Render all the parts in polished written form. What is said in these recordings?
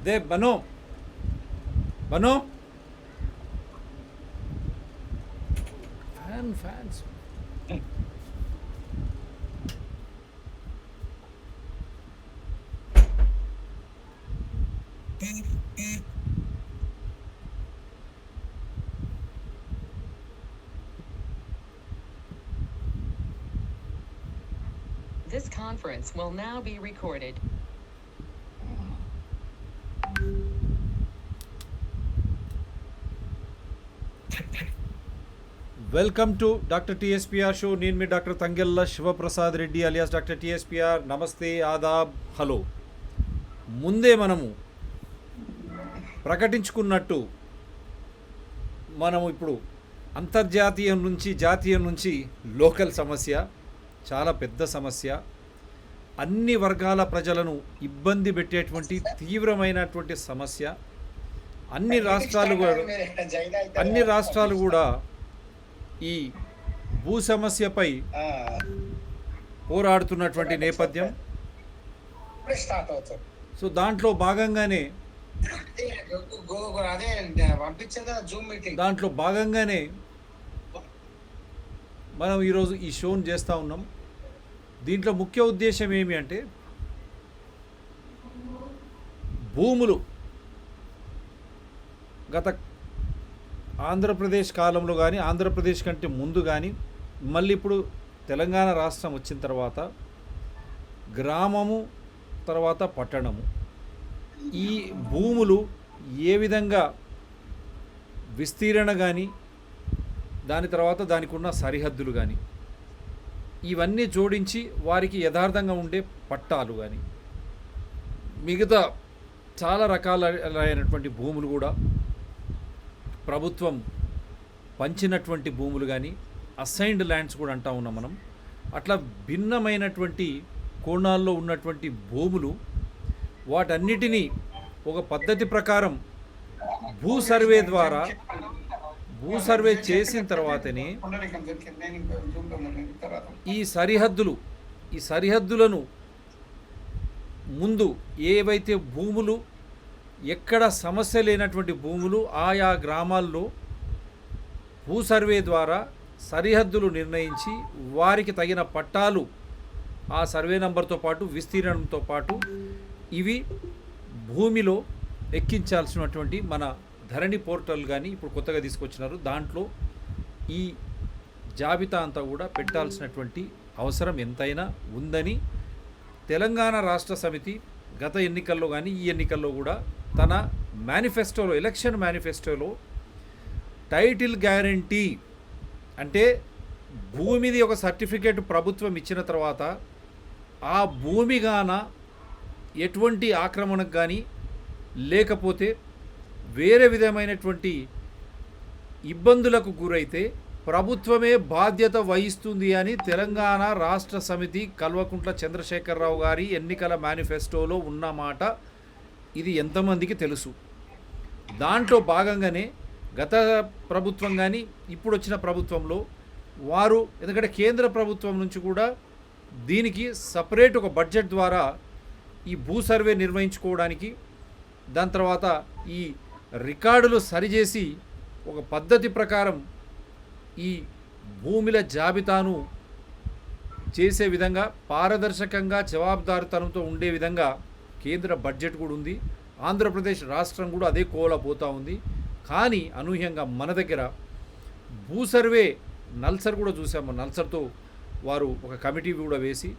They బను బను fans. This conference will now be recorded. Welcome to doctor TSPR show. నేను మీ doctor Thangella Sivaprasad Reddy alias doctor TSPR. నమస్తే, ఆదాబ్, హలో. ముందే మనము ప్రకటించుకున్నట్టు మనము ఇప్పుడు అంతర్జాతీయం నుంచి జాతీయం నుంచి లోకల్ సమస్య, చాలా పెద్ద సమస్య, అన్ని వర్గాల ప్రజలను ఇబ్బంది పెట్టేటువంటి తీవ్రమైనటువంటి సమస్య. అన్ని రాష్ట్రాలు కూడా ఈ భూ సమస్యపై పోరాడుతున్నటువంటి నేపథ్యం. సో దాంట్లో భాగంగానే మనం ఈరోజు ఈ షోను చేస్తూ ఉన్నాం. దీంట్లో ముఖ్య ఉద్దేశం ఏమి అంటే, భూములు గత ఆంధ్రప్రదేశ్ కాలంలో కానీ, ఆంధ్రప్రదేశ్ కంటే ముందు కానీ, మళ్ళీ ఇప్పుడు తెలంగాణ రాష్ట్రం వచ్చిన తర్వాత గ్రామము తర్వాత పట్టణము, ఈ భూములు ఏ విధంగా విస్తీరణ కానీ, దాని తర్వాత దానికి ఉన్న సరిహద్దులు కానీ, ఇవన్నీ జోడించి వారికి యథార్థంగా ఉండే పట్టాలు కానీ, మిగతా చాలా రకాలైనటువంటి భూములు కూడా, ప్రభుత్వం పంచినటువంటి భూములు కానీ, అసైన్డ్ ల్యాండ్స్ కూడా అంటూ ఉన్నాం మనం. అట్లా భిన్నమైనటువంటి కోణాల్లో ఉన్నటువంటి భూములు, వాటన్నిటినీ ఒక పద్ధతి ప్రకారం భూ సర్వే చేసిన తర్వాతనే ఈ సరిహద్దులను ముందు ఏవైతే భూములు, ఎక్కడ సమస్య లేనటువంటి భూములు, ఆయా గ్రామాల్లో భూ సర్వే ద్వారా సరిహద్దులు నిర్ణయించి వారికి తగిన పట్టాలు ఆ సర్వే నంబర్తో పాటు విస్తీర్ణంతో పాటు ఇవి భూమిలో ఎక్కించాల్సినటువంటి మన ధరణి పోర్టల్ కానీ ఇప్పుడు కొత్తగా తీసుకొచ్చినారు. దాంట్లో ఈ జాబితా అంతా కూడా పెట్టాల్సినటువంటి అవసరం ఎంతైనా ఉందని తెలంగాణ రాష్ట్ర సమితి గత ఎన్నికల్లో కానీ ఈ ఎన్నికల్లో కూడా తన మేనిఫెస్టోలో, ఎలక్షన్ మేనిఫెస్టోలో టైటిల్ గ్యారంటీ అంటే భూమిది ఒక సర్టిఫికేట్ ప్రభుత్వం ఇచ్చిన తర్వాత ఆ భూమి గాన ఎటువంటి ఆక్రమణకు కానీ లేకపోతే వేరే విధమైనటువంటి ఇబ్బందులకు గురైతే ప్రభుత్వమే బాధ్యత వహిస్తుంది అని తెలంగాణ రాష్ట్ర సమితి కల్వకుంట్ల చంద్రశేఖరరావు గారి ఎన్నికల మేనిఫెస్టోలో ఉన్నమాట. ఇది ఎంతమందికి తెలుసు? దాంట్లో భాగంగానే గత ప్రభుత్వం కానీ ఇప్పుడు వచ్చిన ప్రభుత్వంలో వారు, ఎందుకంటే కేంద్ర ప్రభుత్వం నుంచి కూడా దీనికి సపరేట్ ఒక బడ్జెట్ ద్వారా ఈ భూ సర్వే నిర్వహించుకోవడానికి, దాని తర్వాత ఈ రికార్డులు సరిచేసి ఒక పద్ధతి ప్రకారం ఈ భూముల జాబితాను చేసే విధంగా, పారదర్శకంగా జవాబుదారుతనంతో ఉండే విధంగా కేంద్ర బడ్జెట్ కూడా ఉంది. ఆంధ్రప్రదేశ్ రాష్ట్రం కూడా అదే కోలా పోతూ ఉంది. కానీ అనూహ్యంగా మన దగ్గర భూ సర్వే నల్సర్ కూడా చూసాము. నల్సర్తో వారు ఒక కమిటీ కూడా వేసి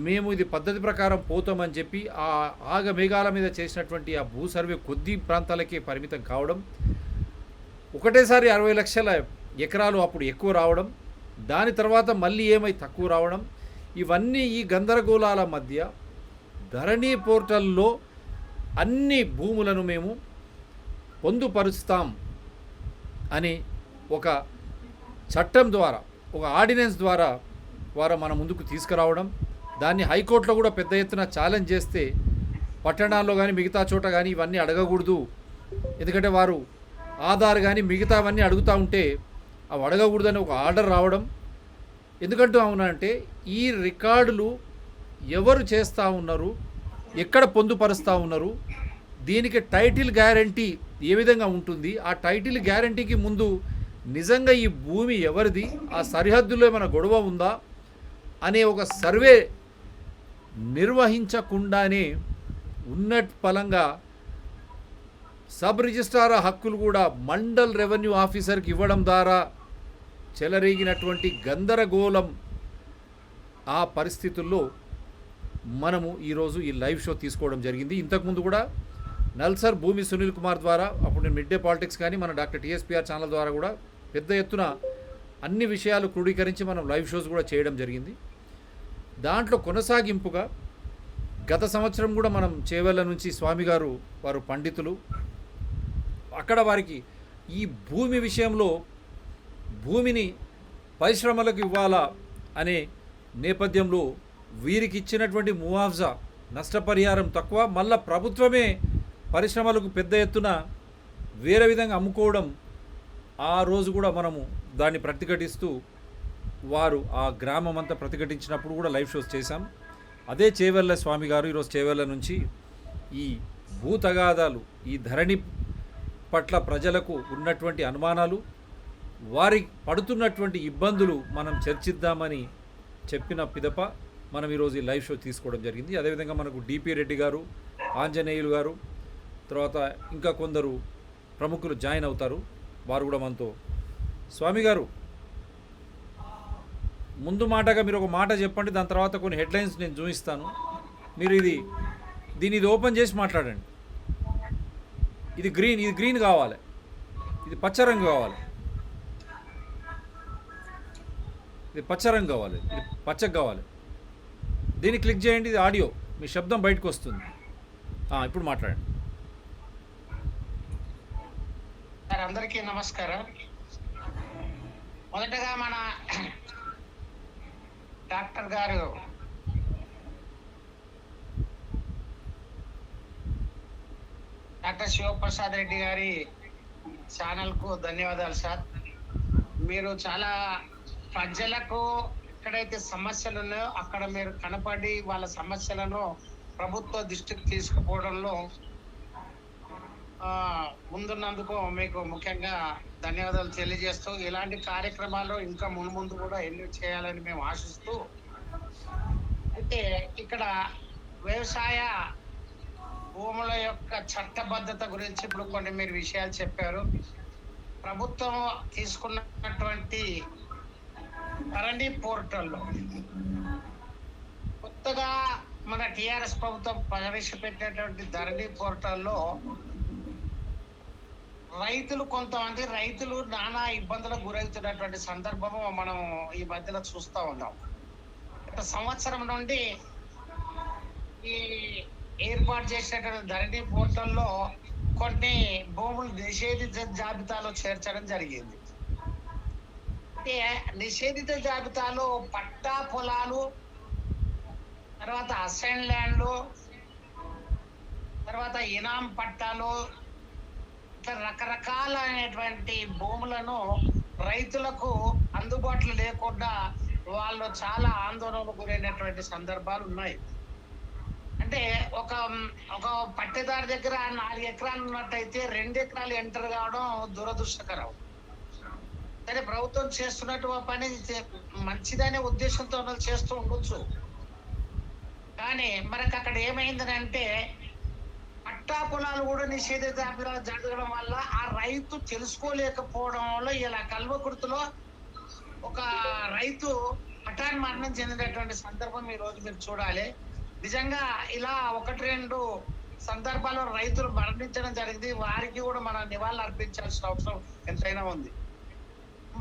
మేము ఇది పద్ధతి ప్రకారం పోతామని చెప్పి ఆ ఆగమేఘాల మీద చేసినటువంటి ఆ భూ సర్వే కొద్ది ప్రాంతాలకే పరిమితం కావడం, ఒకటేసారి 60 లక్షల ఎకరాలు అప్పుడు ఎక్కువ రావడం, దాని తర్వాత మళ్ళీ ఏమై తక్కువ రావడం, ఇవన్నీ ఈ గందరగోళాల మధ్య ధరణి పోర్టల్లో అన్ని భూములను మేము పొందుపరుస్తాం అని ఒక చట్టం ద్వారా, ఒక ఆర్డినెన్స్ ద్వారా వారు మన ముందుకు తీసుకురావడం, దాన్ని హైకోర్టులో కూడా పెద్ద ఎత్తున ఛాలెంజ్ చేస్తే పట్టణాల్లో కానీ మిగతా చోట కానీ ఇవన్నీ అడగకూడదు, ఎందుకంటే వారు ఆధార్ కానీ మిగతావన్నీ అడుగుతూ ఉంటే అవి అడగకూడదని ఒక ఆర్డర్ రావడం. ఎందుకంటూ అవునంటే ఈ రికార్డులు ఎవరు చేస్తూ ఉన్నారు, ఎక్కడ పొందుపరుస్తూ ఉన్నారు, దీనికి టైటిల్ గ్యారంటీ ఏ విధంగా ఉంటుంది, ఆ టైటిల్ గ్యారంటీకి ముందు నిజంగా ఈ భూమి ఎవరిది, ఆ సరిహద్దులో ఏమైనా గొడవ ఉందా అనే ఒక సర్వే నిర్వహించకుండానే ఉన్నట్ పలంగా సబ్ రిజిస్ట్రార్ హక్కులు కూడా మండల్ రెవెన్యూ ఆఫీసర్కి ఇవ్వడం ద్వారా చెలరేగినటువంటి గందరగోళం ఆ పరిస్థితుల్లో మనము ఈరోజు ఈ లైవ్ షో తీసుకోవడం జరిగింది. ఇంతకుముందు కూడా నల్సర్ భూమి సునీల్ కుమార్ ద్వారా, అప్పుడు నేను మిడ్ డే పాలిటిక్స్ కానీ మన డాక్టర్ టీఎస్పీఆర్ ఛానల్ ద్వారా కూడా పెద్ద ఎత్తున అన్ని విషయాలు క్రోడీకరించి మనం లైవ్ షోస్ కూడా చేయడం జరిగింది. దాంట్లో కొనసాగింపుగా గత సంవత్సరం కూడా మనం చేవెళ్ళ నుంచి స్వామి గారు వారు పండితులు, అక్కడ వారికి ఈ భూమి విషయంలో భూమిని పరిశ్రమలకు ఇవ్వాలా అనే నేపథ్యంలో వీరికి ఇచ్చినటువంటి మువావజా నష్టపరిహారం తక్కువ, మళ్ళా ప్రభుత్వమే పరిశ్రమలకు పెద్ద ఎత్తున వేరే విధంగా అమ్ముకోవడం, ఆ రోజు కూడా మనము దాన్ని ప్రతిఘటిస్తూ వారు ఆ గ్రామం అంతా ప్రతిఘటించినప్పుడు కూడా లైవ్ షోస్ చేశాం. అదే చేవెళ్ళ స్వామి గారు ఈరోజు చేవెళ్ళ నుంచి ఈ భూ తగాదాలు, ఈ ధరణి పట్ల ప్రజలకు ఉన్నటువంటి అనుమానాలు, వారి పడుతున్నటువంటి ఇబ్బందులు మనం చర్చిద్దామని చెప్పిన పిదప మనం ఈరోజు ఈ లైవ్ షో తీసుకోవడం జరిగింది. అదేవిధంగా మనకు డిపి రెడ్డి గారు, ఆంజనేయులు గారు, తర్వాత ఇంకా కొందరు ప్రముఖులు జాయిన్ అవుతారు, వారు కూడా మనతో. స్వామి గారు, ముందు మాటగా మీరు ఒక మాట చెప్పండి, దాని తర్వాత కొన్ని హెడ్లైన్స్ నేను చూపిస్తాను. మీరు దీన్ని ఓపెన్ చేసి మాట్లాడండి. ఇది గ్రీన్ కావాలి, ఇది పచ్చ రంగు కావాలి, ఇది పచ్చ రంగు కావాలి, ఇది పచ్చగా కావాలి. దీన్ని క్లిక్ చేయండి, ఇది ఆడియో, మీ శబ్దం బయటకు వస్తుంది. ఇప్పుడు మాట్లాడండి. అందరికీ నమస్కారం. మొదటగా మన డాక్టర్ గారు డాక్టర్ శివప్రసాద్ రెడ్డి గారి ఛానల్కు ధన్యవాదాలు సార్. మీరు చాలా ప్రజలకు ఎక్కడైతే సమస్యలు ఉన్నాయో అక్కడ మీరు కనపడి వాళ్ళ సమస్యలను ప్రభుత్వ దృష్టికి తీసుకుపోవడంలో ముందున్నందుకు మీకు ముఖ్యంగా ధన్యవాదాలు తెలియజేస్తూ, ఇలాంటి కార్యక్రమాలు ఇంకా ముందు కూడా ఎన్ని చేయాలని మేము ఆశిస్తూ, అయితే ఇక్కడ వ్యవసాయ భూముల యొక్క చట్టబద్ధత గురించి ఇప్పుడు కొన్ని మీరు విషయాలు చెప్పారు. ప్రభుత్వం తీసుకున్నటువంటి ధరణి పోర్టల్లో కొత్తగా మన టిఆర్ఎస్ ప్రభుత్వం ప్రవేశపెట్టినటువంటి ధరణి పోర్టల్లో కొంతమంది రైతులు నానా ఇబ్బందులకు గురవుతున్నటువంటి సందర్భము మనం ఈ మధ్యలో చూస్తూ ఉన్నాం. గత సంవత్సరం నుండి ఈ ఏర్పాటు చేసినటువంటి ధరణి పోర్టల్లో కొన్ని భూములు నిషేధిత జాబితాలో చేర్చడం జరిగింది. అంటే నిషేధిత జాబితాలో పట్టా పొలాలు, తర్వాత అసైన్ ల్యాండ్లు, తర్వాత ఇనాం పట్టాలు, రకరకాలైనటువంటి భూములను రైతులకు అందుబాటులో లేకుండా వాళ్ళు చాలా ఆందోళనకు గురైనటువంటి సందర్భాలు ఉన్నాయి. అంటే ఒక పట్టేదారి దగ్గర 4 ఎకరాలు ఉన్నట్టయితే 2 ఎకరాలు ఎంటర్ కావడం దురదృష్టకరం. సరే, ప్రభుత్వం చేస్తున్నటువంటి పని మంచిదనే ఉద్దేశంతో చేస్తూ ఉండొచ్చు, కానీ మనకు అక్కడ ఏమైందనంటే పట్టా పొలాలు కూడా నిషేధిత జరగడం వల్ల ఆ రైతు తెలుసుకోలేకపోవడం వల్ల ఇలా కల్వకుర్తిలో ఒక రైతు హఠాన్ మరణం చెందినటువంటి సందర్భం ఈ రోజు మీరు చూడాలి. నిజంగా ఇలా 1-2 సందర్భాల్లో రైతులు మరణించడం జరిగింది. వారికి కూడా మనం నివాళులు అర్పించాల్సిన అవసరం ఎంతైనా ఉంది.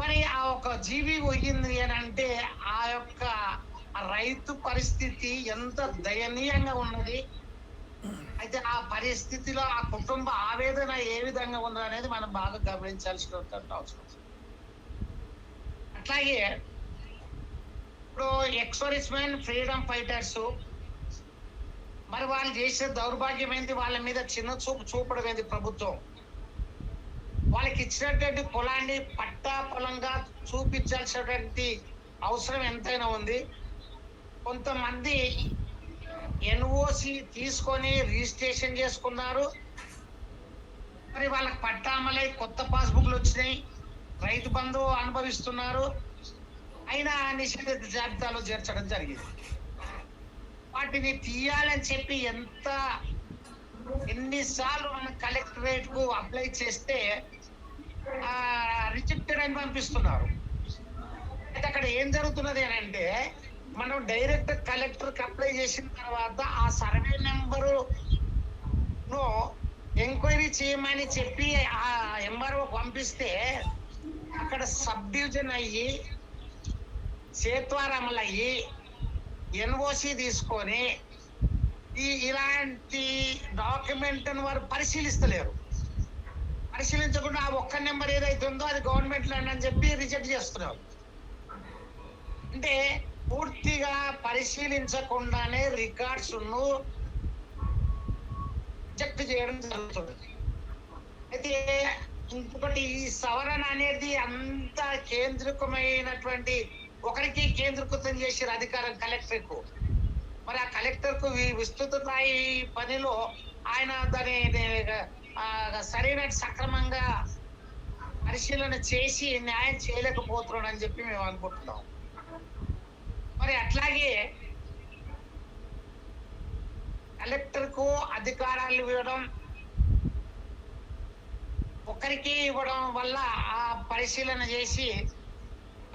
మరి ఆ ఒక జీవి పోయింది అని అంటే ఆ యొక్క రైతు పరిస్థితి ఎంత దయనీయంగా ఉన్నది. అయితే ఆ పరిస్థితిలో ఆ కుటుంబ ఆవేదన ఏ విధంగా ఉందో అనేది మనం బాగా గమనించాల్సిన అవసరం. అట్లాగే ఇప్పుడు ఎక్స్-సర్వీస్ మెన్, ఫ్రీడమ్ ఫైటర్స్, మరి వాళ్ళు చేసే దౌర్భాగ్యం ఏంటి? వాళ్ళ మీద చిన్న చూపు చూపడం ఏంటి ప్రభుత్వం? వాళ్ళకి ఇచ్చినటువంటి పొలాన్ని పట్టా పొలంగా చూపించాల్సినటువంటి అవసరం ఎంతైనా ఉంది. కొంతమంది ఎన్ఓసి తీసుకొని రిజిస్ట్రేషన్ చేసుకున్నారు, మరి వాళ్ళకి పట్టా అమలై కొత్త పాస్బుక్లు వచ్చినాయి, రైతు బంధు అనుభవిస్తున్నారు, అయినా నిషేధిత జాబితాలో చేర్చడం జరిగింది. వాటిని తీయాలని చెప్పి ఎన్నిసార్లు మన కలెక్టరేట్ కు అప్లై చేస్తే రిజెక్టెడ్ అని పంపిస్తున్నారు. అయితే అక్కడ ఏం జరుగుతున్నది అని అంటే, మనం డైరెక్ట్ కలెక్టర్ కి అప్లై చేసిన తర్వాత ఆ సర్వే నెంబరు ఎంక్వైరీ చేయమని చెప్పి ఆ ఎంఆర్ఓ పంపిస్తే అక్కడ సబ్ డివిజన్ అయ్యి సేత్వార్ అమలు అయ్యి ఎన్ఓసి తీసుకొని ఇలాంటి డాక్యుమెంట్ వారు పరిశీలిస్తలేరు. పరిశీలించకుండా ఆ ఒక్క నెంబర్ ఏదైతే ఉందో అది గవర్నమెంట్ ల్యాండ్ అని చెప్పి రిజెక్ట్ చేస్తున్నారు. అంటే పూర్తిగా పరిశీలించకుండానే రికార్డ్స్ రిజెక్ట్ చేయడం జరుగుతుంది. అయితే ఇంకొకటి, ఈ సవరణ అనేది అంత కేంద్రీకమైనటువంటి ఒకరికి కేంద్రీకృతం చేసిన అధికారం కలెక్టర్ కు. మరి ఆ కలెక్టర్ కు విస్తృత స్థాయి పనిలో ఆయన దాని సరైన సక్రమంగా పరిశీలన చేసి న్యాయం చేయలేకపోతున్నాడు అని చెప్పి మేము అనుకుంటున్నాం. మరి అట్లాగే కలెక్టర్ కు అధికారాలు ఇవ్వడం, ఒకరికి ఇవ్వడం వల్ల ఆ పరిశీలన చేసి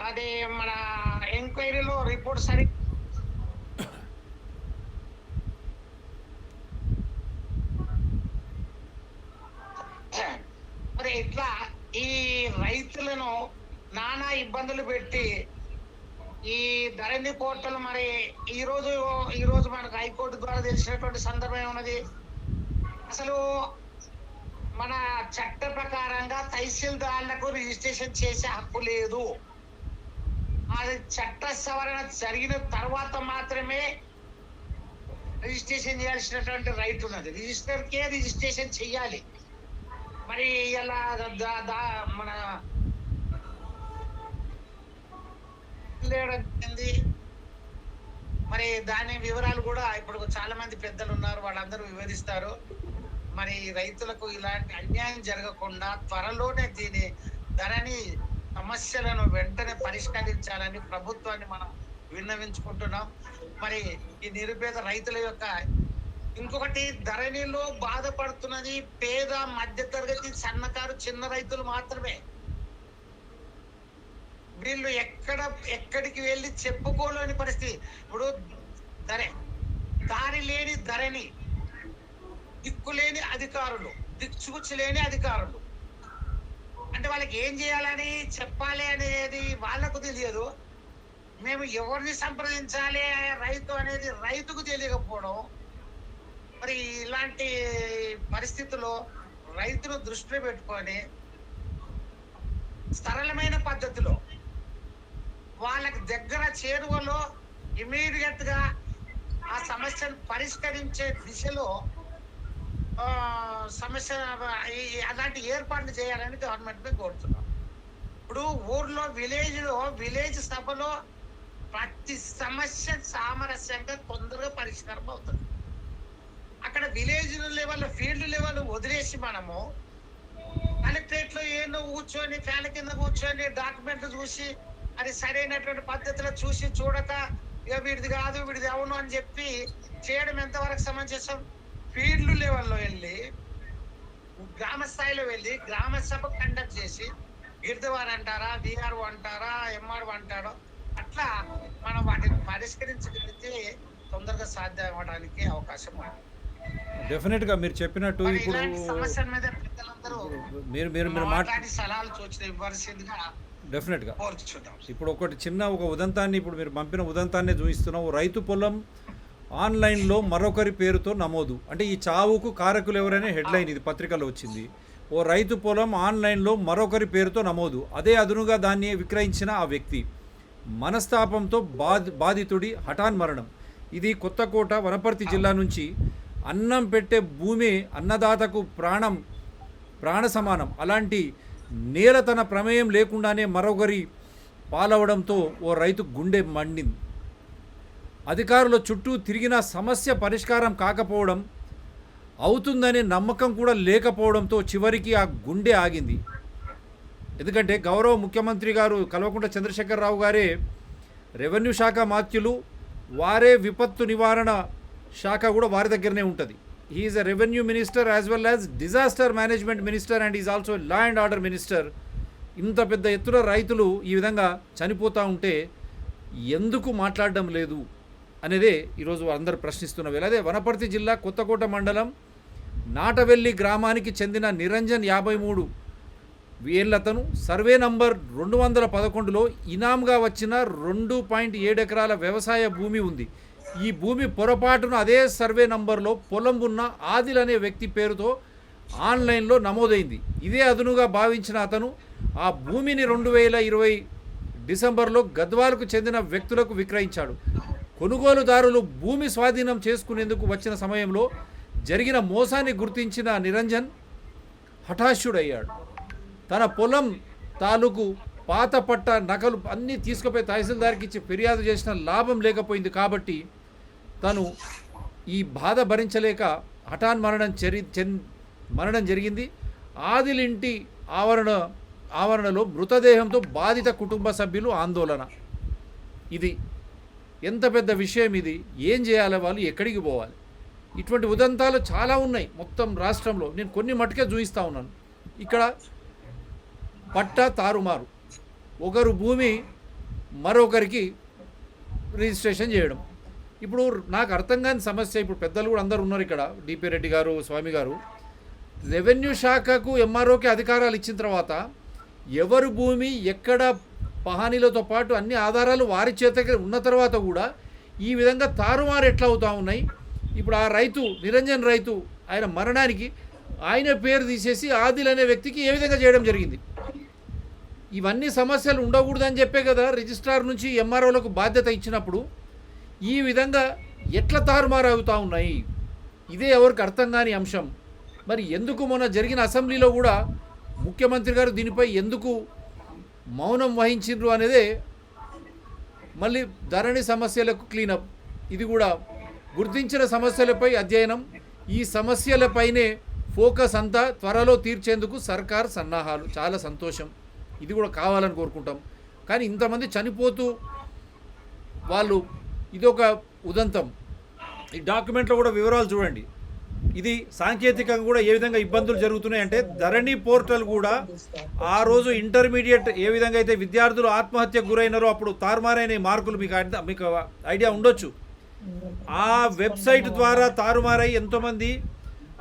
అది మన ఎంక్వైరీలో రిపోర్ట్ సరి మరి ఇట్లా ఈ రైతులను నానా ఇబ్బందులు పెట్టి ఈ ధరణి పోర్టల్ మరి ఈ రోజు మనకు హైకోర్టు ద్వారా తెలిసినటువంటి సందర్భం ఉన్నది. అసలు మన చట్ట ప్రకారంగా తహసీల్దార్లకు రిజిస్ట్రేషన్ చేసే హక్కు లేదు. అది చట్ట సవరణ జరిగిన తర్వాత మాత్రమే రిజిస్ట్రేషన్ చేయాల్సినటువంటి రైట్ ఉన్నది. రిజిస్టర్కే రిజిస్ట్రేషన్ చెయ్యాలి. మరి ఇలా మన మరి దాని వివరాలు కూడా ఇప్పుడు చాలా మంది పెద్దలు ఉన్నారు, వాళ్ళందరూ వివరిస్తారు. మరి రైతులకు ఇలాంటి అన్యాయం జరగకుండా త్వరలోనే దీని ధరణి సమస్యలను వెంటనే పరిష్కరించాలని ప్రభుత్వాన్ని మనం విన్నవించుకుంటున్నాం. మరి ఈ నిరుపేద రైతుల యొక్క ఇంకొకటి, ధరణిలో బాధపడుతున్నది పేద మధ్యతరగతి సన్నకారు చిన్న రైతులు మాత్రమే. వీళ్ళు ఎక్కడికి వెళ్ళి చెప్పుకోలేని పరిస్థితి. ఇప్పుడు దారి లేని ధరణి, దిక్కులేని అధికారులు, దిక్సూచి లేని అధికారులు. అంటే వాళ్ళకి ఏం చేయాలని చెప్పాలి అనేది వాళ్ళకు తెలియదు. మేము ఎవరిని సంప్రదించాలి రైతు అనేది రైతుకు తెలియకపోవడం. మరి ఇలాంటి పరిస్థితుల్లో రైతును దృష్టిలో పెట్టుకొని సరళమైన పద్ధతిలో వాళ్ళకి దగ్గర చేరువలో ఇమీడియట్ గా ఆ సమస్యను పరిష్కరించే దిశలో సమస్య అలాంటి ఏర్పాట్లు చేయాలని గవర్నమెంట్ మీద కోరుతున్నాం. ఇప్పుడు ఊర్లో విలేజ్ సభలో ప్రతి సమస్య సామరస్యంగా తొందరగా పరిష్కారం అవుతుంది. అక్కడ విలేజ్ లెవెల్, ఫీల్డ్ లెవెల్ వదిలేసి మనము కలెక్టరేట్ లో ఏదో కూర్చొని ఫ్యాన్ కింద కూర్చొని డాక్యుమెంట్ చూసి అది సరైనటువంటి పద్ధతిలో చూడక ఇక వీడిది కాదు వీడిది అవును అని చెప్పి చేయడం ఎంతవరకు సమంజసం? ఫీల్డ్ లెవెల్లో వెళ్ళి గ్రామ స్థాయిలో వెళ్ళి గ్రామ సభ కండక్ట్ చేసి గిరిదవారు అంటారా, విఆర్ఓ అంటారా, ఎంఆర్ఓ అంటారో అట్లా మనం వాటిని పరిష్కరించగలిగితే తొందరగా సాధ్యం అవ్వడానికి అవకాశం ఉంది. డెఫినెట్గా మీరు చెప్పినట్టు ఇప్పుడు సమస్యల మీద పెద్దలందరూ మీరు మాట్లాడి సలహాలు సూచనలు ఇవ్వాల్సిందిగా డెఫినెట్గా కోరుచున్నాం. ఇప్పుడు ఒక ఉదంతాన్ని ఇప్పుడు మీరు పంపిన ఉదంతాన్ని చూపిస్తున్నాం. రైతు పొలం ఆన్లైన్లో మరొకరి పేరుతో నమోదు. అంటే ఈ చావుకు కారకులు ఎవరైనా హెడ్లైన్ ఇది పత్రికలో వచ్చింది. ఓ రైతు పొలం ఆన్లైన్లో మరొకరి పేరుతో నమోదు. అదే అదునుగా దాన్ని విక్రయించిన ఆ వ్యక్తి మనస్తాపంతో బాధితుడి హఠాన్ మరణం. ఇది కొత్తకోట వనపర్తి జిల్లా నుంచి. అన్నం పెట్టే భూమి అన్నదాతకు ప్రాణ సమానం. అలాంటి నేల తన ప్రమేయం లేకుండానే మరొకరి పాలవడంతో ఓ రైతు గుండె మండింది. అధికారుల చుట్టూ తిరిగిన సమస్య పరిష్కారం కాకపోవడం, అవుతుందనే నమ్మకం కూడా లేకపోవడంతో చివరికి ఆ గుండె ఆగింది. ఎందుకంటే గౌరవ ముఖ్యమంత్రి గారు కల్వకుంట్ల చంద్రశేఖరరావు గారే రెవెన్యూ శాఖ మాత్యులు, వారే విపత్తు నివారణ శాఖ కూడా వారి దగ్గరనే ఉంటుంది. He is a revenue minister as well as disaster management minister and is also law and order minister. ఇంత పెద్ద ఎత్తున రైతులు ఈ విధంగా చనిపోతూ ఉంటే ఎందుకు మాట్లాడడం లేదు అనేదే ఈరోజు అందరూ ప్రశ్నిస్తున్న వేళ. అదే వనపర్తి జిల్లా కొత్తకోట మండలం నాటవెల్లి గ్రామానికి చెందిన నిరంజన్ 53 ఏళ్లతను సర్వే నంబర్ 211లో ఇనాంగా వచ్చిన 2.7 ఎకరాల వ్యవసాయ భూమి ఉంది. ఈ భూమి పొరపాటున అదే సర్వే నంబర్లో పొలం ఉన్న ఆదిల్ అనే వ్యక్తి పేరుతో ఆన్లైన్లో నమోదైంది. ఇదే అదునుగా భావించిన అతను ఆ భూమిని 2020 డిసెంబర్లో గద్వాలకు చెందిన వ్యక్తులకు విక్రయించాడు. కొనుగోలుదారులు భూమి స్వాధీనం చేసుకునేందుకు వచ్చిన సమయంలో జరిగిన మోసాన్ని గుర్తించిన నిరంజన్ హఠాశుడయ్యాడు. తన పొలం తాలూకు పాత పట్ట నకలు అన్నీ తీసుకుపోయి తహసీల్దార్కి ఇచ్చి ఫిర్యాదు చేసిన లాభం లేకపోయింది. కాబట్టి తను ఈ బాధ భరించలేక మరణం జరిగింది. ఆదిల్ ఇంటి ఆవరణలో మృతదేహంతో బాధిత కుటుంబ సభ్యులు ఆందోళన. ఇది ఎంత పెద్ద విషయం, ఇది ఏం చేయాలి, వాళ్ళు ఎక్కడికి పోవాలి? ఇటువంటి ఉదంతాలు చాలా ఉన్నాయి మొత్తం రాష్ట్రంలో. నేను కొన్ని మట్టుకే చూపిస్తూ ఉన్నాను. ఇక్కడ పట్టా తారుమారు, ఒకరు భూమి మరొకరికి రిజిస్ట్రేషన్ చేయడం. ఇప్పుడు నాకు అర్థం కాని సమస్య, ఇప్పుడు పెద్దలు కూడా అందరు ఉన్నారు ఇక్కడ, డిపి రెడ్డి గారు, స్వామి గారు, రెవెన్యూ శాఖకు ఎంఆర్ఓకి అధికారాలు ఇచ్చిన తర్వాత ఎవరు భూమి ఎక్కడ పహానీలతో పాటు అన్ని ఆధారాలు వారి చేతకి ఉన్న తర్వాత కూడా ఈ విధంగా తారుమారు ఎట్లా అవుతూ ఉన్నాయి. ఇప్పుడు ఆ రైతు నిరంజన్ రైతు ఆయన మరణానికి ఆయన పేరు తీసేసి ఆదిల్ అనే వ్యక్తికి ఏ విధంగా చేయడం జరిగింది? ఇవన్నీ సమస్యలు ఉండకూడదని చెప్పే కదా రిజిస్ట్రార్ నుంచి ఎంఆర్ఓలకు బాధ్యత ఇచ్చినప్పుడు ఈ విధంగా ఎట్లా తారుమారు అవుతూ ఉన్నాయి? ఇదే ఎవరికి అర్థం కాని అంశం. మరి ఎందుకు మొన్న జరిగిన అసెంబ్లీలో కూడా ముఖ్యమంత్రి గారు దీనిపై ఎందుకు మౌనం వహించిండ్రు అనేదే మళ్ళీ ధరణి సమస్యలకు క్లీనప్. ఇది కూడా గుర్తించిన సమస్యలపై అధ్యయనం, ఈ సమస్యలపైనే ఫోకస్ అంతా త్వరలో తీర్చేందుకు సర్కార్ సన్నాహాలు. చాలా సంతోషం, ఇది కూడా కావాలని కోరుకుంటాం. కానీ ఇంతమంది చనిపోతూ వాళ్ళు ఇదొక ఉదంతం. ఈ డాక్యుమెంట్లో కూడా వివరాలు చూడండి. ఇది సాంకేతికంగా కూడా ఏ విధంగా ఇబ్బందులు జరుగుతున్నాయంటే ధరణి పోర్టల్ కూడా ఆ రోజు ఇంటర్మీడియట్ ఏ విధంగా అయితే విద్యార్థులు ఆత్మహత్యకు గురైనారో అప్పుడు తారుమారైన మార్కులు మీకు ఐడియా ఉండొచ్చు. ఆ వెబ్సైట్ ద్వారా తారుమారై ఎంతోమంది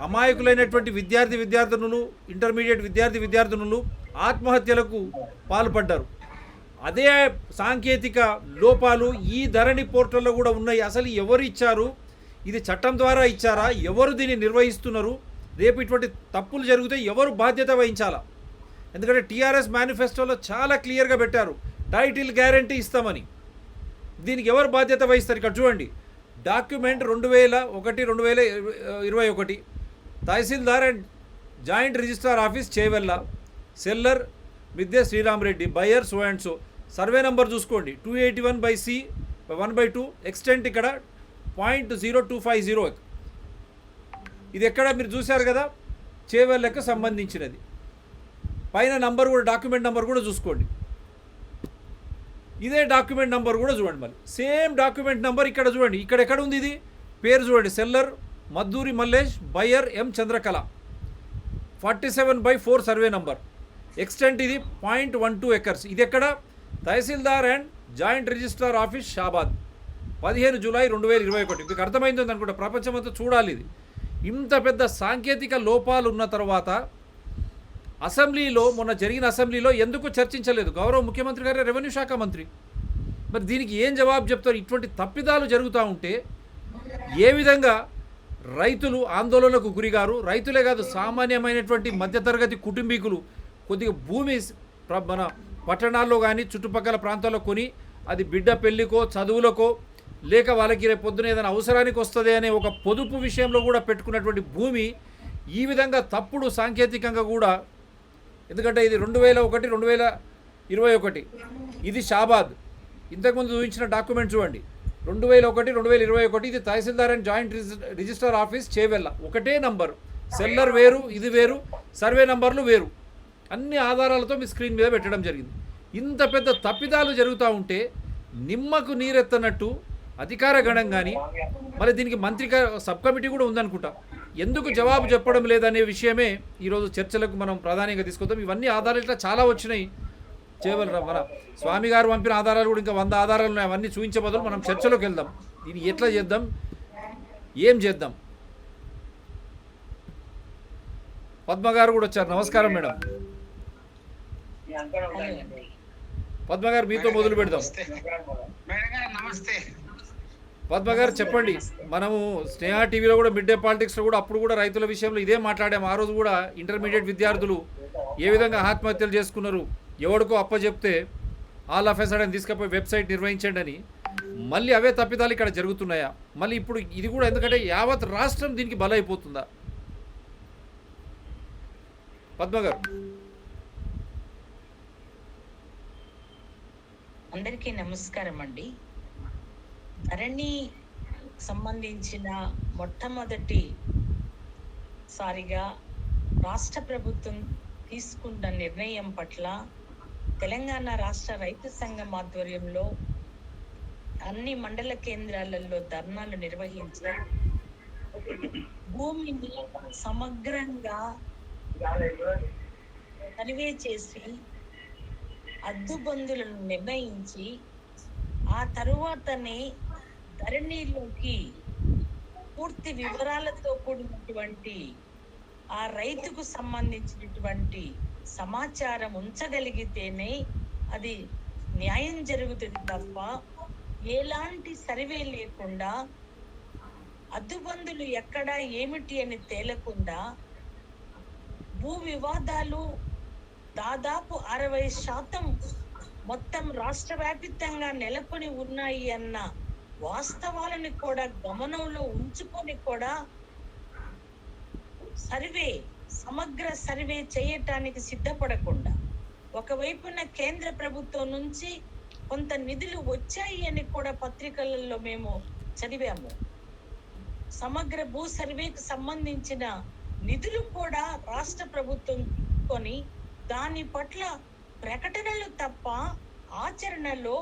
అమాయకులైనటువంటి విద్యార్థినులు, ఇంటర్మీడియట్ విద్యార్థినులు ఆత్మహత్యలకు పాల్పడ్డారు. అదే సాంకేతిక లోపాలు ఈ ధరణి పోర్టల్లో కూడా ఉన్నాయి. అసలు ఎవరు ఇచ్చారు? ఇది చట్టం ద్వారా ఇచ్చారా? ఎవరు దీన్ని నిర్వహిస్తున్నారు? రేపు ఇటువంటి తప్పులు జరిగితే ఎవరు బాధ్యత వహించాలా? ఎందుకంటే టీఆర్ఎస్ మేనిఫెస్టోలో చాలా క్లియర్గా పెట్టారు, టైటిల్ గ్యారంటీ ఇస్తామని. దీనికి ఎవరు బాధ్యత వహిస్తారు? ఇక్కడ చూడండి, document 2001-2021 tahsildar and joint registrar office Chevella, seller Midde Sriramareddy, buyer so and so. Survey number చూసుకోండి 281/C 1/2, ఎక్స్టెంట్ ఇక్కడ 0.0250. ఇది ఎక్కడ మీరు చూశారు కదా, చేవెళ్ళకు సంబంధించినది. పైన నంబర్ కూడా, డాక్యుమెంట్ నెంబర్ కూడా చూసుకోండి. ఇదే డాక్యుమెంట్ నెంబర్ కూడా చూడండి, మళ్ళీ సేమ్ డాక్యుమెంట్ నెంబర్ ఇక్కడ చూడండి. ఇక్కడ ఎక్కడ ఉంది ఇది? పేరు చూడండి, seller Madduri Mallesh, buyer M Chandrakala, 47/4 survey number, extent ఇది 0.12 ఎకర్స్. ఇది ఎక్కడ? Tahsildar and joint registrar office Shabad, 15 July 2021. మీకు అర్థమైంది అనుకుంటా, ప్రపంచమంతా చూడాలి ఇది. ఇంత పెద్ద సాంకేతిక లోపాలు ఉన్న తర్వాత అసెంబ్లీలో, మొన్న జరిగిన అసెంబ్లీలో ఎందుకు చర్చించలేదు? గౌరవ ముఖ్యమంత్రి గారే రెవెన్యూ శాఖ మంత్రి. మరి దీనికి ఏం జవాబు చెప్తారు? ఇటువంటి తప్పిదాలు జరుగుతూ ఉంటే ఏ విధంగా రైతులు ఆందోళనకు గురిగారు? రైతులే కాదు, సామాన్యమైనటువంటి మధ్యతరగతి కుటుంబీకులు కొద్దిగా భూమి మన పట్టణాల్లో కానీ చుట్టుపక్కల ప్రాంతాల్లో కొని అది బిడ్డ పెళ్ళికో చదువులకో లేక వాళ్ళకి రేపు పొద్దున ఏదైనా అవసరానికి వస్తుంది అనే ఒక పొదుపు విషయంలో కూడా పెట్టుకున్నటువంటి భూమి ఈ విధంగా తప్పుడు సాంకేతికంగా కూడా, ఎందుకంటే ఇది 2001-2021, ఇది షాబాద్. ఇంతకుముందు చూపించిన డాక్యుమెంట్ చూడండి, 2001 2021 ఇది tahsildar and joint register office Chevella, ఒకటే నంబరు, సెల్లర్ వేరు, ఇది వేరు, సర్వే నంబర్లు వేరు, అన్ని ఆధారాలతో మీ స్క్రీన్ మీద పెట్టడం జరిగింది. ఇంత పెద్ద తప్పిదాలు జరుగుతూ ఉంటే నిమ్మకు నీరెత్తనట్టు అధికార గణం కానీ, మరి దీనికి మంత్రి సబ్ కమిటీ కూడా ఉందనుకుంటా, ఎందుకు జవాబు చెప్పడం లేదనే విషయమే ఈరోజు చర్చలకు మనం ప్రాధాన్యంగా తీసుకొద్దాం. ఇవన్నీ ఆధారాలు ఇట్లా చాలా వచ్చినాయి. చేయవలరా మన స్వామి గారు పంపిన ఆధారాలు కూడా ఇంకా 100 ఆధారాలు ఉన్నాయి. అవన్నీ చూపించే బదులు మనం చర్చలోకి వెళ్దాం. దీన్ని ఎట్లా చేద్దాం, ఏం చేద్దాం. పద్మ గారు కూడా వచ్చారు. నమస్కారం మేడం. పద్మ గారు మీతో మొదలు పెడదాం. నమస్తే. పద్మ గారు చెప్పండి. మనము స్నేహ టీవీలో కూడా మిడ్ డే పాలిటిక్స్లో కూడా అప్పుడు కూడా రైతుల విషయంలో ఇదే మాట్లాడాము. ఆ రోజు కూడా ఇంటర్మీడియట్ విద్యార్థులు ఏ విధంగా ఆత్మహత్యలు చేసుకున్నారు, ఎవడికో అప్పచెప్తే ఆల్ ఆఫ్ ఎ సడన్ తీసుకుపోయి వెబ్సైట్ నిర్వహించండి అని. మళ్ళీ అవే తప్పిదాలు ఇక్కడ జరుగుతున్నాయా? మళ్ళీ ఇప్పుడు ఇది కూడా, ఎందుకంటే యావత్ రాష్ట్రం దీనికి బలైపోతుందా? పద్మ గారు. అందరికీ నమస్కారం అండి. ధరణి సంబంధించిన మొట్టమొదటి సారిగా రాష్ట్ర ప్రభుత్వం తీసుకున్న నిర్ణయం పట్ల తెలంగాణ రాష్ట్ర రైతు సంఘం ఆధ్వర్యంలో అన్ని మండల కేంద్రాలలో ధర్నాలు నిర్వహించి భూమిని సమగ్రంగా సర్వే చేసి అద్దుబందులను నిర్ణయించి ఆ తరువాతనే ధరణిలోకి పూర్తి వివరాలతో కూడినటువంటి ఆ రైతుకు సంబంధించినటువంటి సమాచారం ఉంచగలిగితేనే అది న్యాయం జరుగుతుంది తప్ప ఎలాంటి సర్వే లేకుండా అద్దుబందులు ఎక్కడ ఏమిటి అని తేలకుండా భూ వివాదాలు దాదాపు 60% మొత్తం రాష్ట్ర వ్యాప్తంగా నెలకొని ఉన్నాయి అన్న వాస్తవాలను కూడా గమనంలో ఉంచుకొని కూడా సమగ్ర సర్వే చేయటానికి సిద్ధపడకుండా, ఒకవైపున కేంద్ర ప్రభుత్వం నుంచి కొంత నిధులు వచ్చాయి అని కూడా పత్రికలలో మేము చదివాము. సమగ్ర భూ సర్వేకు సంబంధించిన నిధులు కూడా రాష్ట్ర ప్రభుత్వం తీసుకొని దాని పట్ల ప్రకటనలు తప్ప ఆచరణలో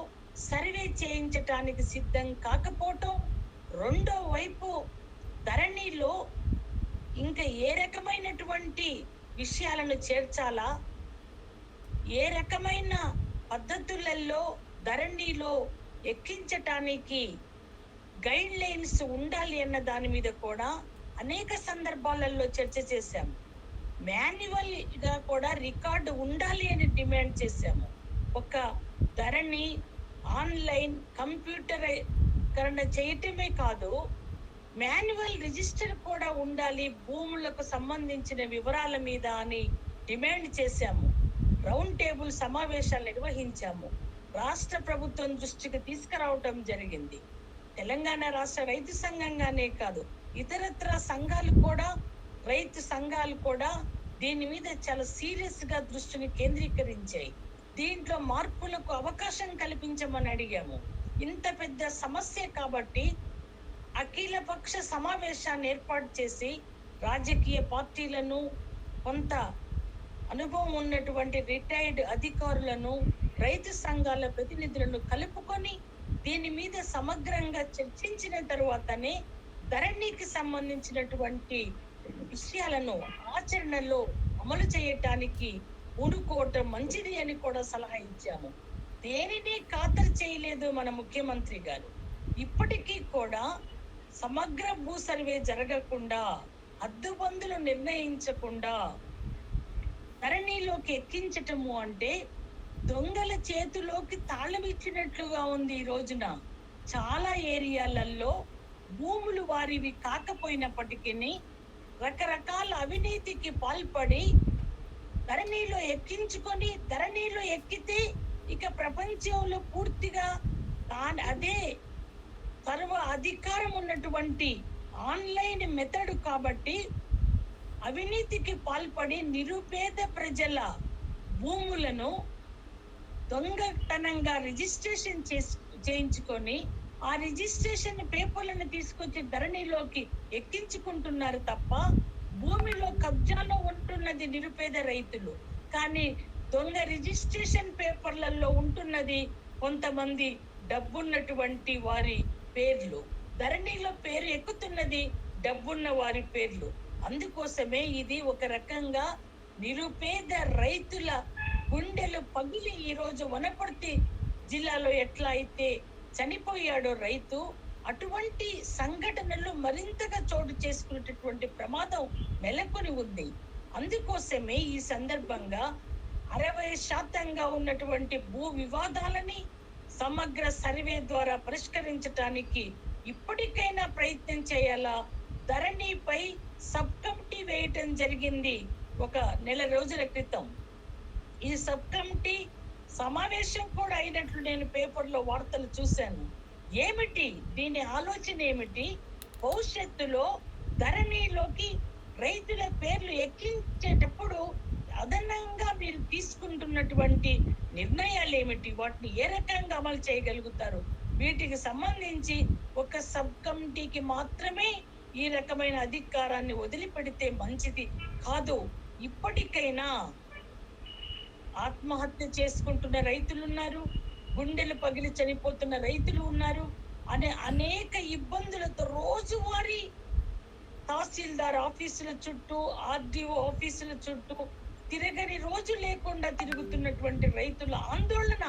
సర్వే చేయించటానికి సిద్ధం కాకపోవటం, రెండో వైపు ధరణిలో ఇంకా ఏ రకమైనటువంటి విషయాలను చేర్చాలా, ఏ రకమైన పద్ధతులలో ధరణిలో ఎక్కించటానికి గైడ్ లైన్స్ ఉండాలి అన్న దాని మీద కూడా అనేక సందర్భాలలో చర్చ చేశాము. మాన్యువల్ గా కూడా రికార్డు ఉండాలి అని డిమాండ్ చేశాము. ఒక ధరణి ఆన్లైన్ కంప్యూటరీకరణ చేయటమే కాదు, మాన్యువల్ రిజిస్టర్ కూడా ఉండాలి భూములకు సంబంధించిన వివరాల మీద అని డిమాండ్ చేశాము. రౌండ్ టేబుల్ సమావేశాలు నిర్వహించాము. రాష్ట్ర ప్రభుత్వం దృష్టికి తీసుకురావటం జరిగింది. తెలంగాణ రాష్ట్ర రైతు సంఘంగానే కాదు, ఇతరత్ర సంఘాలు కూడా, రైతు సంఘాలు కూడా దీని మీద చాలా సీరియస్ గా దృష్టిని కేంద్రీకరించాయి. దీంట్లో మార్పులకు అవకాశం కల్పించమని అడిగాము. ఇంత పెద్ద సమస్య కాబట్టి అఖిలపక్ష సమావేశాన్ని ఏర్పాటు చేసి రాజకీయ పార్టీలను, కొంత అనుభవం ఉన్నటువంటి రిటైర్డ్ అధికారులను, రైతు సంఘాల ప్రతినిధులను కలుపుకొని దీని మీద సమగ్రంగా చర్చించిన తరువాతనే ధరణికి సంబంధించినటువంటి విషయాలను ఆచరణలో అమలు చేయటానికి ఊరుకోవటం మంచిది అని కూడా సలహా ఇచ్చాము. దేనిని ఖాతరు చేయలేదు మన ముఖ్యమంత్రి గారు. ఇప్పటికీ కూడా సమగ్ర భూ సర్వే జరగకుండా, హద్దుబందులు నిర్ణయించకుండా ధరణిలోకి ఎక్కించటము అంటే దొంగల చేతిలోకి తాళం ఇచ్చినట్లుగా ఉంది. ఈ రోజున చాలా ఏరియాలలో భూములు వారివి కాకపోయినప్పటికీ రకరకాల అవినీతికి పాల్పడి ధరణిలో ఎక్కించుకొని, ధరణిలో ఎక్కితే ఇక ప్రపంచంలో పూర్తిగా అదే సర్వ అధికారం ఉన్నటువంటి ఆన్లైన్ మెథడ్ కాబట్టి అవినీతికి పాల్పడి నిరుపేద ప్రజల భూములను దొంగతనంగా రిజిస్ట్రేషన్ చేయించుకొని ఆ రిజిస్ట్రేషన్ పేపర్లను తీసుకొచ్చి ధరణిలోకి ఎక్కించుకుంటున్నారు తప్ప భూమిలో కబ్జాలో ఉంటున్నది నిరుపేద రైతులు. కానీ దొంగ రిజిస్ట్రేషన్ పేపర్లలో ఉంటున్నది కొంతమంది డబ్బున్నటువంటి వారి పేర్లు. ధరణిలో పేరు ఎక్కుతున్నది డబ్బున్న వారి పేర్లు. అందుకోసమే ఇది ఒక రకంగా నిరుపేద రైతుల గుండెలు పగిలి ఈ రోజు వనపర్తి జిల్లాలో ఎట్లా అయితే చనిపోయాడో రైతు, అటువంటి సంఘటనలు మరింతగా చోటు చేసుకునేటటువంటి ప్రమాదం నెలకొని ఉంది. అందుకోసమే ఈ సందర్భంగా 60% ఉన్నటువంటి భూ వివాదాలని సమగ్ర సర్వే ద్వారా పరిష్కరించడానికి ఇప్పటికైనా ప్రయత్నం చేయాలా. ధరణిపై సబ్ కమిటీ వేయటం జరిగింది ఒక నెల రోజుల క్రితం. ఈ సబ్ కమిటీ సమావేశం కూడా అయినట్లు నేను పేపర్లో వార్తలు చూశాను. ఏమిటి దీని ఆలోచన ఏమిటి? భవిష్యత్తులో ధరణిలోకి రైతుల పేర్లు ఎక్కించేటప్పుడు అదనంగా మీరు తీసుకుంటున్నటువంటి నిర్ణయాలు ఏమిటి? వాటిని ఏ రకంగా అమలు చేయగలుగుతారు? వీటికి సంబంధించి ఒక సబ్ కమిటీకి మాత్రమే ఈ రకమైన అధికారాన్ని వదిలిపెడితే మంచిది కాదు. ఇప్పటికైనా ఆత్మహత్య చేసుకుంటున్న రైతులు ఉన్నారు, గుండెలు పగిలి చనిపోతున్న రైతులు ఉన్నారు. అనేక ఇబ్బందులతో రోజువారీ తహసీల్దార్ ఆఫీసుల చుట్టూ, ఆర్డీఓ ఆఫీసుల చుట్టూ తిరగని రోజు లేకుండా తిరుగుతున్నటువంటి రైతుల ఆందోళన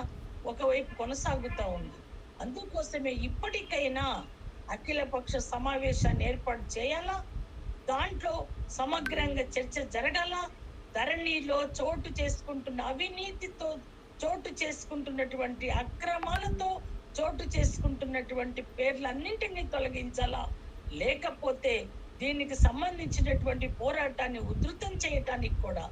ఒకవైపు కొనసాగుతా ఉంది. అందుకోసమే ఇప్పటికైనా అఖిలపక్ష సమావేశాన్ని ఏర్పాటు చేయాలా, దాంట్లో సమగ్రంగా చర్చ జరగాల. ధరణిలో చోటు చేసుకుంటున్న అవినీతితో, చోటు చేసుకుంటున్నటువంటి అక్రమాలతో చోటు చేసుకుంటున్నటువంటి పేర్లన్నింటినీ తొలగించాలా. లేకపోతే దీనికి సంబంధించినటువంటి పోరాటాన్ని ఉధృతం చేయటానికి కూడా,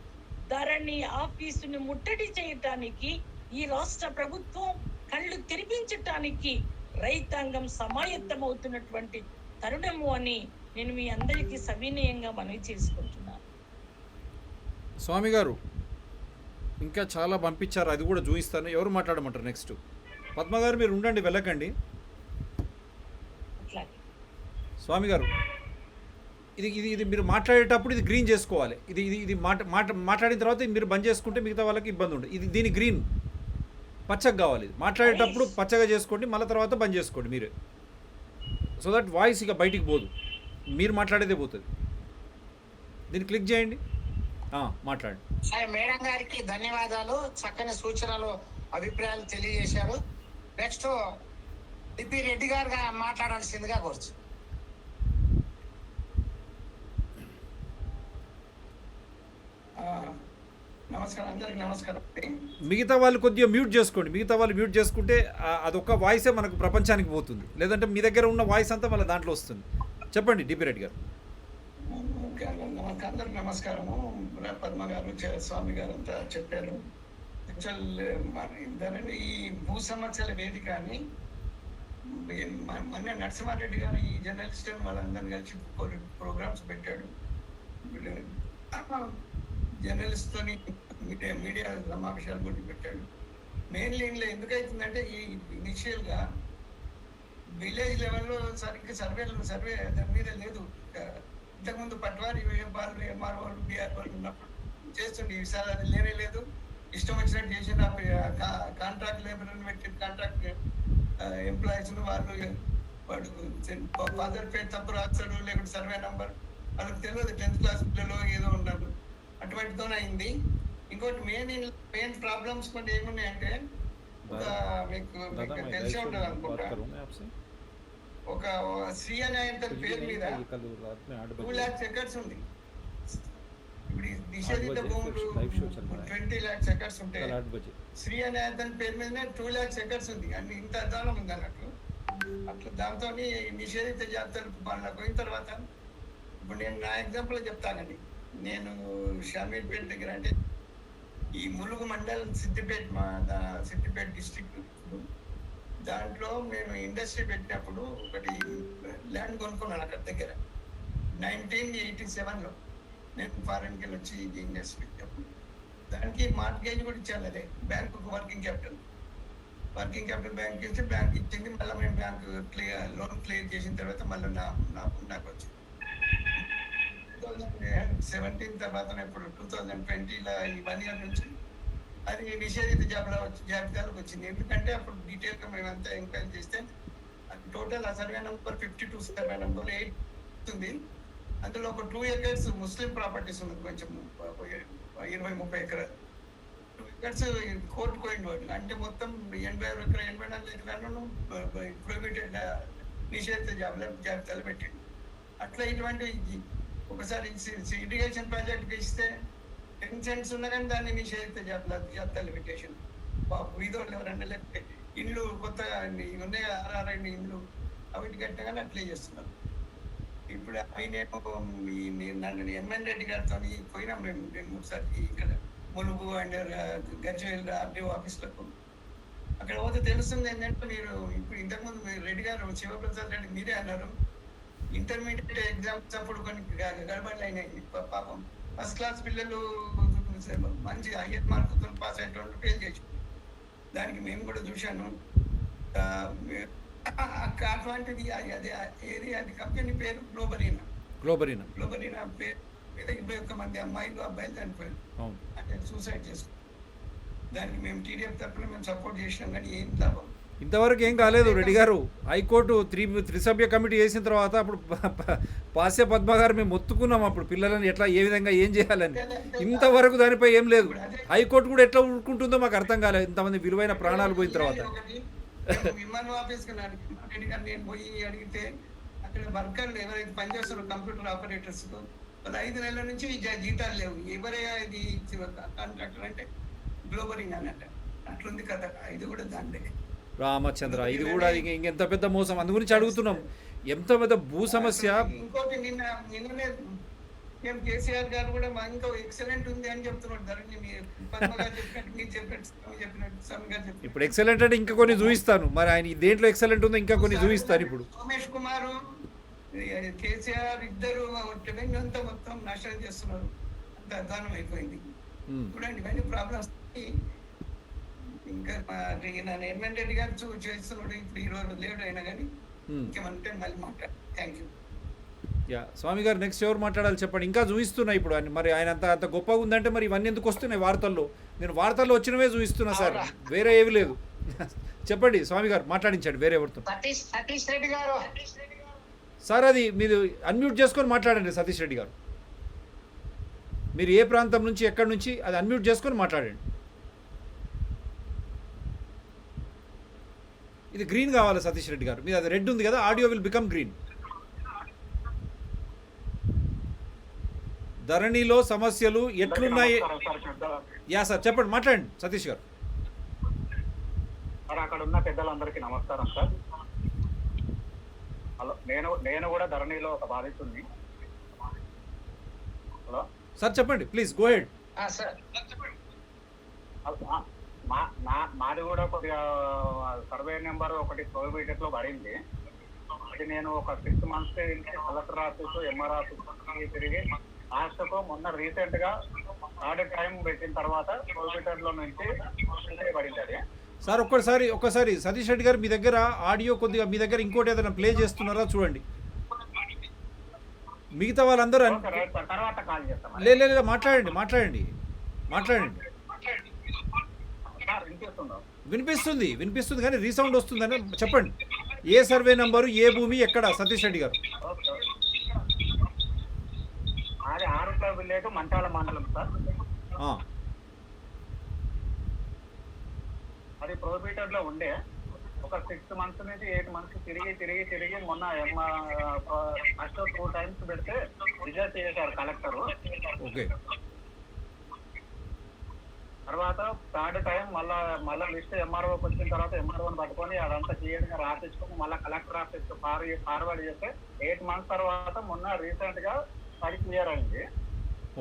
ధరణి ఆఫీసుని ముట్టడి చేయటానికి ఈ రాష్ట్ర ప్రభుత్వం కళ్ళు తెరిపించటానికి రైతాంగం సమాయత్తమవుతున్నటువంటి తరుణము అని నేను మీ అందరికీ సవినయంగా మనవి చేసుకుంటున్నాను. స్వామి గారు ఇంకా చాలా పంపించారు, అది కూడా చూపిస్తాను. ఎవరు మాట్లాడమంటారు నెక్స్ట్? పద్మ గారు మీరు ఉండండి, వెళ్ళకండి. అట్లాగే స్వామి గారు, ఇది ఇది ఇది మీరు మాట్లాడేటప్పుడు ఇది గ్రీన్ చేసుకోవాలి. ఇది ఇది ఇది మాట్లాడిన తర్వాత మీరు బంద్ చేసుకుంటే మిగతా వాళ్ళకి ఇబ్బంది ఉంటుంది. ఇది దీని గ్రీన్ పచ్చగా కావాలి. మాట్లాడేటప్పుడు పచ్చగా చేసుకోండి, మళ్ళీ తర్వాత బంద్ చేసుకోండి మీరే, సో దట్ వాయిస్ ఇక బయటికి పోదు, మీరు మాట్లాడేదే పోతుంది. దీన్ని క్లిక్ చేయండి, మాట్లాడండి. మేడం గారికి ధన్యవాదాలు, చక్కని సూచనలు, అభిప్రాయాలు తెలియజేశారు. నెక్స్ట్ డిపి రెడ్డి గారు మాట్లాడాల్సిందిగా కోరుచు. నమస్కారం, అందరికి నమస్కారం. మిగతా వాళ్ళు కొద్దిగా మ్యూట్ చేసుకోండి. మిగతా వాళ్ళు మ్యూట్ చేసుకుంటే అదొక్క వాయిసే మనకు ప్రపంచానికి పోతుంది. లేదంటే మీ దగ్గర ఉన్న వాయిస్ అంతా మళ్ళీ దాంట్లో వస్తుంది. చెప్పండి డిపి రెడ్డి గారు. అందరికి నమస్కారము. పద్మ గారు, స్వామి గారు అంతా చెప్పారు. యాక్చువల్ ఈ భూ సమస్యల వేదిక అని మొన్న నరసింహారెడ్డి గారు ఈ జర్నలిస్ట్ వాళ్ళందరినీ కలిసి ప్రోగ్రామ్స్ పెట్టాడు. జర్నలిస్ట్ తోని మీడియా సమావేశాలు కూడా పెట్టాడు. మెయిన్ లైన్లో ఎందుకైతుందంటే ఈ ఇనిషియల్ గా విలేజ్ లెవెల్లో సర్వే దాని మీద లేదు. ఇంతకుముందు పట్వారి వాళ్ళు ఎంఆర్ వాళ్ళు బీఆర్ వాళ్ళు ఉన్నప్పుడు చేస్తుండే, ఈసారి అది లేనే లేదు. ఇష్టం వచ్చినట్టు చేసిన కాంట్రాక్ట్ లేబర్ పెట్టి కాంట్రాక్ట్ ఎంప్లాయీస్ వాడు ఫాదర్ పేరు తప్పు రాస్తాడు, లేకుంటే సర్వే నంబర్ వాళ్ళకి తెలియదు. 10th క్లాస్ పిల్లలు ఏదో ఉన్నారు, అటువంటితోనే అయింది. ఇంకోటి మెయిన్ ప్రాబ్లమ్స్ కొన్ని ఏమున్నాయంటే, మీకు తెలిసే ఉంటుంది అనుకుంటా, ఒక శ్రీ అనే పేరు మీద 2 lakhs acres ఉంది. ఇప్పుడు నిషేధిత భూములు 20 lakhs acres ఉంటాయి. శ్రీ అనే అతని పేరు మీద 2 lakhs acres ఉంది. అన్ని ఇంత దానం ఉంది అన్నట్టు. అట్లా దాంతో నిషేధిత జాతరకు పోయిన తర్వాత, ఇప్పుడు నేను నా ఎగ్జాంపుల్ చెప్తానండి. నేను షామీర్పేట దగ్గర, అంటే ఈ ములుగు మండలం సిద్దిపేట డిస్ట్రిక్ట్, దాంట్లో మేము ఇండస్ట్రీ పెట్టినప్పుడు ఒకటి ల్యాండ్ కొనుక్కున్నాను అక్కడ దగ్గర 1987లో. నేను ఫారెన్కి వెళ్ళి వచ్చి ఇండస్ట్రీ పెట్టినప్పుడు దానికి మార్గేజ్ కూడా ఇచ్చాను. అదే bank working capital working capital bank ఇస్తే బ్యాంక్ ఇచ్చింది, మళ్ళీ మేము బ్యాంక్ లోన్ క్లియర్ చేసిన తర్వాత మళ్ళీ నాకు వచ్చింది. 2017 తర్వాత ఇప్పుడు 2020లో ఈ 1 year నుంచి అది నిషేధిత జాబితాలకు వచ్చింది. ఎందుకంటే అప్పుడు డీటెయిల్గా మేమంతా ఎంక్వైరీ చేస్తే టోటల్ ఆ సర్వే నెంబర్ 52 సర్వే నెంబర్ 8 ఉంది. అందులో ఒక 2 acres ముస్లిం ప్రాపర్టీస్ ఉన్నది, కొంచెం 20-30 ఎకరాలు. 2 acres కోర్టు పోయింది వాటికి, అంటే మొత్తం 84 ఎకరాలను ప్రొహిబిటెడ్ నిషేధిత జాబితాలు పెట్టింది. అట్లా ఇటువంటి ఒకసారి ఇరిగేషన్ ప్రాజెక్ట్ ఇస్తే 10 cents ఉన్నా కానీ దాన్ని నిషేధిత జాబితాలు పెట్టేసింది. వీధులు ఎవరన్నా లేకపోతే ఇండ్లు కొత్తగా ఉన్నాయి 6 ఇండ్లు అవిటి కట్టగానే అట్లే చేస్తున్నారు. ఇప్పుడు అవి నన్ను ఎంఎన్ రెడ్డి గారితో పోయినాం మేము 2-3 సార్లు ఇక్కడ ములుగు అండ్ గజ్వేల్ ఆర్డీఓ ఆఫీస్లకు. అక్కడ పోతే తెలుస్తుంది ఏంటంటే, మీరు ఇప్పుడు ఇంతకుముందు రెడ్డి గారు శివప్రసాద్ రెడ్డి మీరే అన్నారు, ఇంటర్మీడియట్ ఎగ్జామ్స్ అప్పుడు కొన్ని గడబడలు అయినాయి. పాపం ఫస్ట్ క్లాస్ పిల్లలు మంచి హైయర్ మార్కులతో పాస్ అయ్యేటువంటి ఫెయిల్ చేసి, దానికి మేము కూడా చూశాను. అటువంటిది అదే ఏది అది కంపెనీ పేరు గ్లోబరీనా పేరు మీద 21 మంది అమ్మాయిలు అబ్బాయిలు చనిపోయారు, అంటే సూసైడ్ చేసుకున్నారు. దానికి మేము టీడీఎఫ్ తరఫున మేము సపోర్ట్ చేసినాం, కానీ ఏం లాభం ఇంతవరకు ఏం కాలేదు. రెడ్డి గారు హైకోర్టు త్రిసభ్య కమిటీ వేసిన తర్వాత అప్పుడు పాస్య పద్మ గారు మేము మొత్తుకున్నాం అప్పుడు పిల్లలని ఎట్లా ఏ విధంగా ఏం చేయాలని. ఇంతవరకు దానిపై ఏం లేదు. హైకోర్టు కూడా ఎట్లా ఊరుకుంటుందో మాకు అర్థం కాలేదు, ఇంతమంది విలువైన ప్రాణాలు పోయిన తర్వాత. విమానం ఆఫీస్కి రెడ్డి గారు నేను పోయి అడిగితే, అక్కడ వర్కర్లు ఎవరైతే పనిచేస్తారో కంప్యూటర్ ఆపరేటర్స్ వాళ్ళు 5 నెలల నుంచి జీతాలు లేవు. ఎవరైనా ఇది కాంట్రాక్టర్ అంటే గ్లోబరింగ్ అన్నట్ట. అట్లుంది కదా, ఇది కూడా దాంట్లో రామచంద్ర, ఇది కూడా ఇంకెంత పెద్ద మోసం. అందు గురించి అడుగుతున్నాం, ఎంత పెద్ద భూ సమస్య. ఇంకోటి నిన్ననే మేము కేసీఆర్ గారు కూడా మా ఇంకా ఎక్సలెంట్ ఉంది అని చెప్తున్నాడు. ధరణి చెప్పినట్టు ఇప్పుడు ఎక్సలెంట్ అంటే ఇంకా కొన్ని చూపిస్తాను, మరి ఆయన దేంట్లో ఎక్సలెంట్ ఉందో ఇంకా కొన్ని చూపిస్తాను. ఇప్పుడు సోమేష్ కుమార్ కేసీఆర్ ఇద్దరు రెవెన్యూ అంతా మొత్తం నాశనం చేస్తున్నారు, అంత అధ్వానం అయిపోయింది. చూడండి ఇవన్నీ ప్రాబ్లమ్స్. ఇంకా ఎంఎన్ రెడ్డి గారు చేస్తున్నాడు, ఇప్పుడు ఈ రోజు లేట్ అయినా కానీ ఇంకేమంటే మళ్ళీ మాట్లాడు. Thank you. స్వామి గారు నెక్స్ట్ ఎవరు మాట్లాడాలి చెప్పండి. ఇంకా చూపిస్తున్నా ఇప్పుడు ఆయన, మరి ఆయన అంత గొప్పగా ఉందంటే మరి ఇవన్నీ ఎందుకు వస్తున్నాయి వార్తల్లో? నేను వార్తల్లో వచ్చినవే చూపిస్తున్నా సార్, వేరే ఏవి లేదు. చెప్పండి స్వామి గారు, మాట్లాడించండి వేరే ఎవరితో. సతీష్ రెడ్డి గారు సార్ అది మీరు అన్మ్యూట్ చేసుకొని మాట్లాడండి. సతీష్ రెడ్డి గారు, మీరు ఏ ప్రాంతం నుంచి ఎక్కడి నుంచి అది అన్మ్యూట్ చేసుకొని మాట్లాడండి. ఇది గ్రీన్ కావాలి సతీష్ రెడ్డి గారు, మీరు అది రెడ్ ఉంది కదా, ఆడియో విల్ బికమ్ గ్రీన్. ధరణిలో సమస్యలు ఎట్లున్నాయి? యా సార్ చెప్పండి, మాట్లాడండి సతీష్ గారు. సార్ అక్కడ ఉన్న పెద్దలందరికీ నమస్కారం సార్. హలో, నేను కూడా ధరణిలో ఒక బాధితుడిని. హలో సార్ చెప్పండి ప్లీజ్, గో హెడ్. మాది కూడా కొద్దిగా సర్వే నెంబర్ ఒకటి ప్రొహిబిటెడ్ లో పడింది. అది నేను ఒక 6 months collector office MR office తిరిగి లాస్ట్కు మొన్న రీసెంట్ గా థర్డ్ టైం పెట్టిన తర్వాత ప్రొహిబిటెడ్ లో నుంచి పడింది అది. సార్ ఒక్కసారి సతీష్ రెడ్డి గారు, మీ దగ్గర ఆడియో కొద్దిగా, మీ దగ్గర ఇంకోటి ఏదైనా ప్లే చేస్తున్నారా చూడండి. మిగతా వాళ్ళందరూ తర్వాత కాల్ చేస్తాం. లేదు మాట్లాడండి. వినిపిస్తుంది కానీ రీసౌండ్ వస్తుందని చెప్పండి. ఏ సర్వే నంబరు, ఏ భూమి, ఎక్కడ? సతీష్ రెడ్డి గారు. అది ఆరుట్ల విలేజ్ మంటాల మండలం సార్. అది ప్రొహిబిటెడ్ లో ఉండే ఒక 6 months నుంచి 8 months తిరిగి మొన్న ఫస్ట్ 2 times పెడితే రిజెక్ట్ చేశారు కలెక్టర్. ఓకే. తర్వాత థర్డ్ టైం మళ్ళా లిస్ట్ ఎంఆర్ఓకి వచ్చిన తర్వాత ఎంఆర్ఓని పట్టుకొని అదంతా క్లియర్గా రాపించుకొని మళ్ళీ కలెక్టర్ ఆఫీస్ ఫార్వర్డ్ చేస్తే 8 months తర్వాత మొన్న రీసెంట్ గా అది క్లియర్ అయింది.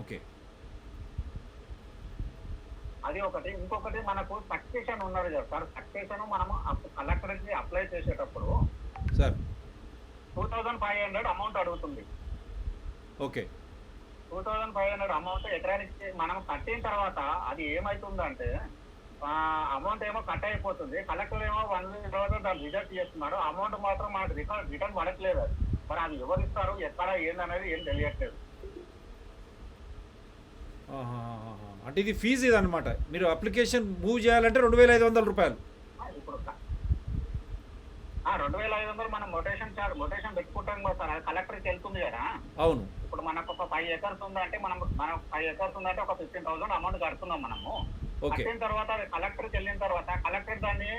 ఓకే. అది ఒకటి. ఇంకొకటి మనకు సక్సెషన్ ఉన్నది కదా సార్, సక్సెషన్ మనము కలెక్టర్కి అప్లై చేసేటప్పుడు సార్ 2500 అమౌంట్ అడుగుతుంది. ఓకే. 2500 అమౌంట్ ఎకరానికి మనం కట్టిన తర్వాత అది ఏమవుతుందంటే అమౌంట్ ఏమో కట్ అయిపోతుంది, కలెక్టర్ ఏమో 1 week తర్వాత దాన్ని రిజెక్ట్ చేస్తున్నాడు, అమౌంట్ మాత్రం మనకు రిటర్న్ పడట్లేదు. అది మరి అది ఎవరు ఇస్తారు, ఎక్కడ ఏందనేది ఏం తెలియట్లేదు. అంటే ఇది ఫీజు ఇది అనమాట. మీరు అప్లికేషన్ మూవ్ చేయాలంటే 2500 రూపాయలు. ఇప్పుడు 2500 మనం మొటేషన్ పెట్టుకుంటాం కదా సార్, అది కలెక్టర్కి వెళ్తుంది కదా. అవును. ఇప్పుడు మనకు ఒక 5 acres ఉందంటే మనం 5 acres ఉందంటే ఒక 15,000 అమౌంట్ కడుతున్నాం మనము. ఓకే. కట్టిన తర్వాత అది కలెక్టర్కి వెళ్ళిన తర్వాత కలెక్టర్ దాన్ని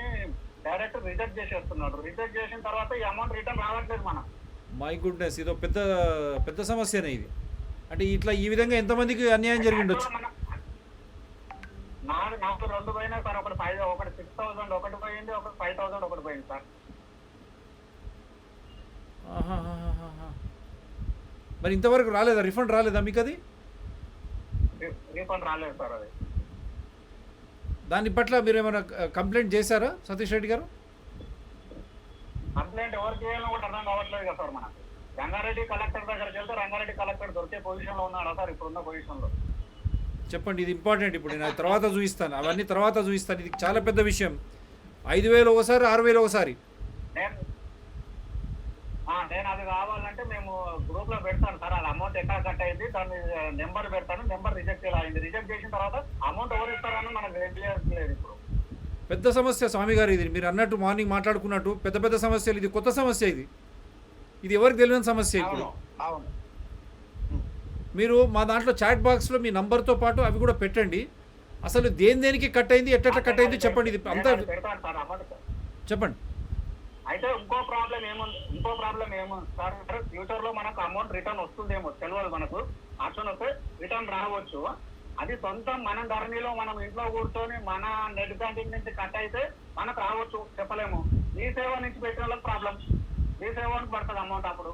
డైరెక్ట్ రిజెక్ట్ చేసేస్తున్నాడు. రిజెక్ట్ చేసిన తర్వాత ఈ అమౌంట్ రిటర్న్ రావట్లేదు మనం. మై గుడ్నెస్, ఇదో పెద్ద పెద్ద సమస్యనే ఇది. అంటే ఇట్లా ఈ విధంగా ఎంతమందికి అన్యాయం జరిగి ఉండొచ్చు? నాకు 2 పోయినా సార్, ఒకటి 6,000 ఒకటి పోయింది, ఒకటి 5,000 ఒకటి పోయింది సార్. మరి ఇంతవరకు రాలేదా, రిఫండ్ రాలేదా మీకు? అది రీఫండ్ రాలేదు సార్. అది దాని పట్ల మీరు ఏమైనా కంప్లైంట్ చేశారా సతీష్ రెడ్డి గారు? కంప్లైంట్ ఎవరికి చేయాలో కూడా అర్థం కావట్లేదు కదా సార్ మనకు. రంగారెడ్డి కలెక్టర్ దగ్గరికి వెళ్తే రంగారెడ్డి కలెక్టర్ దొరికే పొజిషన్లో ఉన్నాడా సార్ ఇప్పుడున్న పొజిషన్లో? చెప్పండి, ఇది ఇంపార్టెంట్. ఇప్పుడు నేను తర్వాత చూపిస్తాను, అవన్నీ తర్వాత చూపిస్తాను. ఇది చాలా పెద్ద విషయం. 5,000 ఒకసారి, 6,000 ఒకసారి. నేను అది కావాలంటే మేము గ్రూప్ లో పెడతాను సార్. అది అమౌంట్ ఎక్కడ కట్ అయింది దాన్ని నెంబర్ పెడతాను. నెంబర్ రిజెక్ట్ అయింది. రిజెక్ట్ చేసిన తర్వాత అమౌంట్ ఎవరు ఇస్తారని మనకు తెలియట్లేదు. ఇప్పుడు పెద్ద సమస్య స్వామి గారు ఇది. మీరు అన్నట్టు మార్నింగ్ మాట్లాడుకున్నట్టు పెద్ద పెద్ద సమస్యలు. ఇది కొత్త సమస్య. ఇది ఎవరికి తెలియని సమస్య. ఇప్పుడు అవును. మీరు మా దాంట్లో చాట్ బాక్స్లో మీ నంబర్తో పాటు అవి కూడా పెట్టండి. అసలు దేనికి కట్ అయింది, ఎట్లా కట్ అయింది చెప్పండి. ఇది అంతా పెడతాను సార్ అమౌంట్. చెప్పండి. అయితే ఇంకో ప్రాబ్లం ఏముంది సార్, ఫ్యూచర్ లో మనకు అమౌంట్ రిటర్న్ వస్తుందేమో తెలియదు మనకు. ఆప్షన్ వస్తే రిటర్న్ రావచ్చు. అది సొంతం మన ధరణిలో మనం ఇంట్లో కూర్చొని మన నెట్ బ్యాంకింగ్ నుంచి కట్ అయితే మనకు రావచ్చు, చెప్పలేము. మీ సేవ నుంచి పెట్టిన వాళ్ళకి ప్రాబ్లం, మీ సేవకి పడుతుంది అమౌంట్ అప్పుడు.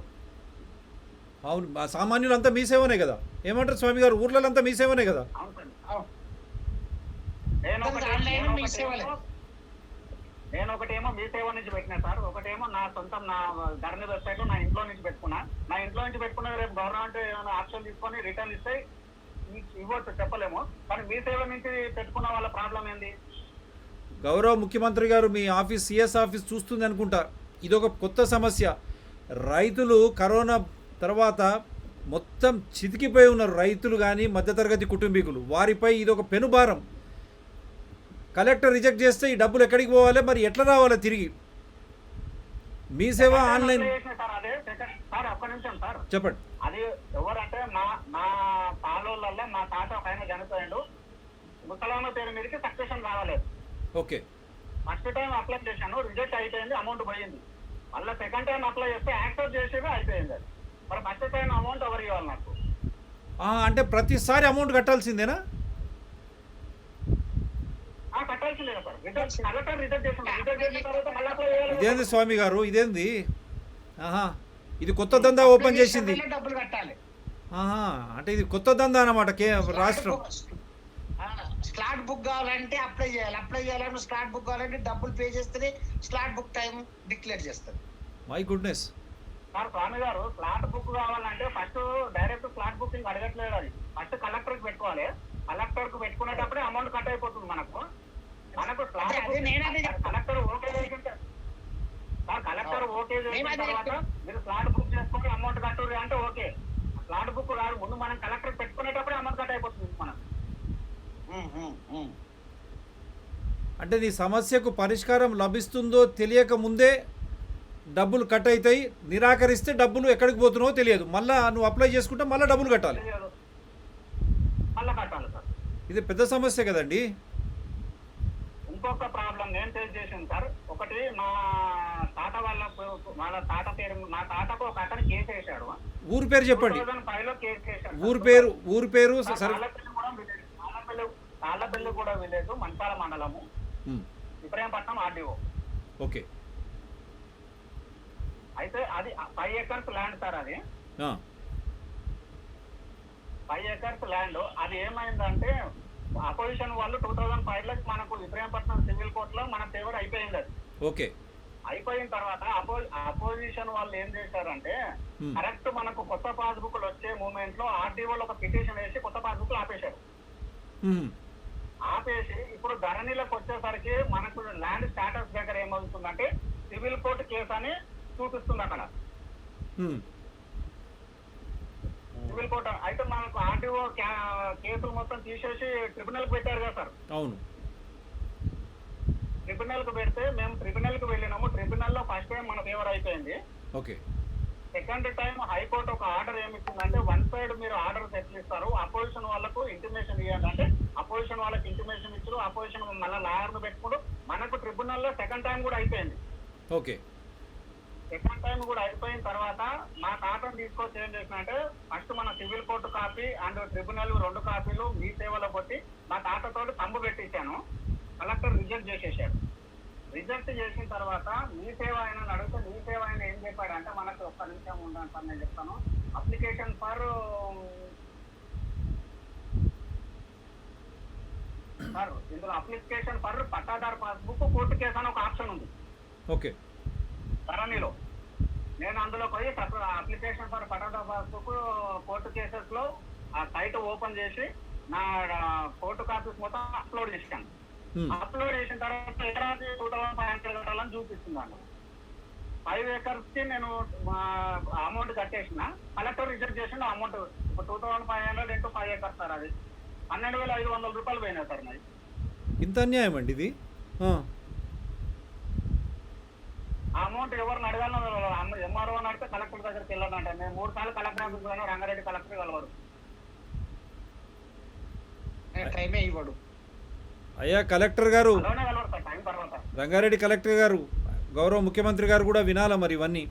అవును, సామాన్యులంతా మీ సేవనే కదా. ఏమంటారు స్వామి గారు, ఊర్లంతా మీ సేవనే కదా. అవును సార్. అవును. నేను ఒకటేమో మీ సేవ నుంచి పెట్టినా సార్, ఒకటేమో నా సొంతం నా ధరణి వెబ్సైట్ నా ఇంట్లో నుంచి పెట్టుకున్నా. నా ఇంట్లో నుంచి పెట్టుకున్న రేపు గవర్నమెంట్ ఏమైనా ఆప్షన్ తీసుకొని రిటర్న్ ఇస్తే ఇవ్వచ్చు, చెప్పలేము. కానీ మీ సేవ నుంచి పెట్టుకున్న వాళ్ళ ప్రాబ్లం ఏంది? గౌరవ ముఖ్యమంత్రి గారు మీ ఆఫీస్ సిఎస్ ఆఫీస్ చూస్తుంది అనుకుంటా. ఇదొక కొత్త సమస్య. రైతులు కరోనా తర్వాత మొత్తం చితికిపోయి ఉన్నారు. రైతులు కానీ మధ్యతరగతి కుటుంబీకులు, వారిపై ఇదొక పెనుభారం. కలెక్టర్ రిజెక్ట్ చేస్తే ఈ డబ్బులు ఎక్కడికి పోవాలి, మరి ఎట్లా రావాలి తిరిగి? మీ సేవ ఆన్లైన్. సార్ ఒక్క నిమిషం సార్, చెప్పండి. అది ఎవరంటే మా పాలోళ్ళల్లో మా తాత ఒక ఆయన చనిపోయాడు. ముసలామ పేరు మీదకి సక్సెషన్ రావలేదు. ఓకే. ఫస్ట్ టైం అప్లై చేశాను, రిజెక్ట్ అయిపోయింది, అమౌంట్ పోయింది. మళ్ళీ సెకండ్ టైం అప్లై చేస్తే యాక్సెప్ట్ చేసేది అయిపోయింది. అది మరి ఫస్ట్ టైం అమౌంట్ ఎవరు ఇవ్వాలి నాకు? అంటే ప్రతిసారి అమౌంట్ కట్టాల్సిందేనా? కట్టాల్సిందే సార్. కలెక్టర్ రిజెక్ట్ చేసిన తర్వాత మళ్ళీ అప్లై చేయాలి. ఇదేంది స్వామి గారు, ఇదేంది? ఇది కొత్త దందా ఓపెన్ చేసింది. డబ్బులు కట్టాలి. అంటే ఇది కొత్త దందా అన్నమాట రాష్ట్రం. స్లాట్ బుక్ కావాలంటే అప్లై చేయాలంటే స్లాట్ బుక్ కావాలంటే డబ్బులు పే చేస్తేనే స్లాట్ బుక్ టైం డిక్లేర్ చేస్తారు. My goodness sir. స్వామి గారు స్లాట్ బుక్ కావాలంటే ఫస్ట్ డైరెక్ట్ స్లాట్ బుకింగ్ అడగట్లేదు. అది ఫస్ట్ కలెక్టర్ కి పెట్టుకోవాలి. కలెక్టర్ కు పెట్టుకునేటప్పుడే అమౌంట్ కట్ అయిపోతుంది మనకు. స్లాట్ కలెక్టర్ ఓకే చేసింటే సార్, కలెక్టర్ ఓకే చేసిన తర్వాత మీరు స్లాట్ బుక్ చేసుకొని అమౌంట్ కట్టరు అంటే ఓకే. స్లాట్ బుక్ కాదు, ముందు మనం కలెక్టర్ పెట్టుకునేటప్పుడే అమౌంట్ కట్ అయిపోతుంది మనకు. అంటే నీ సమస్యకు పరిష్కారం లభిస్తుందో తెలియక ముందే డబ్బులు కట్ అవుతాయి. నిరాకరిస్తే డబ్బులు ఎక్కడికి పోతున్నావో తెలియదు. మళ్ళీ నువ్వు అప్లై చేసుకుంటే మళ్ళీ డబ్బులు కట్టాలి. మళ్ళీ కట్టాలి సార్. ఇది పెద్ద సమస్య కదండి. ఇంకొక ప్రాబ్లం నేను ఫేస్ చేసాను సార్. ఒకటి మా తాత వాళ్ళ తాత పేరు, మా తాతకు ఒక అతను కేసు వేశాడు. ఊరు పేరు చెప్పండి. 2005 లో కేసు వేశాడు. ఊరు పేరు తాళ్ళపల్లిగూడ విలేజ్, మంచాల మండలము, ఇబ్రాహీంపట్నం ఆర్డీఓ. ఓకే. అయితే అది 5 acres ల్యాండ్ సార్. అది 5 acres ల్యాండ్. అది ఏమైందంటే అపోజిషన్ వాళ్ళు 2005 లో మనకు ఇబ్రాహీంపట్నం సివిల్ కోర్టులో మన ఫేవర్ అయిపోయింది. అది ఓకే. అయిపోయిన తర్వాత అపోజిషన్ వాళ్ళు ఏం చేశారంటే కరెక్ట్ మనకు కొత్త పాస్బుక్లు వచ్చే మూమెంట్ లో ఆర్డీఓలో ఒక పిటిషన్ వేసి కొత్త పాస్బుక్లు ఆపేశారు. ఆపేసి ఇప్పుడు ధరణిలోకి వచ్చేసరికి మనకు ల్యాండ్ స్టాటస్ దగ్గర ఏమవుతుందంటే సివిల్ కోర్టు కేసు అని చూపిస్తుంది అక్కడ. ఉమ్, సివిల్ కోర్టు అయితే మనకు ఆర్టీఓ కేసులు మొత్తం తీసేసి ట్రిబ్యునల్ కి పెట్టారు కదా సార్. అవును. ట్రిబ్యునల్ కు పెడితే మేము ట్రిబ్యునల్ కు వెళ్ళినాము. ట్రిబ్యునల్ లో ఫస్ట్ టైం మన ఫేవర్ అయిపోయింది. ఓకే. సెకండ్ టైం హైకోర్టు ఒక ఆర్డర్ ఏమిచ్చిందంటే వన్ సైడ్ మీరు ఆర్డర్ తెచ్చిస్తారు, అపోజిషన్ వాళ్ళకు ఇంటిమేషన్ ఇవ్వాలంటే అపోజిషన్ వాళ్ళకి ఇంటిమేషన్ ఇచ్చారు. అపోజిషన్ మళ్ళీ లాయర్ను పెట్టుకుంటూ మనకు ట్రిబ్యునల్ లో సెకండ్ టైం కూడా అయిపోయింది. ఓకే. సెకండ్ టైం కూడా అయిపోయిన తర్వాత మా ఖాతాను తీసుకొచ్చి ఏం చేసినంటే ఫస్ట్ మన civil court copy and tribunal 2 కాపీలు మీ సేవలో కొట్టి మా ఖాతాతో తంబు పెట్టించాను. కలెక్టర్ రిజెక్ట్ చేసేసాడు. రిజెక్ట్ చేసిన తర్వాత మీ సేవ ఆయన అడిగితే మీ సేవ ఆయన ఏం చెప్పాడంటే మనకు ఒక్క నిమిషం ఉండాలి సార్ నేను చెప్తాను. అప్లికేషన్ ఫర్ ఇందులో అప్లికేషన్ ఫర్ పట్టాదారు పాస్బుక్ కోర్టు కేసు అని ఒక ఆప్షన్ ఉంది ఓకే. ధరణిలో. నేను అందులో పోయి అప్లికేషన్ ఫర్ పట్టాదారు పాస్బుక్ కోర్టు కేసెస్ లో ఆ సైట్ ఓపెన్ చేసి నా కోర్టు కాపీస్ మొత్తం అప్లోడ్ చేశాను. అప్లోడ్ చేసిన తర్వాత ఏడాది 2500 కట్టాలని చూపిస్తున్నాను. 5 acres కి నేను అమౌంట్ కట్టేసిన. కలెక్టర్ రిజెక్ట్ చేసిన అమౌంట్ ఇప్పుడు 2500 into 5 acres సార్. అది 12,500 రూపాయలు పోయినాయి సార్ మరి. ఇంత అన్యాయం అండి ఇది. ఆ అమౌంట్ ఎవరిని అడగాలో ఎంఆర్ఓ అని అడిగితే కలెక్టర్ దగ్గరికి వెళ్ళాలంట. నేను 3 సార్లు కలెక్టర్ ఆఫీస్ పోయినా రంగారెడ్డి కలెక్టర్ కలవరు. టైమే ఇవ్వడు. అయ్యా కలెక్టర్ గారు, అలానే కలవరు సార్ టైం తర్వాత. రంగారెడ్డి కలెక్టర్ గారు, గౌరవ ముఖ్యమంత్రి గారు కూడా వినాలా మరి ఇవన్నీ.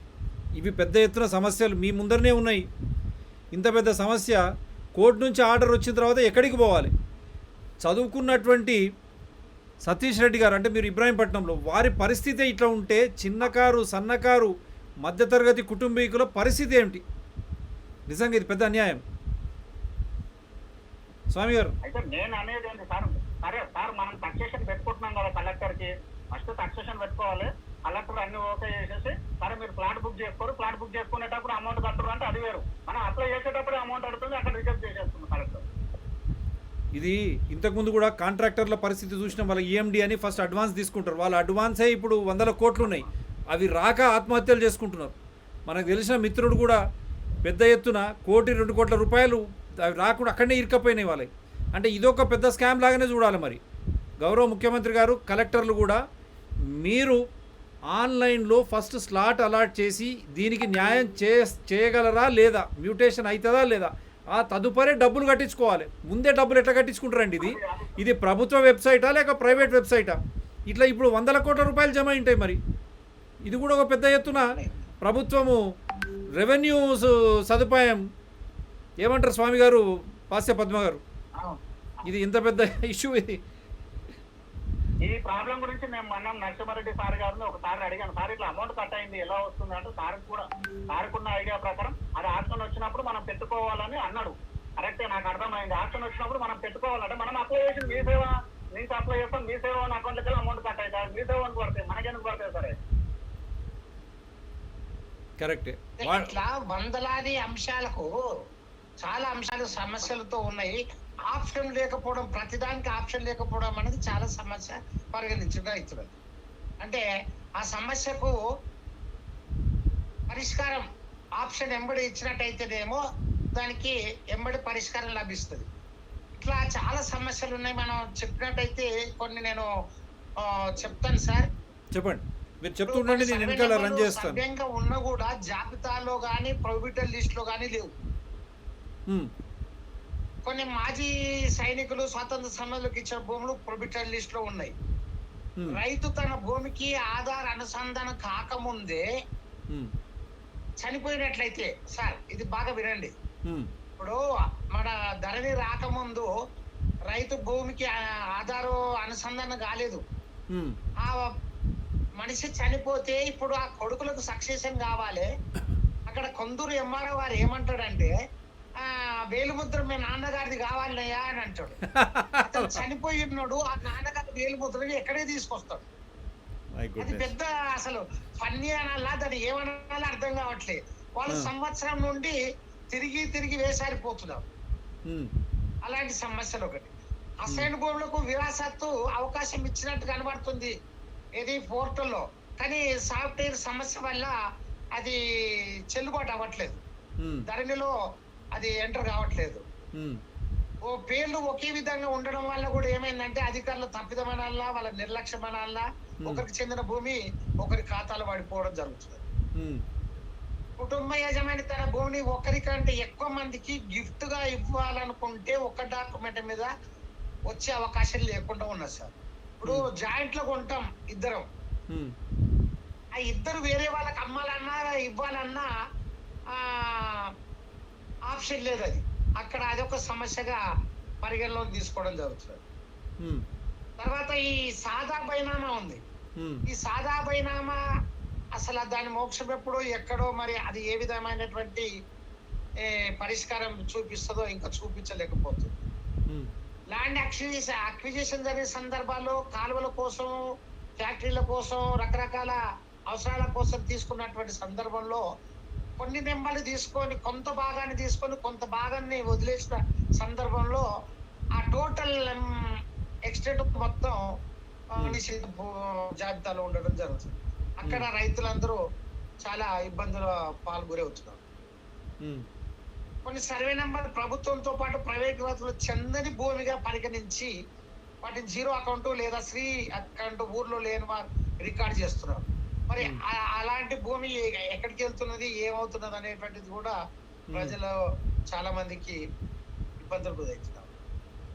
ఇవి పెద్ద ఎత్తున సమస్యలు మీ ముందరనే ఉన్నాయి. ఇంత పెద్ద సమస్య కోర్టు నుంచి ఆర్డర్ వచ్చిన తర్వాత ఎక్కడికి పోవాలి? చదువుకున్నటువంటి సతీష్ రెడ్డి గారు అంటే మీరు ఇబ్రాహీంపట్నంలో, వారి పరిస్థితి ఇట్లా ఉంటే చిన్నకారు సన్నకారు మధ్యతరగతి కుటుంబీకుల పరిస్థితి ఏమిటి? నిజంగా ఇది పెద్ద అన్యాయం. స్వామి గారు, అయితే నేను అనేది ఏంటి సార్, సరే సార్ మనం సక్సెషన్ పెట్టుకుంటున్నాం కదా కలెక్టర్కి, ఫస్ట్ సక్సెషన్ పెట్టుకోవాలి. కలెక్టర్ అన్ని ఓకే చేసేసి సరే మీరు ఫ్లాట్ బుక్ చేసుకోరు, ఫ్లాట్ బుక్ చేసుకునేటప్పుడు అమౌంట్ కట్టరు అంటే అది వేరు. మనం అప్లై చేసేటప్పుడు అమౌంట్ అడుగుతుంది, అక్కడ రిజెక్ట్ చేసేస్తుంది కలెక్టర్. ఇది ఇంతకుముందు కూడా కాంట్రాక్టర్ల పరిస్థితి చూసిన వాళ్ళ ఈఎండి అని ఫస్ట్ అడ్వాన్స్ తీసుకుంటారు. వాళ్ళ అడ్వాన్సే ఇప్పుడు 100 కోట్లు ఉన్నాయి. అవి రాక ఆత్మహత్యలు చేసుకుంటున్నారు. మనకు తెలిసిన మిత్రుడు కూడా పెద్ద ఎత్తున 1-2 కోట్ల రూపాయలు అవి రాకుండా అక్కడనే ఇరుకపోయినాయి వాళ్ళకి. అంటే ఇదొక పెద్ద స్కామ్ లాగానే చూడాలి. మరి గౌరవ ముఖ్యమంత్రి గారు, కలెక్టర్లు కూడా మీరు ఆన్లైన్లో ఫస్ట్ స్లాట్ అలాట్ చేసి దీనికి న్యాయం చేయగలరా లేదా, మ్యూటేషన్ అవుతుందా లేదా, ఆ తదుపరి డబ్బులు కట్టించుకోవాలి. ముందే డబ్బులు ఎట్లా కట్టించుకుంటారండి? ఇది ప్రభుత్వ వెబ్సైటా లేక ప్రైవేట్ వెబ్సైటా? ఇట్లా ఇప్పుడు 100 కోట్ల రూపాయలు జమ ఉంటాయి. మరి ఇది కూడా ఒక పెద్ద ఎత్తున ప్రభుత్వము రెవెన్యూ సదుపాయం. ఏమంటారు స్వామి గారు, పాస్య పద్మ గారు? ఇది ఇంత పెద్ద ఇష్యూ. ఇది ఈ ప్రాబ్లం గురించి మేము మొన్న నరసింహారెడ్డి సార్ గారిని ఒకసారి అడిగాను. సార్ ఇట్లా అమౌంట్ కట్ అయింది ఎలా వస్తుంది అంటే సార్కున్న ఐడియా ప్రకారం అది ఆప్షన్ వచ్చినప్పుడు మనం పెట్టుకోవాలని అన్నాడు. కరెక్టే, నాకు అర్థమైంది. ఆప్షన్ వచ్చినప్పుడు మనం పెట్టుకోవాలంటే మనం అప్లై చేసి మీ సేవ నుంచి అప్లై చేస్తాం, మీ సేవ అకౌంట్కి వెళ్ళి అమౌంట్ కట్ అవుతాయి. మీ సేవ అని పడతాయి, మనకెందుకు పడతాయి సరే? కరెక్టే. ఇట్లా వందలాది అంశాలకు చాలా అంశాలు సమస్యలతో ఉన్నాయి. ఆప్షన్ లేకపోవడం, ప్రతిదానికి ఆప్షన్ లేకపోవడం అనేది చాలా సమస్య పరిగణించడం అవుతున్నది. అంటే ఆ సమస్యకు పరిష్కారం ఆప్షన్ ఎంబడి ఇచ్చినట్టయితేనేమో దానికి ఎంబడి పరిష్కారం లభిస్తుంది. ఇట్లా చాలా సమస్యలు ఉన్నాయి. మనం చెప్పినట్టయితే కొన్ని నేను చెప్తాను సార్. చెప్పండి, మీరు చెప్తుండండి, నేను వెనకాల రన్ చేస్తాను. సభ్యంగా ఉన్నా కూడా జాబితాలో కానీ ప్రొహిబిటెడ్ లిస్ట్ లో కానీ లేవు. కొన్ని మాజీ సైనికులు స్వాతంత్ర సమయంలోకి ఇచ్చిన భూములు ప్రొహిబిటెడ్ లిస్ట్ లో ఉన్నాయి. రైతు తన భూమికి ఆధార్ అనుసంధానం కాకముందే చనిపోయినట్లయితే, సార్ ఇది బాగా వినండి, ఇప్పుడు మన ధరణి రాకముందు రైతు భూమికి ఆధారు అనుసంధానం కాలేదు. ఆ మనిషి చనిపోతే ఇప్పుడు ఆ కొడుకులకు సక్సెషన్ కావాలి. అక్కడ కొందరు ఎంఆర్ఓ గారు ఏమంటాడంటే వేలుముద్ర మీ నాన్నగారిది కావాలయ్యా అని అంటాడు. అతను చనిపోయి ఉన్నాడు, ఆ నాన్నగారి వేలుముద్రని ఎక్కడే తీసుకొస్తాడు. అది పెద్ద అసలు ఫన్నీ అనాలా, దాన్ని ఏమనాలో అర్థం కావట్లేదు. వాళ్ళు సంవత్సరం నుండి తిరిగి వేసారిపోతున్నారు. అలాంటి సమస్యలు ఒకటి. అసైన్ భూములకు విరాసత్తు అవకాశం ఇచ్చినట్టు కనబడుతుంది ఇది పోర్టల్లో, కానీ సాఫ్ట్వేర్ సమస్య వల్ల అది చెల్లుబాటు అవ్వట్లేదు, ఉమ్, ధరణిలో అది ఎంటర్ కావట్లేదు. ఉమ్, ఓ పేర్లు ఒకే విధంగా ఉండడం వల్ల కూడా ఏమైందంటే అధికారులు తప్పిదమనాలా వాళ్ళ నిర్లక్ష్యమనాలా ఒకరికి చెందిన భూమి ఒకరి ఖాతాలో పడిపోవడం జరుగుతుంది. ఉమ్, కుటుంబ యజమాని తన భూమిని ఒకరికంటే ఎక్కువ మందికి గిఫ్ట్ గా ఇవ్వాలనుకుంటే ఒక డాక్యుమెంట్ మీద వచ్చే అవకాశం లేకుండా ఉన్నది సార్. ఇప్పుడు జాయింట్ లో కొంటాం ఇద్దరం, ఉమ్, ఆ ఇద్దరు వేరే వాళ్ళకి అమ్మాలన్నా ఇవ్వాలన్నా ఆప్షన్ లేదు. అది అక్కడ అదొక సమస్యగా పరిగణలోకి తీసుకోవడం జరుగుతుంది. ఉమ్, తర్వాత ఈ సాదా బైనామా ఉంది. ఉమ్, ఈ సాదా బైనామా అసలు దాని మోక్షం ఎప్పుడో ఎక్కడో, మరి అది ఏ విధమైనటువంటి పరిష్కారం చూపిస్తుందో ఇంకా చూపించలేకపోతుంది. ఉమ్, ల్యాండ్ అక్విజిషన్ జరిగే సందర్భాల్లో కాలువల కోసం, ఫ్యాక్టరీల కోసం, రకరకాల అవసరాల కోసం తీసుకున్నటువంటి సందర్భంలో కొన్ని నెంబర్లు తీసుకొని కొంత భాగాన్ని తీసుకొని కొంత భాగాన్ని వదిలేసిన సందర్భంలో ఆ టోటల్ ఎక్స్టెంట్ మొత్తం నిషేధ జాబితాలో ఉండడం జరుగుతుంది. అక్కడ రైతులందరూ చాలా ఇబ్బందుల పాల్గొరవుతున్నారు. ఉమ్, కొన్ని సర్వే నెంబర్ ప్రభుత్వంతో పాటు ప్రైవేట్ వ్యక్తులు చెందని భూమిగా పరిగణించి వాటిని జీరో అకౌంట్ లేదా శ్రీ అకౌంట్ ఊర్లో లేని వారు రికార్డ్ చేస్తున్నారు. మరి అలాంటి భూమి ఎక్కడికి వెళ్తున్నది, ఏమవుతున్నది అనేటువంటిది కూడా ప్రజలు చాలా మందికి ఇబ్బందులు గురవుతున్నారు.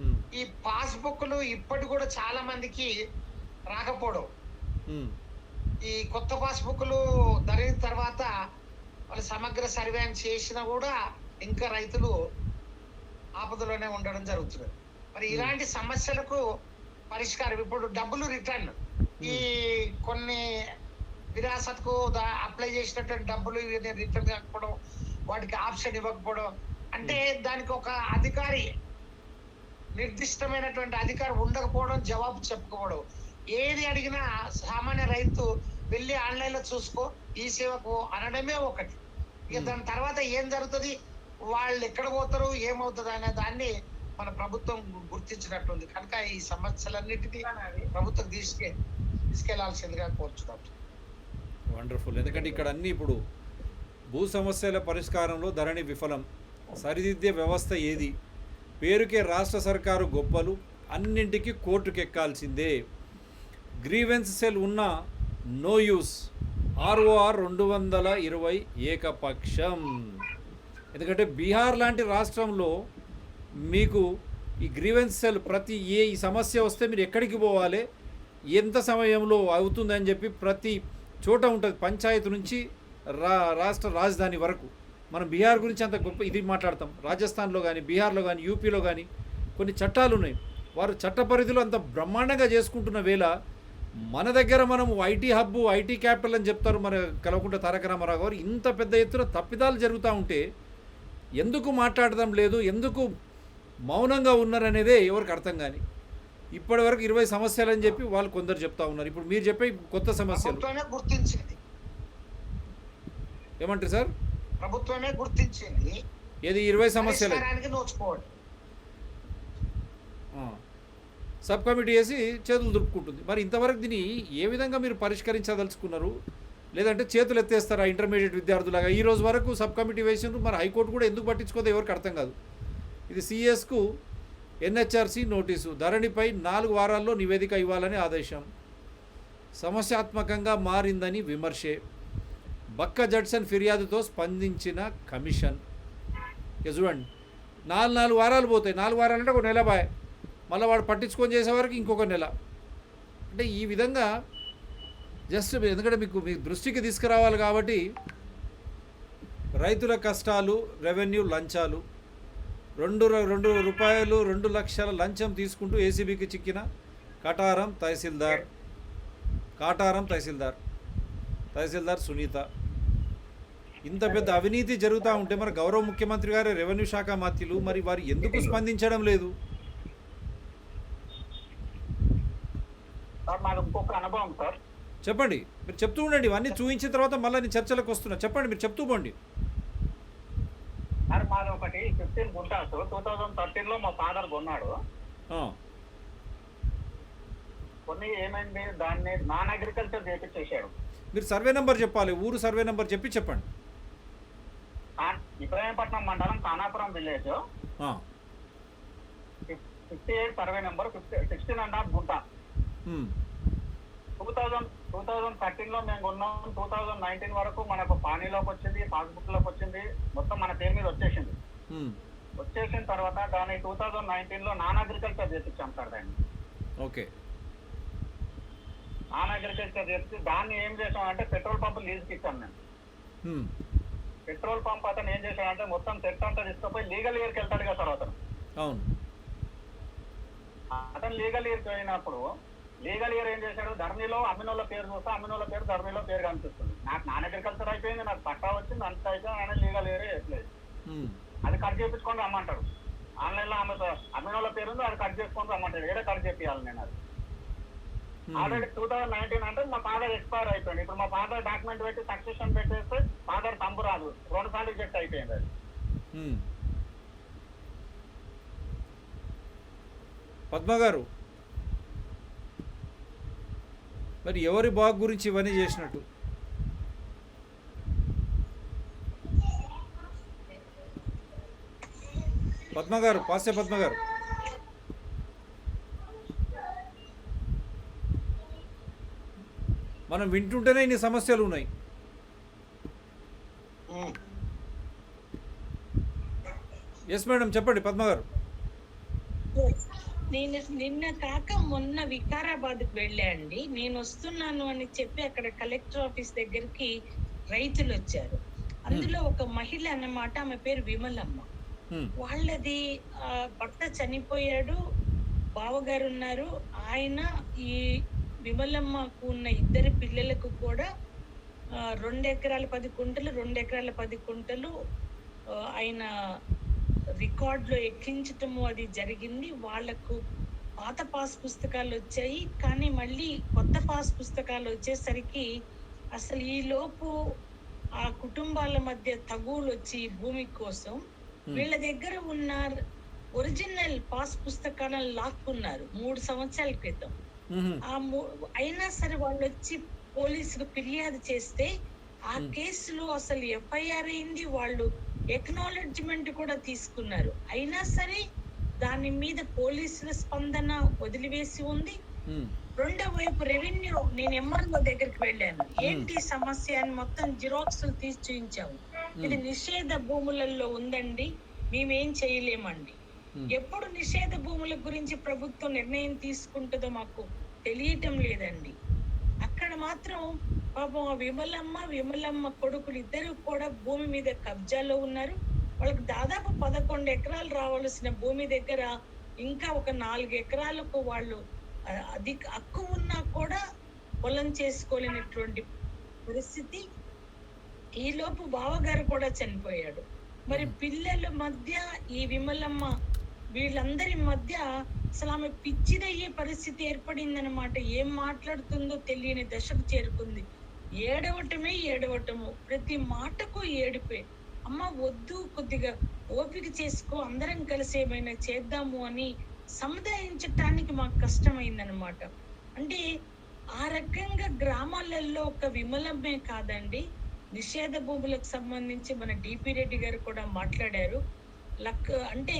ఉమ్, ఈ పాస్బుక్లు ఇప్పటి కూడా చాలా మందికి రాకపోవడం, ఉమ్, ఈ కొత్త పాస్బుక్లు ధరిన తర్వాత వాళ్ళు సమగ్ర సర్వే చేసినా కూడా ఇంకా రైతులు ఆపదలోనే ఉండడం జరుగుతుంది. మరి ఇలాంటి సమస్యలకు పరిష్కారం ఇప్పుడు డబ్బులు రిటర్న్, ఈ కొన్ని విరాసత్కు అప్లై చేసినటువంటి డబ్బులు రిటర్న్ కాకపోవడం, వాటికి ఆప్షన్ ఇవ్వకపోవడం, అంటే దానికి ఒక అధికారి నిర్దిష్టమైనటువంటి అధికారి ఉండకపోవడం, జవాబు చెప్పుకోవడం. ఏది అడిగినా సామాన్య రైతు వెళ్ళి ఆన్లైన్ లో చూసుకో ఈ సేవకు అనడమే ఒకటి. ఇక దాని తర్వాత ఏం జరుగుతుంది, వాళ్ళు ఎక్కడ పోతారు, ఏమవుతుంది అనే దాన్ని మన ప్రభుత్వం గుర్తించినట్టుంది. కనుక ఈ సమస్యలన్నిటికీ ప్రభుత్వం తీసుకెళ్లాల్సిందిగా కోరుచున్నాం. వండర్ఫుల్. ఎందుకంటే ఇక్కడ అన్నీ ఇప్పుడు భూ సమస్యల పరిష్కారంలో ధరణి విఫలం, సరిదిద్దే వ్యవస్థ ఏది, పేరుకే రాష్ట్ర సర్కారు గొప్పలు, అన్నింటికి కోర్టుకు ఎక్కాల్సిందే, గ్రీవెన్స్ సెల్ ఉన్న నో యూస్, ROR 220 ఏకపక్షం. ఎందుకంటే బీహార్ లాంటి రాష్ట్రంలో మీకు ఈ గ్రీవెన్స్ సెల్ ప్రతి ఈ సమస్య వస్తే మీరు ఎక్కడికి పోవాలి, ఎంత సమయంలో అవుతుందని చెప్పి ప్రతి చోట ఉంటుంది, పంచాయతీ నుంచి రాష్ట్ర రాజధాని వరకు. మనం బీహార్ గురించి అంత గొప్ప ఇది మాట్లాడతాం, రాజస్థాన్లో కానీ బీహార్లో కానీ యూపీలో కానీ కొన్ని చట్టాలు ఉన్నాయి, వారు చట్ట పరిధిలో అంత బ్రహ్మాండంగా చేసుకుంటున్న వేళ మన దగ్గర మనం ఐటీ హబ్, ఐటీ క్యాపిటల్ అని చెప్తారు మన కల్వకుంట్ల తారక రామారావు గారు. ఇంత పెద్ద ఎత్తున తప్పిదాలు జరుగుతూ ఉంటే ఎందుకు మాట్లాడడం లేదు, ఎందుకు మౌనంగా ఉన్నారనేదే ఎవరికి అర్థం కానీ. ఇప్పటి వరకు 20 సమస్యలు అని చెప్పి వాళ్ళు కొందరు చెప్తా ఉన్నారు. ఇప్పుడు మీరు చెప్పే కొత్త సమస్యలు ప్రభుత్వమే గుర్తించింది, ఏమంటారు సార్? ప్రభుత్వమే గుర్తించింది ఏది 20 సమస్యలు పరిష్కారానికి నోచుకోవడం. సబ్ కమిటీ వేసి చేతులు దులుపుకుంటుంది. మరి ఇంతవరకు దీన్ని ఏ విధంగా మీరు పరిష్కరించదలుచుకున్నారు? లేదంటే చేతులు ఎత్తేస్తారా ఇంటర్మీడియట్ విద్యార్థులాగా? ఈ రోజు వరకు సబ్ కమిటీ వేసినారు, మరి హైకోర్టు కూడా ఎందుకు పట్టించుకోదో ఎవరికి అర్థం కాదు. ఇది సిఎస్కు NHRC నోటీసు, ధరణిపై 4 వారాల్లో నివేదిక ఇవ్వాలని ఆదేశం, సమస్యాత్మకంగా మారిందని విమర్శే, బక్క జడ్సన్ ఫిర్యాదుతో స్పందించిన కమిషన్. ఇక చూడండి, 4 వారాలు పోతాయి, 4 వారాలు అంటే ఒక నెల బాయ్, మళ్ళీ వాడు పట్టించుకొని చేసేవరకు ఇంకొక నెల. అంటే ఈ విధంగా జస్ట్ ఎందుకంటే మీ దృష్టికి తీసుకురావాలి కాబట్టి రైతుల కష్టాలు, రెవెన్యూ లంచాలు, 2 రూపాయలు 2 లక్షల లంచం తీసుకుంటూ ఏసీబీకి చిక్కిన కాటారం తహసీల్దార్ సునీత. ఇంత పెద్ద అవినీతి జరుగుతూ ఉంటే మరి గౌరవ ముఖ్యమంత్రి గారు, రెవెన్యూ శాఖ మంత్రులు మరి వారు ఎందుకు స్పందించడం లేదు? సార్ మాది ఇంకొక అనుభవం సార్. చెప్పండి, మీరు చెప్తూ ఉండండి, ఇవన్నీ చూపించిన తర్వాత మళ్ళీ నేను చర్చలకు వస్తున్నా. చెప్పండి, మీరు చెప్తూ పోండి. సార్ మాది ఒకటి 15 గుంటాస్ 2013లో మా ఫాదర్ కొన్నాడు. కొన్ని ఏమైంది, దాన్ని నాన్ అగ్రికల్చర్ చేపించేసాడు. మీరు సర్వే నెంబర్ చెప్పాలి, ఊరు సర్వే నెంబర్ చెప్పండి. ఇబ్రాహీంపట్నం మండలం ఖానాపురం విలేజ్, ఆ, 58 సర్వే నెంబర్, 16.5 గుంట. ఉమ్, 2013 లో మేము ఉన్నాం. 2019 వరకు మనకు పానీలోకి వచ్చింది, పాస్బుక్ లోకి వచ్చింది, మొత్తం మన పేరు మీద వచ్చేసింది. ఉమ్, వచ్చేసిన తర్వాత దాన్ని 2019 లో నాన్ అగ్రికల్చర్ చేపించాం సార్. దాన్ని ఓకే. నాన్ అగ్రికల్చర్ చేసి దాన్ని ఏం చేసామంటే పెట్రోల్ పంప్ లీజుకి ఇచ్చాం మేము. ఉమ్, పెట్రోల్ పంప్ అతను ఏం చేశాడంటే మొత్తం సెట్ అంతా తీసుకుపోయి లీగల్ ఇయర్కి వెళ్తాడు కదా సార్ అతను. అవును. అతను లీగల్ ఇయర్కి వెళ్ళినప్పుడు లీగల్ ఇయర్ ఏం చేశాడు, ధర్నీలో అమ్మినోళ్ళ పేరు చూస్తే అమ్మినోళ్ళ పేరు ధర్నీలో పేరు కనిపిస్తుంది. నాకు నాన్ అగ్రికల్చర్ అయిపోయింది, నాకు పట్టా వచ్చింది, అంత అయిపోయింది, ఆయన లీగల్ ఇయర్ వేయట్లేదు. ఉమ్, అది కట్ చేయించుకొని రమ్మంటాడు. ఆన్లైన్ లో అమ్మినోళ్ళ పేరు ఉంది, అది కట్ చేసుకొని రమ్మంటాడు. ఏదో కట్ చేయాలి నేను. అది ఆల్రెడీ 2019 అంటే మా ఫాదర్ ఎక్స్పైర్ అయిపోయింది. ఇప్పుడు మా ఫాదర్ డాక్యుమెంట్ పెట్టి సక్సెషన్ పెట్టేస్తే ఫాదర్ తంబు రాదు, 2 సార్లు రిజెక్ట్ అయిపోయింది అది. ఉమ్. పద్మ గారు, మరి ఎవరి బాగు గురించి ఇవన్నీ చేసినట్టు? పద్మ గారు, పాసే పద్మ గారు, మనం వింటుంటేనే ఇన్ని సమస్యలు ఉన్నాయి. ఎస్ మేడం, చెప్పండి పద్మ గారు. నేను నిన్న కాక మొన్న వికారాబాద్కు వెళ్ళా అండి. నేను వస్తున్నాను అని చెప్పి అక్కడ కలెక్టర్ ఆఫీస్ దగ్గరికి రైతులు వచ్చారు. అందులో ఒక మహిళ అన్నమాట, ఆమె పేరు విమలమ్మ. వాళ్ళది భర్త చనిపోయాడు, బావగారు ఉన్నారు. ఆయన ఈ విమలమ్మకు ఉన్న 2 పిల్లలకు కూడా 2 ఎకరాల 10 కుంటలు 2 ఎకరాల 10 కుంటలు ఆయన రికార్డులో ఎక్కించటము అది జరిగింది. వాళ్లకు పాత పాస్ పుస్తకాలు వచ్చాయి, కానీ మళ్ళీ కొత్త పాస్ పుస్తకాలు వచ్చేసరికి అసలు ఈ లోపు ఆ కుటుంబాల మధ్య తగువులు వచ్చి భూమి కోసం వీళ్ళ దగ్గర ఉన్న ఒరిజినల్ పాస్ పుస్తకాలను లాక్కున్నారు 3 సంవత్సరాల క్రితం. అయినా సరే వాళ్ళు వచ్చి పోలీసుకు ఫిర్యాదు చేస్తే ఆ కేసులో అసలు ఎఫ్ఐఆర్ అయింది, వాళ్ళు ఎక్నాలెడ్జ్మెంట్ కూడా తీసుకున్నారు. అయినా సరే దాని మీద పోలీసుల స్పందన వదిలివేసి ఉంది. రెండో వైపు రెవెన్యూ, నేను ఎంఆర్ఓ దగ్గరికి వెళ్ళాను, ఏంటి సమస్య అని మొత్తం జిరాక్స్లు తీసి చూపించాము. ఇది నిషేధ భూములలో ఉందండి, మేమేం చేయలేమండి. ఎప్పుడు నిషేధ భూముల గురించి ప్రభుత్వం నిర్ణయం తీసుకుంటుందో మాకు తెలియటం లేదండి. అక్కడ మాత్రం పాపం విమలమ్మ కొడుకులు 2 కూడా భూమి మీద కబ్జాలో ఉన్నారు. వాళ్ళకి దాదాపు 11 ఎకరాలు రావాల్సిన భూమి దగ్గర ఇంకా ఒక 4 ఎకరాలకు వాళ్ళు అధిక హక్కు ఉన్నా కూడా పొలం చేసుకోలేనటువంటి పరిస్థితి. ఈలోపు బావగారు కూడా చనిపోయాడు. మరి పిల్లల మధ్య ఈ విమలమ్మ వీళ్ళందరి మధ్య అసలు ఆమె పిచ్చిదయ్యే పరిస్థితి ఏర్పడిందనమాట. ఏం మాట్లాడుతుందో తెలియని దశకు చేరుకుంది. ఏడవటము, ప్రతి మాటకు ఏడిపే. అమ్మ వద్దు, కొద్దిగా ఓపిక చేసుకో, అందరం కలిసి ఏమైనా చేద్దాము అని సముదాయించటానికి మాకు కష్టమైందనమాట. అంటే ఆ రకంగా గ్రామాలలో ఒక విమలమ్మే కాదండి, నిషేధ భూములకు సంబంధించి మన డిపి రెడ్డి గారు కూడా మాట్లాడారు. అంటే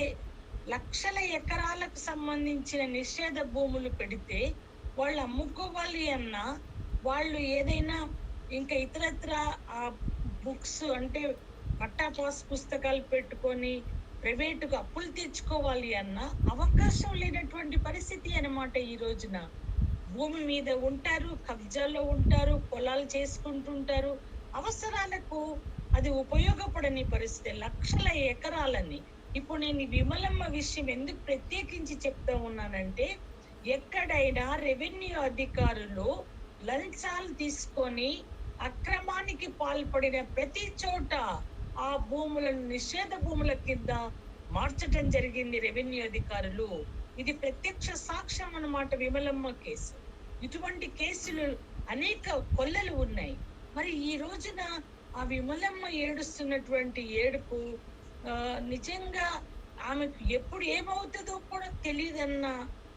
లక్షల ఎకరాలకు సంబంధించిన నిషేధ భూములు పెడితే వాళ్ళు అమ్ముకోవాలి అన్నా, వాళ్ళు ఏదైనా ఇంకా ఇతరత్ర ఆ బుక్స్ అంటే పట్టా పాస్ పుస్తకాలు పెట్టుకొని ప్రైవేటుగా అప్పులు తెచ్చుకోవాలి అన్న అవకాశం లేనటువంటి పరిస్థితి అన్నమాట. ఈ రోజున భూమి మీద ఉంటారు, కబ్జాలో ఉంటారు, పొలాలు చేసుకుంటుంటారు, అవసరాలకు అది ఉపయోగపడని పరిస్థితి. లక్షల ఎకరాలని. ఇప్పుడు నేను విమలమ్మ విషయం ఎందుకు ప్రత్యేకించి చెప్తా ఉన్నానంటే, ఎక్కడైనా రెవెన్యూ అధికారులు లంచాలు తీసుకొని అక్రమానికి పాల్పడిన ప్రతి చోట ఆ భూములను నిషేధ భూముల కింద మార్చటం జరిగింది రెవెన్యూ అధికారులు. ఇది ప్రత్యక్ష సాక్ష్యం అన్నమాట విమలమ్మ కేసు. ఇటువంటి కేసులు అనేక కొల్లలు ఉన్నాయి. మరి ఈ రోజున ఆ విమలమ్మ ఏడుస్తున్నటువంటి ఏడుపు నిజంగా ఆమెకు ఎప్పుడు ఏమవుతుందో కూడా తెలియదన్న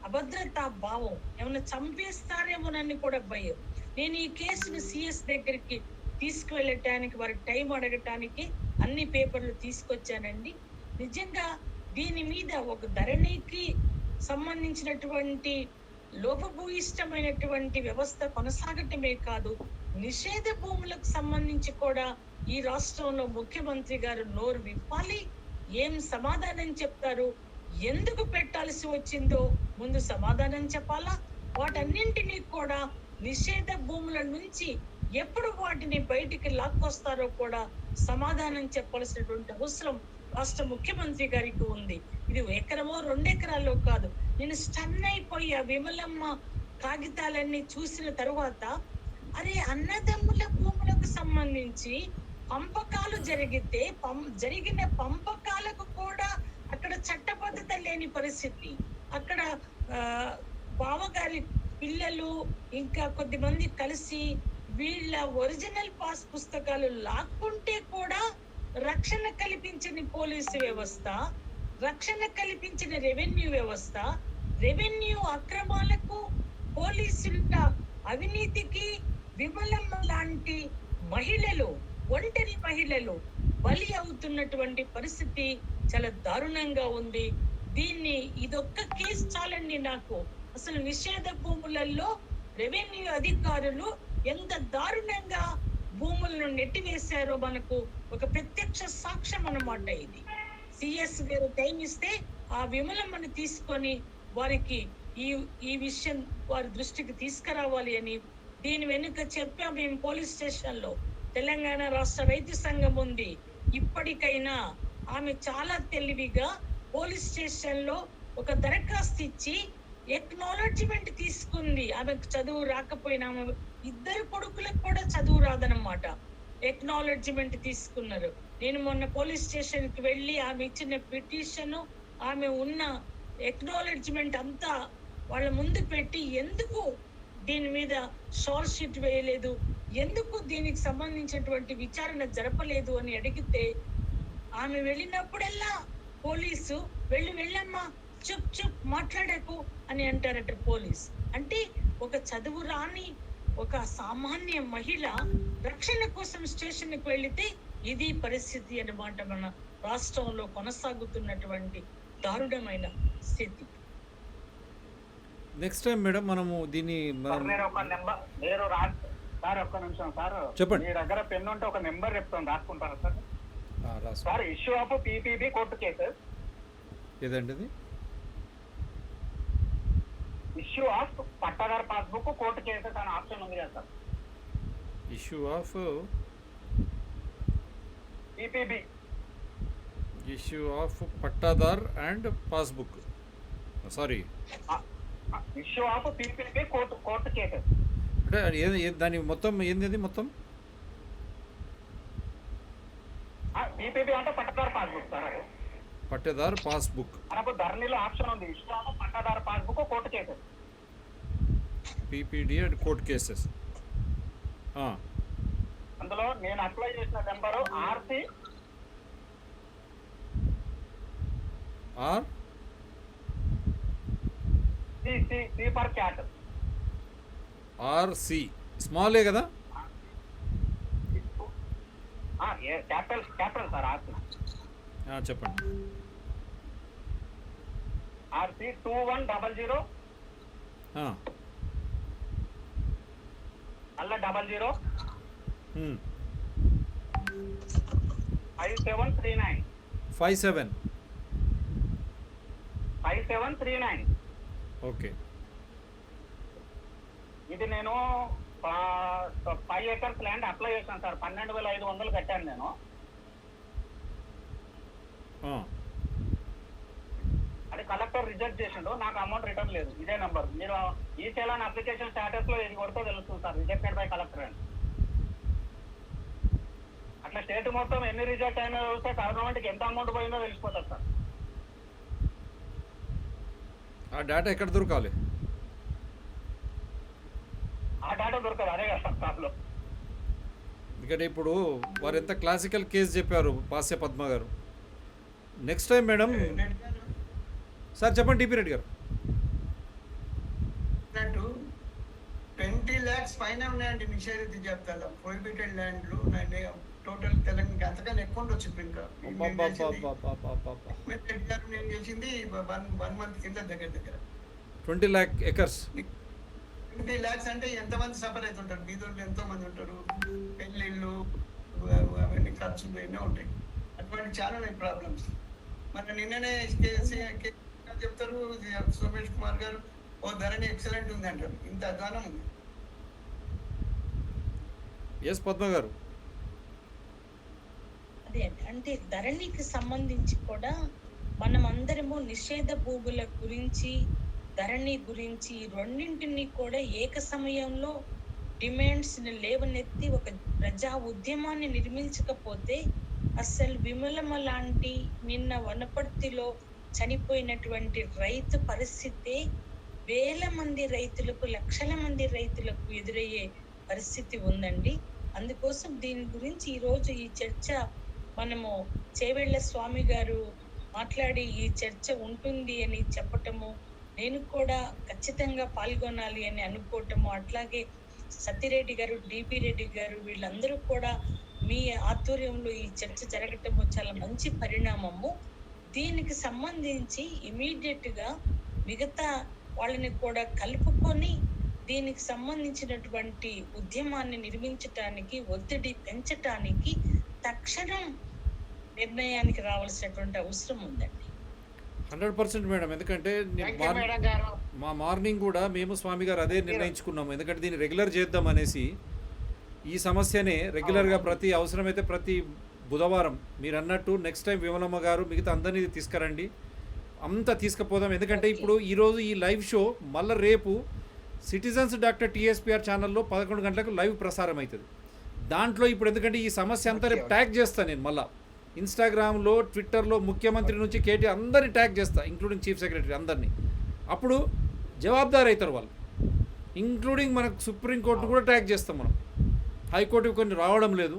అభద్రతా భావం, ఏమైనా చంపేస్తారేమోనని కూడా భయం. నేను ఈ కేసును సిఎస్ దగ్గరికి తీసుకువెళ్ళటానికి, వారికి టైం అడగటానికి అన్ని పేపర్లు తీసుకొచ్చానండి. నిజంగా దీని మీద ఒక ధరణికి సంబంధించినటువంటి లోపభూయిష్టమైనటువంటి వ్యవస్థ కొనసాగటమే కాదు, నిషేధ భూములకు సంబంధించి కూడా ఈ రాష్ట్రంలో ముఖ్యమంత్రి గారు నోరు విప్పాలి. ఏం సమాధానం చెప్తారు, ఎందుకు పెట్టాల్సి వచ్చిందో ముందు సమాధానం చెప్పాలా. వాటన్నింటినీ కూడా నిషేధ భూముల నుంచి ఎప్పుడు వాటిని బయటికి లాక్కొస్తారో కూడా సమాధానం చెప్పాల్సినటువంటి అవసరం రాష్ట్ర ముఖ్యమంత్రి గారికి ఉంది. ఇది ఎకరమో 2 ఎకరాల్లో కాదు. నేను స్టన్ అయిపోయా విమలమ్మ కాగితాలన్నీ చూసిన తరువాత. అరే, అన్నదమ్ముల భూములకు సంబంధించి పంపకాలు జరిగితే జరిగిన పంపకాలకు కూడా అక్కడ చట్టబద్ధత లేని పరిస్థితి. అక్కడ బావగారి పిల్లలు ఇంకా కొద్దిమంది కలిసి వీళ్ళ ఒరిజినల్ పాస్ పుస్తకాలు లాక్కుంటే కూడా రక్షణ కల్పించని పోలీసు వ్యవస్థ, రక్షణ కల్పించిన రెవెన్యూ వ్యవస్థ, రెవెన్యూ అక్రమాలకు, పోలీసుల అవినీతికి విమలమ్మ లాంటి మహిళలు, ఒంటరి మహిళలు బలి అవుతున్నటువంటి పరిస్థితి చాలా దారుణంగా ఉంది. దీన్ని ఇదొక్క కేసు చాలండి నాకు. అసలు నిషేధ భూములలో రెవెన్యూ అధికారులు ఎంత దారుణంగా భూములను నెట్టివేశారో మనకు ఒక ప్రత్యక్ష సాక్ష్యం అన్నమాట ఇది. సిఎస్ గారు టైం ఇస్తే ఆ విమలమ్మని తీసుకొని వారికి ఈ విషయం వారి దృష్టికి తీసుకురావాలి అని దీని వెనుక చెప్పాం మేము పోలీస్ స్టేషన్ లో. తెలంగాణ రాష్ట్ర రైతు సంఘం ఉంది. ఇప్పటికైనా ఆమె చాలా తెలివిగా పోలీస్ స్టేషన్ లో ఒక దరఖాస్తు ఇచ్చి ఎక్నాలెడ్జ్మెంట్ తీసుకుంది. ఆమెకు చదువు రాకపోయినా, ఆమె 2 కొడుకులకు కూడా చదువు రాదనమాట. ఎక్నాలెడ్జ్మెంట్ తీసుకున్నారు. నేను మొన్న పోలీస్ స్టేషన్ కి వెళ్ళి ఆమె ఇచ్చిన పిటిషన్, ఆమె ఉన్న ఎక్నాలెడ్జ్మెంట్ అంతా వాళ్ళ ముందు పెట్టి ఎందుకు దీని మీద షార్ట్ షీట్ వేయలేదు, ఎందుకు దీనికి సంబంధించినటువంటి విచారణ జరపలేదు అని అడిగితే ఆమె వెళ్ళినప్పుడల్లా పోలీసు వెళ్ళమ్మా చుప్ మాట్లాడకు అని అంటారట పోలీస్. అంటే ఒక చదువు రాని ఒక సామాన్య మహిళ రక్షణ కోసం స్టేషన్ కి వెళితే ఇది పరిస్థితి అన్నమాట. మన రాష్ట్రంలో కొనసాగుతున్నటువంటి దారుణమైన స్థితి. నెక్స్ట్ టైం మేడం మనము దీన్ని సార్, నేను ఒక నెంబర్ సార్, ఒక్క నిమిషం సార్. చెప్పండి. మీ దగ్గర పెన్ ఉంటే ఒక నెంబర్ చెప్తాను, రాసుకుంటారా సార్? రాసు. Sir, issue of PPB court cases. ఏదండి ఇది? Issue of pattadar passbook court cases అనే ఆప్షన్ ఉంది కదా sir. Issue of PPB, issue of pattadar and passbook, sorry, issue of PPB court cases. అంటే దాని మొత్తం ఏంది మొత్తం? పీపీబీ అంటే పట్టాదారు పాస్బుక్ సార్. అది పట్టేదార్ పాస్బుక్ మనకు ధరణిలో ఆప్షన్ ఉంది, issue of pattadar passbook court cases. PPD and court cases. అందులో నేను అప్లై చేసిన number RC R C for cat. RC స్మాలే కదా? Capital sir. ఆర్సి చెప్పండి. ఆర్సి 2100 అల్ల 00 5739 5739. ఓకే. ఇది నేను 5 acres ల్యాండ్ అప్లై చేశాను సార్. 12,500 కట్టాను నేను. అది కలెక్టర్ రిజెక్ట్ చేసిండు, నాకు అమౌంట్ రిటర్న్ లేదు. ఇదే నెంబర్. మీరు ఈ చలాన్ అప్లికేషన్ స్టాటస్ లో ఇది కొడితే తెలుస్తుంది సార్, రిజెక్టెడ్ బై కలెక్టర్ అని. అట్లా స్టేట్ మొత్తం ఎన్ని రిజెక్ట్ అయినా చూస్తే గవర్నమెంట్కి ఎంత అమౌంట్ పోయిందో తెలిసిపోతుంది సార్. ఆ డేటా ఎక్కడ దొరకాలి? ఆ డేటా దొరకదు, అదే కదా సార్. ఎందుకంటే ఇప్పుడు వారు ఎంత క్లాసికల్ కేసు చెప్పారు పాస్య పద్మ గారు. Next time madam. సార్ చెప్పండి టీపీ రెడ్డి గారు. అన్నట్టు 20 lakhs పైన ఉన్నాయండి నిషేధిత జాబితాలో ప్రొహిబిటెడ్ ల్యాండ్లు. టోటల్ తెలంగాణ అంతకన్నా ఎక్కువ ఉండొచ్చు ఇప్పుడు ఇంకా. నేను చేసింది 1 month కింద దగ్గర 20 lakh acres. 20 lakhs అంటే ఎంతమంది సఫర్ అవుతుంటారు, బీదోళ్ళు ఎంతో మంది ఉంటారు, పెళ్ళిళ్ళు అవన్నీ ఖర్చులు ఎన్నో ఉంటాయి. అటువంటి చాలా ప్రాబ్లమ్స్. మన నిన్ననే చెప్తారు సోమేష్ కుమార్ గారు, ఓ ధరణి ఎక్సలెంట్ ఉంది అంటారు. ఇంత అధ్వానం ఉంది. ఎస్ పద్మ గారు. అదే అంటే ధరణికి సంబంధించి కూడా మనం అందరము నిషేధ భూముల గురించి, ధరణి గురించి రెండింటినీ కూడా ఏక సమయంలో డిమాండ్స్ ని లేవనెత్తి ఒక ప్రజా ఉద్యమాన్ని నిర్మించకపోతే అసలు విమలమ్మ లాంటి నిన్న వనపర్తిలో చనిపోయినటువంటి రైతు పరిస్థితి వేల మంది రైతులకు, లక్షల మంది రైతులకు ఎదురయ్యే పరిస్థితి ఉందండి. అందుకోసం దీని గురించి ఈరోజు ఈ చర్చ మనము చేవెళ్ల స్వామి గారు మాట్లాడి ఈ చర్చ ఉంటుంది అని చెప్పటము, నేను కూడా ఖచ్చితంగా పాల్గొనాలి అని అనుకోవటము, అట్లాగే సత్యరెడ్డి గారు, డిపి రెడ్డి గారు వీళ్ళందరూ కూడా మీ ఆధ్వర్యంలో ఈ చర్చ జరగటము చాలా మంచి పరిణామము. దీనికి సంబంధించి ఇమీడియట్ గా మిగతా వాళ్ళని కూడా కలుపుకొని దీనికి సంబంధించినటువంటి ఉద్యమాన్ని నిర్మించటానికి, ఒత్తిడి పెంచటానికి తక్షణం నిర్ణయానికి రావాల్సినటువంటి అవసరం ఉందండి. 100% మేడం. ఎందుకంటే మా మార్నింగ్ కూడా మేము స్వామి గారు అదే నిర్ణయించుకున్నాము. ఎందుకంటే దీన్ని రెగ్యులర్ చేద్దాం అనేసి, ఈ సమస్యనే రెగ్యులర్గా ప్రతి అవసరమైతే ప్రతి బుధవారం మీరు అన్నట్టు నెక్స్ట్ టైం విమలమ్మ గారు మిగతా అందరినీ తీసుకురండి, అంతా తీసుకుపోదాం. ఎందుకంటే ఇప్పుడు ఈరోజు ఈ లైవ్ షో మళ్ళీ రేపు సిటిజన్స్ డాక్టర్ టీఎస్పీఆర్ ఛానల్లో 11 గంటలకు లైవ్ ప్రసారం అవుతుంది. దాంట్లో ఇప్పుడు ఎందుకంటే ఈ సమస్య అంతా రేపు ట్యాగ్ చేస్తాను నేను, మళ్ళీ ఇన్స్టాగ్రామ్లో, ట్విట్టర్లో ముఖ్యమంత్రి నుంచి కేటీ అందరినీ ట్యాగ్ చేస్తా, ఇంక్లూడింగ్ చీఫ్ సెక్రటరీ అందరినీ. అప్పుడు జవాబుదారు అవుతారు వాళ్ళు, ఇంక్లూడింగ్ మనకు సుప్రీంకోర్టును కూడా ట్యాగ్ చేస్తాం మనం. హైకోర్టు కొన్ని రావడం లేదు.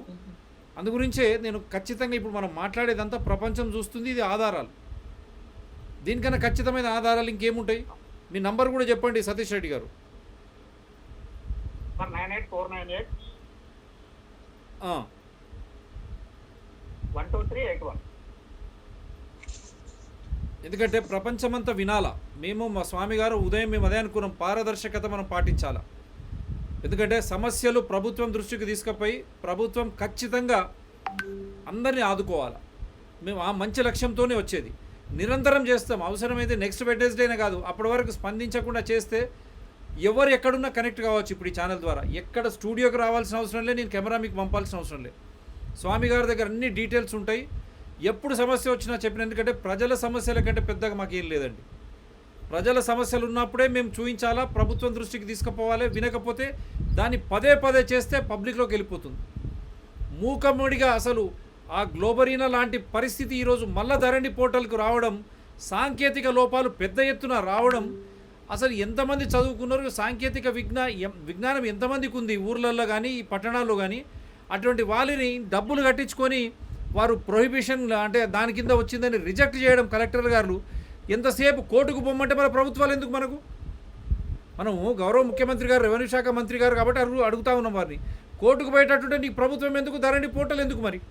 అందుగురించే నేను ఖచ్చితంగా ఇప్పుడు మనం మాట్లాడేదంతా ప్రపంచం చూస్తుంది, ఇది ఆధారాలు. దీనికన్నా ఖచ్చితమైన ఆధారాలు ఇంకేముంటాయి? మీ నంబర్ కూడా చెప్పండి సతీష్ రెడ్డి గారు. 98498 ఆ, 12381. ఎందుకంటే ప్రపంచమంతా వినాలా. మేము మా స్వామి గారు ఉదయం మేము అదే అనుకున్నాం, పారదర్శకత మనం పాటించాలా. ఎందుకంటే సమస్యలు ప్రభుత్వం దృష్టికి తీసుకుపోయి ప్రభుత్వం ఖచ్చితంగా అందరినీ ఆదుకోవాలి. మేము ఆ మంచి లక్ష్యంతోనే వచ్చేది. నిరంతరం చేస్తాం. అవసరమైతే నెక్స్ట్ వెడ్నెస్డేనే కాదు, అప్పటి వరకు స్పందించకుండా చేస్తే ఎవరు ఎక్కడున్నా కనెక్ట్ కావచ్చు. ఇప్పుడు ఈ ఛానల్ ద్వారా ఎక్కడ స్టూడియోకి రావాల్సిన అవసరం లేదు, నేను కెమెరా మీకు పంపాల్సిన అవసరం లేదు. స్వామి గారి దగ్గర అన్ని డీటెయిల్స్ ఉంటాయి. ఎప్పుడు సమస్య వచ్చినా చెప్పిన, ఎందుకంటే ప్రజల సమస్యల కంటే పెద్దగా మాకేం లేదండి. ప్రజల సమస్యలు ఉన్నప్పుడే మేము చూపించాలా, ప్రభుత్వం దృష్టికి తీసుకుపోవాలి. వినకపోతే దాన్ని పదే పదే చేస్తే పబ్లిక్లోకి వెళ్ళిపోతుంది. మూకమ్మడిగా అసలు ఆ గ్లోబరీనా లాంటి పరిస్థితి ఈరోజు మళ్ళా ధరణి పోర్టల్కు రావడం, సాంకేతిక లోపాలు పెద్ద ఎత్తున రావడం, అసలు ఎంతమంది చదువుకున్నారు, సాంకేతిక విజ్ఞానం ఎంతమందికి ఉంది ఊర్లలో కానీ ఈ పట్టణాల్లో కానీ, అటువంటి వాళ్ళని డబ్బులు కట్టించుకొని వారు ప్రొహిబిషన్ అంటే దాని కింద వచ్చిందని రిజెక్ట్ చేయడం కలెక్టర్ గారు. ఎంతసేపు కోర్టుకు పొమ్మంటే మన ప్రభుత్వాలు ఎందుకు? మనము గౌరవ ముఖ్యమంత్రి గారు, రెవెన్యూ శాఖ మంత్రి గారు కాబట్టి అడుగుతా ఉన్నాం వారిని, కోర్టుకు పోయేటట్టుంటే నీకు ప్రభుత్వం ఎందుకు, ధరణి పోర్టల్ ఎందుకు? మరి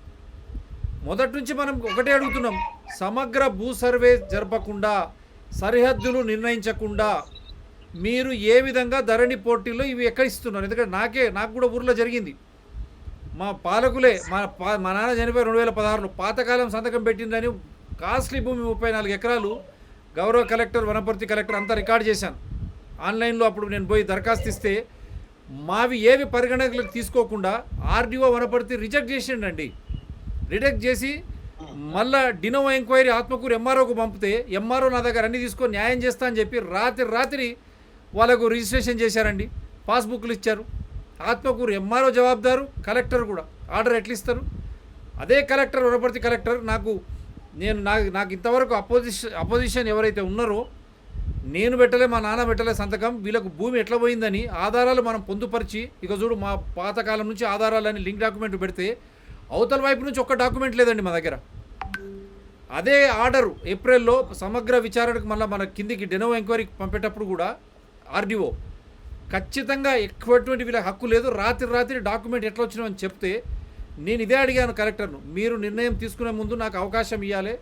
మొదటి నుంచి మనం ఒకటే అడుగుతున్నాం, సమగ్ర భూ సర్వే జరపకుండా, సరిహద్దులు నిర్ణయించకుండా మీరు ఏ విధంగా ధరణి పోర్టల్లో ఇవి ఎక్కడ ఇస్తున్నారు? ఎందుకంటే నాకు కూడా ఊర్లో జరిగింది. మా పాలకులే మా నాన్న చనిపోయి 2016లో పాతకాలం సంతకం పెట్టిందని కాస్ట్లీ భూమి 34 ఎకరాలు గౌరవ కలెక్టర్, వనపర్తి కలెక్టర్ అంతా రికార్డ్ చేశాను ఆన్లైన్లో. అప్పుడు నేను పోయి దరఖాస్తు ఇస్తే మావి ఏవి పరిగణనలోకి తీసుకోకుండా ఆర్డీఓ వనపర్తి రిజెక్ట్ చేసిండండి. రిజెక్ట్ చేసి మళ్ళా డినో ఎంక్వైరీ ఆత్మకూరు ఎంఆర్ఓకు పంపితే ఎంఆర్ఓ నా దగ్గర అన్ని తీసుకొని న్యాయం చేస్తా అని చెప్పి రాత్రి వాళ్ళకు రిజిస్ట్రేషన్ చేశారండి, పాస్బుక్లు ఇచ్చారు. ఆత్మకూరు ఎంఆర్ఓ జవాబుదారు, కలెక్టర్ కూడా. ఆర్డర్ ఎట్లా ఇస్తారు? అదే కలెక్టర్, వనపర్తి కలెక్టర్ నాకు ఇంతవరకు అపోజిషన్ ఎవరైతే ఉన్నారో నేను పెట్టలే, మా నాన్న పెట్టలే సంతకం, వీళ్ళకు భూమి ఎట్లా పోయిందని ఆధారాలు మనం పొందుపరిచి, ఇక చూడు మా పాతకాలం నుంచి ఆధారాలని లింక్ డాక్యుమెంట్ పెడితే అవతల వైపు నుంచి ఒక్క డాక్యుమెంట్ లేదండి మా దగ్గర. అదే ఆర్డరు ఏప్రిల్లో సమగ్ర విచారణకు మళ్ళీ మన కిందికి డెనో ఎంక్వైరీకి పంపేటప్పుడు కూడా ఆర్డీఓ ఖచ్చితంగా ఎక్కువటువంటి వీళ్ళకి హక్కు లేదు. రాత్రి డాక్యుమెంట్ ఎట్లా వచ్చినామని చెప్తే నేను ఇదే అడిగాను కలెక్టర్ను, మీరు నిర్ణయం తీసుకునే ముందు నాకు అవకాశం ఇవ్వాలి,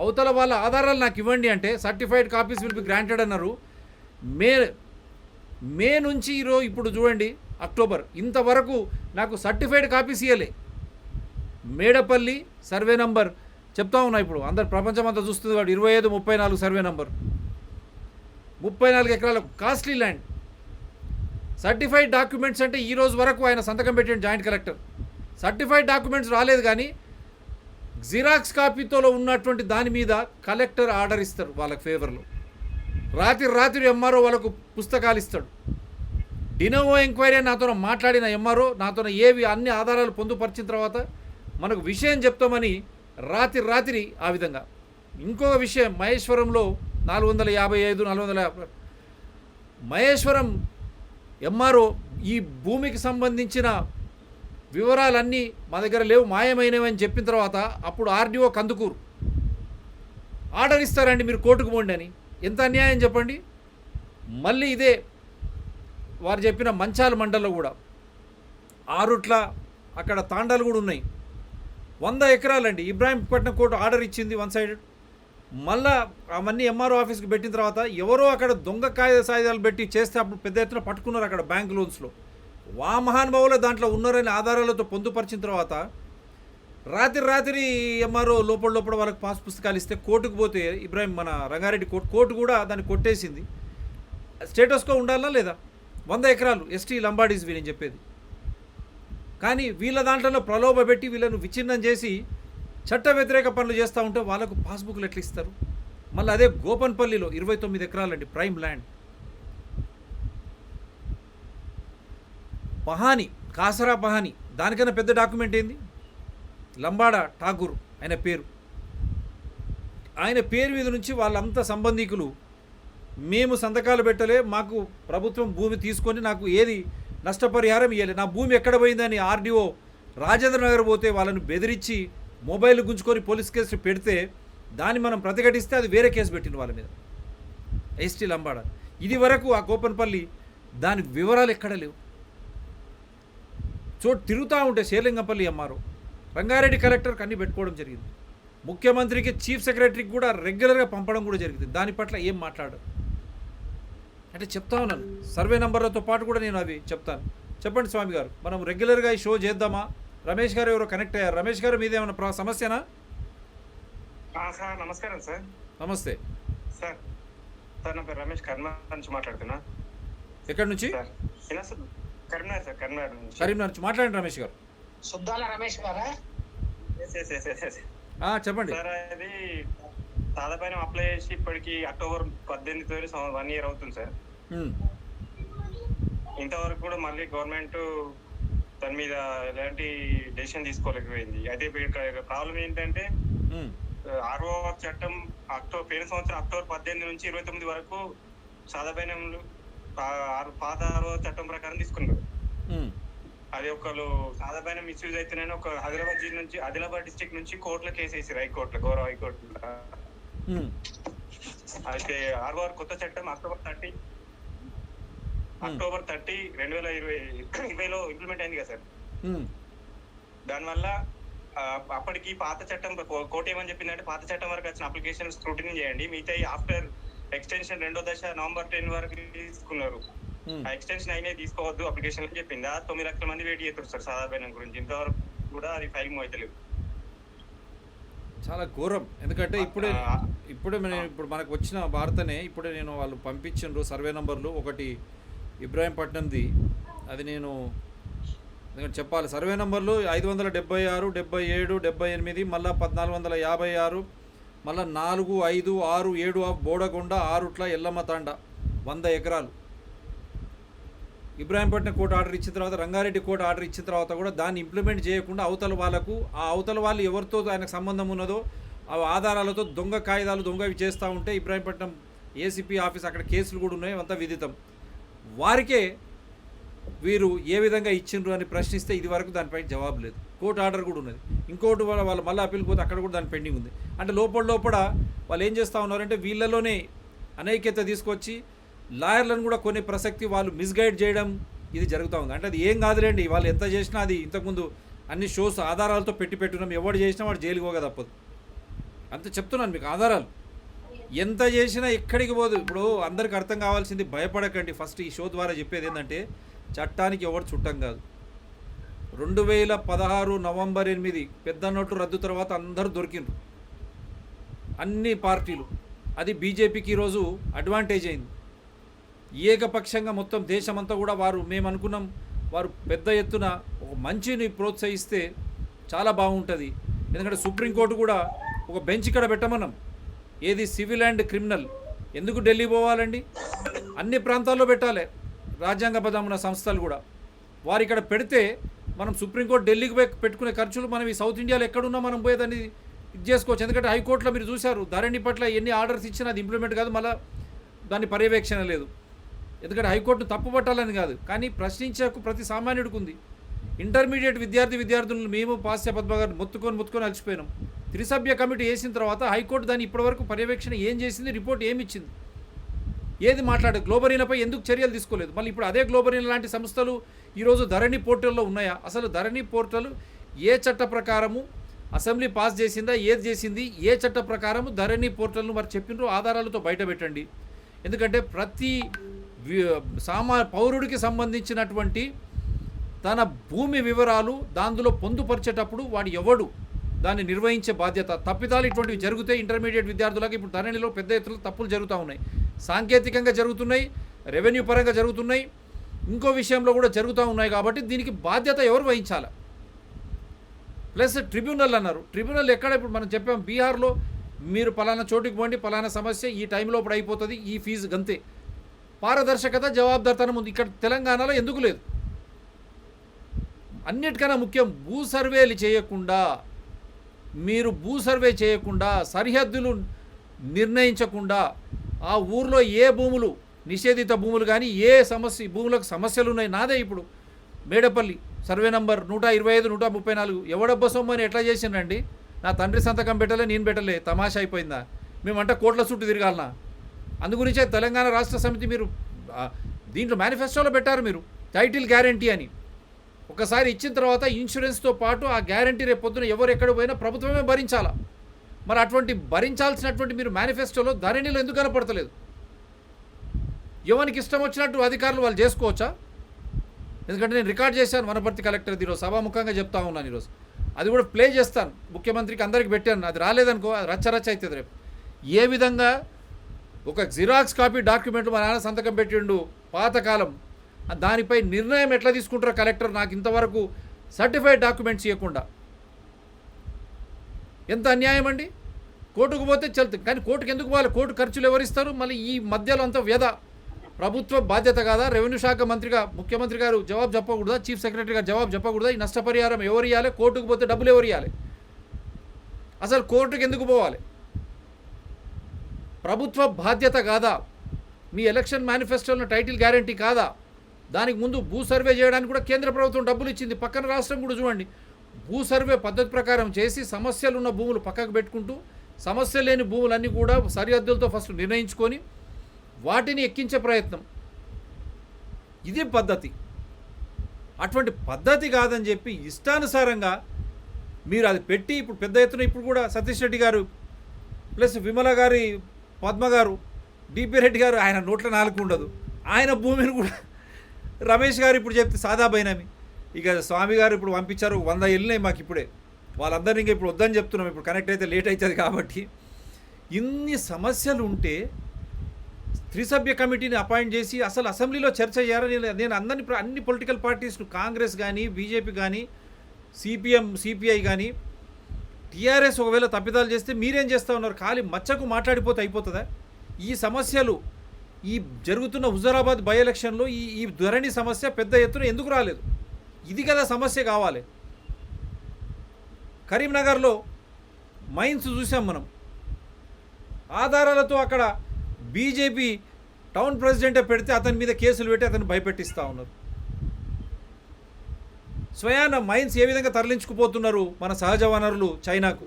అవతల వాళ్ళ ఆధారాలు నాకు ఇవ్వండి అంటే certified copies will be granted అన్నారు. మే నుంచి ఇప్పుడు చూడండి అక్టోబర్ ఇంతవరకు నాకు సర్టిఫైడ్ కాపీస్ ఇవ్వలే. మేడపల్లి సర్వే నంబర్ చెప్తా ఉన్నా, ఇప్పుడు అందరు ప్రపంచం అంతా చూస్తుంది వాడు 2534 సర్వే నంబర్, 34 ఎకరాల కాస్ట్లీ ల్యాండ్. సర్టిఫైడ్ డాక్యుమెంట్స్ అంటే ఈ రోజు వరకు ఆయన సంతకం పెట్టిన జాయింట్ కలెక్టర్ సర్టిఫైడ్ డాక్యుమెంట్స్ రాలేదు, కానీ జిరాక్స్ కాపీతో ఉన్నటువంటి దాని మీద కలెక్టర్ ఆర్డర్ ఇస్తారు వాళ్ళకి ఫేవర్లో. రాత్రి ఎంఆర్ఓ వాళ్ళకు పుస్తకాలు ఇస్తాడు. డినోవో ఎంక్వైరీ నాతో మాట్లాడిన ఎంఆర్ఓ నాతో ఏవి అన్ని ఆధారాలు పొందుపరిచిన తర్వాత మనకు విషయం చెప్తామని రాత్రి ఆ విధంగా. ఇంకొక విషయం, మహేశ్వరంలో 455 450 మహేశ్వరం ఎంఆర్ఓ ఈ భూమికి సంబంధించిన వివరాలన్నీ మా దగ్గర లేవు, మాయమైనవి అని చెప్పిన తర్వాత అప్పుడు ఆర్డీఓ కందుకూరు ఆర్డర్ ఇస్తారండి మీరు కోర్టుకు పోండి అని. ఎంత అన్యాయం చెప్పండి. మళ్ళీ ఇదే వారు చెప్పిన మంచాల మండల్లో కూడా ఆరుట్ల అక్కడ తాండాలు కూడా ఉన్నాయి, 100 ఎకరాలండి. ఇబ్రాహీంపట్నం కోర్టు ఆర్డర్ ఇచ్చింది వన్ సైడెడ్. మళ్ళా అవన్నీ ఎంఆర్ఓ ఆఫీస్కి పెట్టిన తర్వాత ఎవరో అక్కడ దొంగ కాయిదాలు పెట్టి చేస్తే అప్పుడు పెద్ద ఎత్తున పట్టుకున్నారు అక్కడ బ్యాంక్ లోన్స్లో. వా మహానుభావులు దాంట్లో ఉన్నారని ఆధారాలతో పొందుపరిచిన తర్వాత రాత్రి ఎంఆర్ఓ లోపల వాళ్ళకి పాస్ పుస్తకాలు ఇస్తే కోర్టుకు పోతే ఇబ్రాహీం మన రంగారెడ్డి కోర్టు కూడా దాన్ని కొట్టేసింది. స్టేటస్కో ఉండాలా లేదా? 100 ఎకరాలు ఎస్టీ లంబాడీస్ నేను చెప్పేది. కానీ వీళ్ళ దాంట్లో ప్రలోభ పెట్టి వీళ్ళను విచ్ఛిన్నం చేసి చట్ట వ్యతిరేక పనులు చేస్తూ ఉంటే వాళ్ళకు పాస్బుక్లు ఎట్లా ఇస్తారు? మళ్ళీ అదే గోపన్పల్లిలో 29 ఎకరాలండి ప్రైమ్ ల్యాండ్. పహాని కాసరా పహాని, దానికన్నా పెద్ద డాక్యుమెంట్ ఏంది? లంబాడ ఠాగూర్ ఆయన పేరు మీద నుంచి వాళ్ళంతా సంబంధికులు మేము సంతకాలు పెట్టలే, మాకు ప్రభుత్వం భూమి తీసుకొని నాకు ఏది నష్టపరిహారం ఇవ్వాలి, నా భూమి ఎక్కడ పోయిందని ఆర్డీఓ రాజేంద్ర నగర్ పోతే వాళ్ళని బెదిరించి మొబైల్ గుంజుకొని పోలీస్ కేసు పెడితే దాన్ని మనం ప్రతిఘటిస్తే అది వేరే కేసు పెట్టింది వాళ్ళ మీద, ఎస్టీ లంబాడ. ఇది వరకు ఆ కోపన్పల్లి దాని వివరాలు ఎక్కడ లేవు. తిరుగుతూ ఉంటే శేర్లింగంపల్లి ఎంఆర్ఓ రంగారెడ్డి కలెక్టర్కి అన్నీ పెట్టుకోవడం జరిగింది. ముఖ్యమంత్రికి చీఫ్ సెక్రటరీకి కూడా రెగ్యులర్గా పంపడం కూడా జరిగింది. దాని పట్ల ఏం మాట్లాడరు అంటే చెప్తా ఉన్నాను. సర్వే నెంబర్లతో పాటు కూడా నేను అవి చెప్తాను. చెప్పండి స్వామి గారు, మనం రెగ్యులర్గా ఈ షో చేద్దామా? రమేష్ గారు ఎవరో కనెక్ట్ అయ్యారు. రమేష్ గారు మీద ఏమైనా సమస్యనా? సార్ నమస్కారం సార్. నమస్తే సార్. సార్ నా పేరు రమేష్, కరీంనగర్ నుంచి మాట్లాడుతున్నా. ఎక్కడి నుంచి? సార్ కరీంనగర్ సార్, కరీంనగర్ నుంచి. కరీంనగర్ నుంచి మాట్లాడండి రమేష్ గారు. సుద్దాల రమేష్ గారా? చెప్పండి సార్. అది సాదాపైన అప్లై చేసి ఇప్పటికి అక్టోబర్ 18 1 year అవుతుంది సార్. ఇంతవరకు కూడా మళ్ళీ గవర్నమెంట్ దాని మీద ఎలాంటి డెసిషన్ తీసుకోలేకపోయింది. అయితే ప్రాబ్లం ఏంటంటే ఆర్ఓ చట్టం పోయిన సంవత్సరం అక్టోబర్ 18 నుంచి 29 వరకు సాదాపైనలు పాత ఆర్ఓ చట్టం ప్రకారం తీసుకున్నారు. అది ఒకళ్ళు సాదాపైన మిస్యూజ్ అయితేనే ఒక ఆదిలాబాద్ డిస్ట్రిక్ట్ నుంచి కోర్టులో కేసు వేసారు, హైకోర్టులో, గౌరవ హైకోర్టులో. అయితే ఆర్ఓఆర్ కొత్త చట్టం అక్టోబర్ 30 2020లో ఇంప్లిమెంట్ అయింది కదా సార్. దానివల్ల అప్పటికి పాత చట్టం కోర్టు ఏమని చెప్పిందంటే పాత చట్టం వరకు వచ్చిన అప్లికేషన్ స్క్రూటినీ చేయండి, మిగతా ఆఫ్టర్ ఎక్స్టెన్షన్ 2వ దశ నవంబర్ 10 వరకు తీసుకున్నారు. ఆ ఎక్స్టెన్షన్ అయినా తీసుకోవద్దు అప్లికేషన్ అని చెప్పింది. 9 లక్షల మంది వెయిట్ చేస్తారు సార్ సాదాపైన గురించి. ఇంతవరకు కూడా అది ఫైల్ అవుతలేదు. చాలా ఘోరం. ఎందుకంటే ఇప్పుడే మనకు వచ్చిన వార్తనే ఇప్పుడే నేను వాళ్ళు పంపించిండ్రు సర్వే నంబర్లు. ఒకటి ఇబ్రాహీంపట్నంది, అది నేను చెప్పాలి. సర్వే నంబర్లు 576, 77, 78, మళ్ళీ 1456, మళ్ళీ 4, 5, 6, 7 బోడగొండ, ఆరుట్ల, ఎల్లమ్మ తాండ, 100 ఎకరాలు. ఇబ్రాహీంపట్నం కోర్టు ఆర్డర్ ఇచ్చిన తర్వాత, రంగారెడ్డి కోర్టు ఆర్డర్ ఇచ్చిన తర్వాత కూడా దాన్ని ఇంప్లిమెంట్ చేయకుండా అవతల వాళ్ళకు, ఆ అవతల వాళ్ళు ఎవరితో ఆయనకు సంబంధం ఉన్నదో ఆ ఆధారాలతో దొంగ కాగితాలు దొంగవి చేస్తూ ఉంటే ఇబ్రాహీంపట్నం ఏసీపీ ఆఫీస్ అక్కడ కేసులు కూడా ఉన్నాయి, అంతా విదితం. వారికే వీరు ఏ విధంగా ఇచ్చిండ్రు అని ప్రశ్నిస్తే ఇది వరకు దానిపై జవాబు లేదు. కోర్టు ఆర్డర్ కూడా ఉన్నది. ఇంకోటి వాళ్ళు మళ్ళీ అప్పీల్ పోతే అక్కడ కూడా దాని పెండింగ్ ఉంది. అంటే లోపల వాళ్ళు ఏం చేస్తూ ఉన్నారంటే వీళ్ళలోనే అనైక్యత తీసుకొచ్చి లాయర్లను కూడా కొనే ప్రసక్తి, వాళ్ళు మిస్గైడ్ చేయడం ఇది జరుగుతూ ఉంది. అంటే అది ఏం కాదులేండి, వాళ్ళు ఎంత చేసినా అది ఇంతకుముందు అన్ని షోస్ ఆధారాలతో పెట్టున్నాం, ఎవడు చేసినా వాడు జైలుకి పోగా తప్పదు. అంత చెప్తున్నాను మీకు ఆధారాలు. ఎంత చేసినా ఎక్కడికి పోదు. ఇప్పుడు అందరికి అర్థం కావాల్సింది, భయపడకండి. ఫస్ట్ ఈ షో ద్వారా చెప్పేది ఏంటంటే చట్టానికి ఎవరు చుట్టం కాదు. 2016 నవంబర్ 8 పెద్ద నోటు రద్దు తర్వాత అందరూ దొరికిండ్రు, అన్ని పార్టీలు. అది బీజేపీకి ఈరోజు అడ్వాంటేజ్ అయింది. ఏకపక్షంగా మొత్తం దేశమంతా కూడా మేము అనుకున్నాం వారు పెద్ద ఎత్తున ఒక మంచిని ప్రోత్సహిస్తే చాలా బాగుంటుంది. ఎందుకంటే సుప్రీంకోర్టు కూడా ఒక బెంచ్ ఇక్కడ పెట్టమన్నాం. ఏది సివిల్ అండ్ క్రిమినల్. ఎందుకు ఢిల్లీ పోవాలండి? అన్ని ప్రాంతాల్లో పెట్టాలి రాజ్యాంగబద్ధమైన సంస్థలు కూడా. వారు ఇక్కడ పెడితే మనం సుప్రీంకోర్టు ఢిల్లీకి పెట్టుకునే ఖర్చులు మనం ఈ సౌత్ ఇండియాలో ఎక్కడున్నా మనం పోయేదాన్ని ఇది చేసుకోవచ్చు. ఎందుకంటే హైకోర్టులో మీరు చూశారు, ధరణి పట్ల ఎన్ని ఆర్డర్స్ ఇచ్చినా అది ఇంప్లిమెంట్ కాదు, మళ్ళీ దాని పర్యవేక్షణ లేదు. ఎందుకంటే హైకోర్టును తప్పు పట్టాలని కాదు, కానీ ప్రశ్నించే హక్కు ప్రతి సామాన్యుడికి ఉంది. ఇంటర్మీడియట్ విద్యార్థులను మేము పాస్య పద్మ గారు మొత్తుకొని అలసిపోయినాం. త్రిసభ్య కమిటీ వేసిన తర్వాత హైకోర్టు దాన్ని ఇప్పటివరకు పర్యవేక్షణ ఏం చేసింది, రిపోర్ట్ ఏమి ఇచ్చింది, ఏది మాట్లాడదు. గ్లోబరీనాపై ఎందుకు చర్యలు తీసుకోలేదు? మళ్ళీ ఇప్పుడు అదే గ్లోబరీనా లాంటి సంస్థలు ఈరోజు ధరణి పోర్టల్లో ఉన్నాయా? అసలు ధరణి పోర్టల్ ఏ చట్ట ప్రకారము అసెంబ్లీ పాస్ చేసిందా, ఏది చేసింది, ఏ చట్ట ప్రకారము ధరణి పోర్టల్ను వారు చెప్పినారో ఆధారాలతో బయట పెట్టండి. ఎందుకంటే ప్రతి పౌరుడికి సంబంధించినటువంటి తన భూమి వివరాలు దానిలో పొందుపరిచేటప్పుడు వాడు ఎవడు దాన్ని నిర్వహించే బాధ్యత. తప్పిదాలు ఇటువంటివి జరిగితే ఇంటర్మీడియట్ విద్యార్థులకు ఇప్పుడు ధరణిలో పెద్ద ఎత్తున తప్పులు జరుగుతూ ఉన్నాయి. సాంకేతికంగా జరుగుతున్నాయి, రెవెన్యూ పరంగా జరుగుతున్నాయి, ఇంకో విషయంలో కూడా జరుగుతూ ఉన్నాయి. కాబట్టి దీనికి బాధ్యత ఎవరు వహించాలి? ప్లస్ ట్రిబ్యునల్ అన్నారు. ట్రిబ్యునల్ ఎక్కడ? ఇప్పుడు మనం చెప్పాం బీహార్లో మీరు పలానా చోటుకి పోండి, పలానా సమస్య ఈ టైంలో ఇప్పుడు అయిపోతుంది, ఈ ఫీజు గంతే. పారదర్శకత, జవాబుదారితనం ఉంది. ఇక్కడ తెలంగాణలో ఎందుకు లేదు? అన్నిటికన్నా ముఖ్యం, భూ సర్వేలు చేయకుండా, మీరు భూ సర్వే చేయకుండా, సరిహద్దులు నిర్ణయించకుండా, ఆ ఊర్లో ఏ భూములు నిషేధిత భూములు కానీ ఏ భూములకు సమస్యలు ఉన్నాయి. నాదే ఇప్పుడు మేడపల్లి సర్వే నంబర్ 125, 134 ఎవడబ్బ సొమ్ము అని ఎట్లా చేసిండండి? నా తండ్రి సంతకం పెట్టలే, నేను పెట్టలే, తమాషా అయిపోయిందా? మేమంటే కోట్ల చుట్టూ తిరగాలనా? అందుగురించే తెలంగాణ రాష్ట్ర సమితి మీరు దీంట్లో మేనిఫెస్టోలో పెట్టారు మీరు టైటిల్ గ్యారంటీ అని. ఒకసారి ఇచ్చిన తర్వాత ఇన్సూరెన్స్తో పాటు ఆ గ్యారంటీ రేపు పొద్దున ఎవరు ఎక్కడ పోయినా ప్రభుత్వమే భరించాలా. మరి అటువంటి భరించాల్సినటువంటి మీరు మేనిఫెస్టోలో ధరణిలో ఎందుకు కనపడతలేదు? ఎవరికి ఇష్టం వచ్చినట్టు అధికారులు వాళ్ళు చేసుకోవచ్చా? ఎందుకంటే నేను రికార్డ్ చేశాను వనపర్తి కలెక్టర్ ఈరోజు సభాముఖంగా చెప్తా ఉన్నాను. ఈరోజు అది కూడా ప్లే చేస్తాను, ముఖ్యమంత్రికి అందరికి పెట్టాను. అది రాలేదనుకో అది రచ్చ అవుతుంది రేపు. ఏ విధంగా ఒక జిరాక్స్ కాపీ డాక్యుమెంట్ మా నాన్న సంతకం పెట్టిండు పాతకాలం, దానిపై నిర్ణయం ఎట్లా తీసుకుంటారో కలెక్టర్ నాకు ఇంతవరకు సర్టిఫైడ్ డాక్యుమెంట్స్ ఇవ్వకుండా. ఎంత అన్యాయం అండి! కోర్టుకు పోతే చల్తుంది, కానీ కోర్టుకు ఎందుకు పోవాలి? కోర్టు ఖర్చులు ఎవరిస్తారు? మళ్ళీ ఈ మధ్యలో అంతా వ్యధ. ప్రభుత్వ బాధ్యత కాదా? రెవెన్యూ శాఖ మంత్రిగా ముఖ్యమంత్రి గారు జవాబు చెప్పకూడదా? చీఫ్ సెక్రటరీ గారు జవాబు చెప్పకూడదా? ఈ నష్టపరిహారం ఎవరు ఇవ్వాలి? కోర్టుకు పోతే డబ్బులు ఎవరు ఇవ్వాలి? అసలు కోర్టుకు ఎందుకు పోవాలి? ప్రభుత్వ బాధ్యత కాదా? మీ ఎలక్షన్ మేనిఫెస్టోలో టైటిల్ గ్యారంటీ కాదా? దానికి ముందు భూ సర్వే చేయడానికి కూడా కేంద్ర ప్రభుత్వం డబ్బులు ఇచ్చింది. పక్కన రాష్ట్రం కూడా చూడండి, భూ సర్వే పద్ధతి ప్రకారం చేసి సమస్యలు ఉన్న భూములు పక్కకు పెట్టుకుంటూ సమస్య లేని భూములన్నీ కూడా సరిహద్దులతో ఫస్ట్ నిర్ణయించుకొని వాటిని ఎక్కించే ప్రయత్నం. ఇదే పద్ధతి. అటువంటి పద్ధతి కాదని చెప్పి ఇష్టానుసారంగా మీరు అది పెట్టి ఇప్పుడు పెద్ద ఎత్తున ఇప్పుడు కూడా సతీష్ రెడ్డి గారు ప్లస్ విమల గారి పద్మ గారు డిపి రెడ్డి గారు ఆయన నోట్ల నాలుగు ఉండదు, ఆయన భూమిని కూడా రమేష్ గారు ఇప్పుడు చెప్తే సాదా బైనామి. ఇక స్వామి గారు ఇప్పుడు పంపించారు 100 వెళ్ళినాయి మాకు ఇప్పుడే. వాళ్ళందరినీ ఇంకా ఇప్పుడు వద్దని చెప్తున్నాం, ఇప్పుడు కనెక్ట్ అయితే లేట్ అవుతుంది కాబట్టి. ఇన్ని సమస్యలు ఉంటే త్రిసభ్య కమిటీని అపాయింట్ చేసి అసలు అసెంబ్లీలో చర్చ చేయాలని నేను అన్ని పొలిటికల్ పార్టీస్ను, కాంగ్రెస్ కానీ బీజేపీ కానీ సిపిఎం సిపిఐ కానీ టీఆర్ఎస్ ఒకవేళ తప్పిదాలు చేస్తే మీరేం చేస్తూ ఉన్నారు? ఖాళీ మచ్చకు మాట్లాడిపోతే అయిపోతుందా? ఈ సమస్యలు ఈ జరుగుతున్న హుజరాబాద్ బై ఎలక్షన్లో ఈ ధరణి సమస్య పెద్ద ఎత్తున ఎందుకు రాలేదు? ఇది కదా సమస్య కావాలి. కరీంనగర్లో మైన్స్ చూసాం మనం, ఆధారాలతో అక్కడ బీజేపీ టౌన్ ప్రెసిడెంటే పెడితే అతని మీద కేసులు పెట్టి అతను భయపెట్టిస్తూ ఉన్నారు. స్వయాన మైన్స్ ఏ విధంగా తరలించుకుపోతున్నారు మన సహజ వనరులు చైనాకు.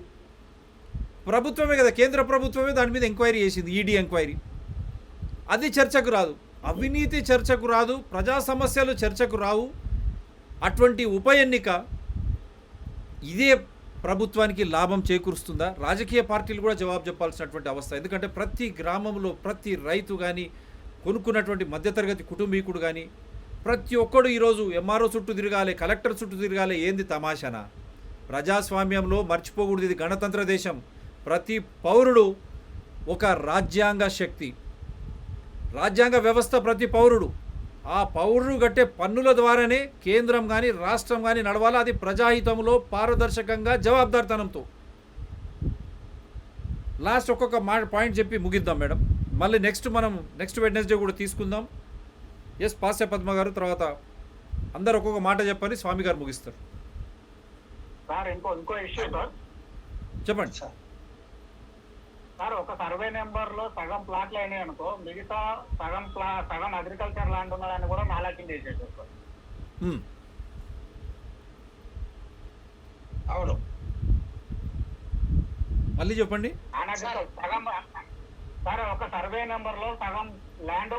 ప్రభుత్వమే కదా, కేంద్ర ప్రభుత్వమే దాని మీద ఎంక్వైరీ చేసింది, ఈడీ ఎంక్వైరీ. అది చర్చకు రాదు. అవినీతి చర్చకు రాదు, ప్రజా సమస్యలు చర్చకు రావు. అటువంటి ఉప ఎన్నిక ఇదే ప్రభుత్వానికి లాభం చేకూరుస్తుందా? రాజకీయ పార్టీలు కూడా జవాబు చెప్పాల్సినటువంటి అవస్థ. ఎందుకంటే ప్రతి గ్రామంలో ప్రతి రైతు కానీ, కొనుక్కున్నటువంటి మధ్యతరగతి కుటుంబీకుడు కానీ, ప్రతి ఒక్కడు ఈరోజు ఎంఆర్ఓ చుట్టూ తిరగాలి, కలెక్టర్ చుట్టూ తిరగాలి. ఏంది తమాషానా? ప్రజాస్వామ్యంలో మర్చిపోకూడదు, ఇది గణతంత్ర దేశం. ప్రతి పౌరుడు ఒక రాజ్యాంగ శక్తి, రాజ్యాంగ వ్యవస్థ ప్రతి పౌరుడు. ఆ పౌరుడు కట్టే పన్నుల ద్వారానే కేంద్రం కానీ రాష్ట్రం కానీ నడవాలా. అది ప్రజాహితంలో పారదర్శకంగా జవాబుదారితనంతో. లాస్ట్ ఒక్కొక్క పాయింట్ చెప్పి ముగిద్దాం మేడం. మళ్ళీ నెక్స్ట్ వెడ్నెస్డే కూడా తీసుకుందాం. ఎస్ పాస్య పద్మ గారు, తర్వాత అందరు ఒక్కొక్క మాట చెప్పని స్వామి గారు ముగిస్తారు. సార్ ఇంకో ఇష్యూ సార్. చెప్పండి. సార్ ఒక సర్వే నెంబర్ లో సగం ప్లాట్లు అయినాయి అనుకో, మిగతా సగం అగ్రికల్చర్ ల్యాండ్ ఉన్నదాన్ని కూడా నాలాకింగ్ చేసేసారు సార్. అవును, మళ్ళీ చెప్పండి. సగం సార్ ఒక సర్వే నెంబర్ లో సగం ల్యాండ్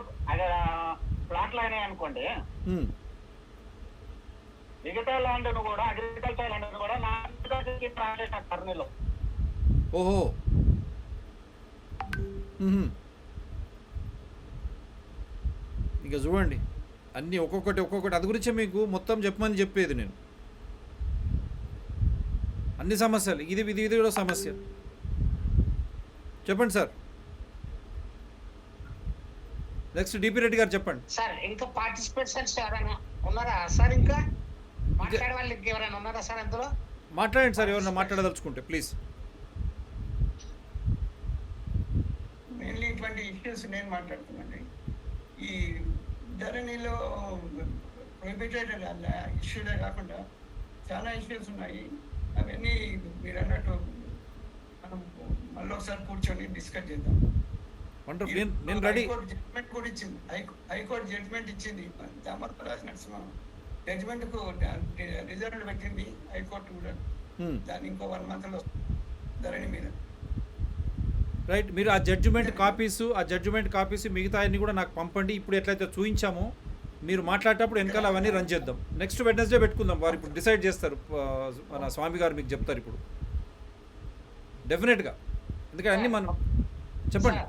ప్లాట్లు అయినాయి అనుకోండి, మిగతా ల్యాండ్ కూడా అగ్రికల్చర్ ల్యాండ్ కూడా ట్రాన్సాక్షన్ కర్నీలో. ఓహో. ఇక చూడండి, అన్నీ ఒక్కొక్కటి అది గురించే మీకు మొత్తం చెప్పమని చెప్పేది నేను. అన్ని సమస్యలు, ఇది కూడా సమస్య. చెప్పండి సార్. నెక్స్ట్ డిపి రెడ్డి గారు చెప్పండి సార్. ఇంకా పార్టిసిపేట్స్ ఎవరైనా ఉన్నారా సార్? ఇంకా మాట్లాడే వాళ్ళకి ఎవరైనా ఉన్నారా సార్ అందులో? మాట్లాడండి సార్, ఎవరైనా మాట్లాడదలుచుకుంటే ప్లీజ్. మెయిన్లీ ఇటువంటి ఇష్యూస్ నేను మాట్లాడుతున్నాండి. ఈ ధరణిలో ప్రొహిబిటెడ్ ఇష్యూలే కాకుండా చాలా ఇష్యూస్ ఉన్నాయి. అవన్నీ మీరు అన్నట్టు మనం మళ్ళీ ఒకసారి కూర్చొని డిస్కస్ చేద్దాం. నేను రెడీ. జడ్జ్మెంట్ కూడా ఇచ్చింది, హైకోర్టు జడ్జ్మెంట్ ఇచ్చింది. దామర్పరాజ్ నరసింహ జడ్జ్మెంట్ కు రిజల్ట్ పెట్టింది హైకోర్టు కూడా. దాన్ని ఇంకో 1 month లో ధరణి మీద. రైట్, మీరు ఆ జడ్జిమెంట్ కాపీస్ మిగతా అన్ని కూడా నాకు పంపండి. ఇప్పుడు ఎట్లయితే చూపించామో మీరు మాట్లాడేటప్పుడు వెనకాల అవన్నీ రన్ చేద్దాం. నెక్స్ట్ వెడ్నెస్డే పెట్టుకుందాం. వారు ఇప్పుడు డిసైడ్ చేస్తారు, మన స్వామి గారు మీకు చెప్తారు ఇప్పుడు డెఫినెట్గా. ఎందుకంటే అన్నీ మనం చెప్పండి.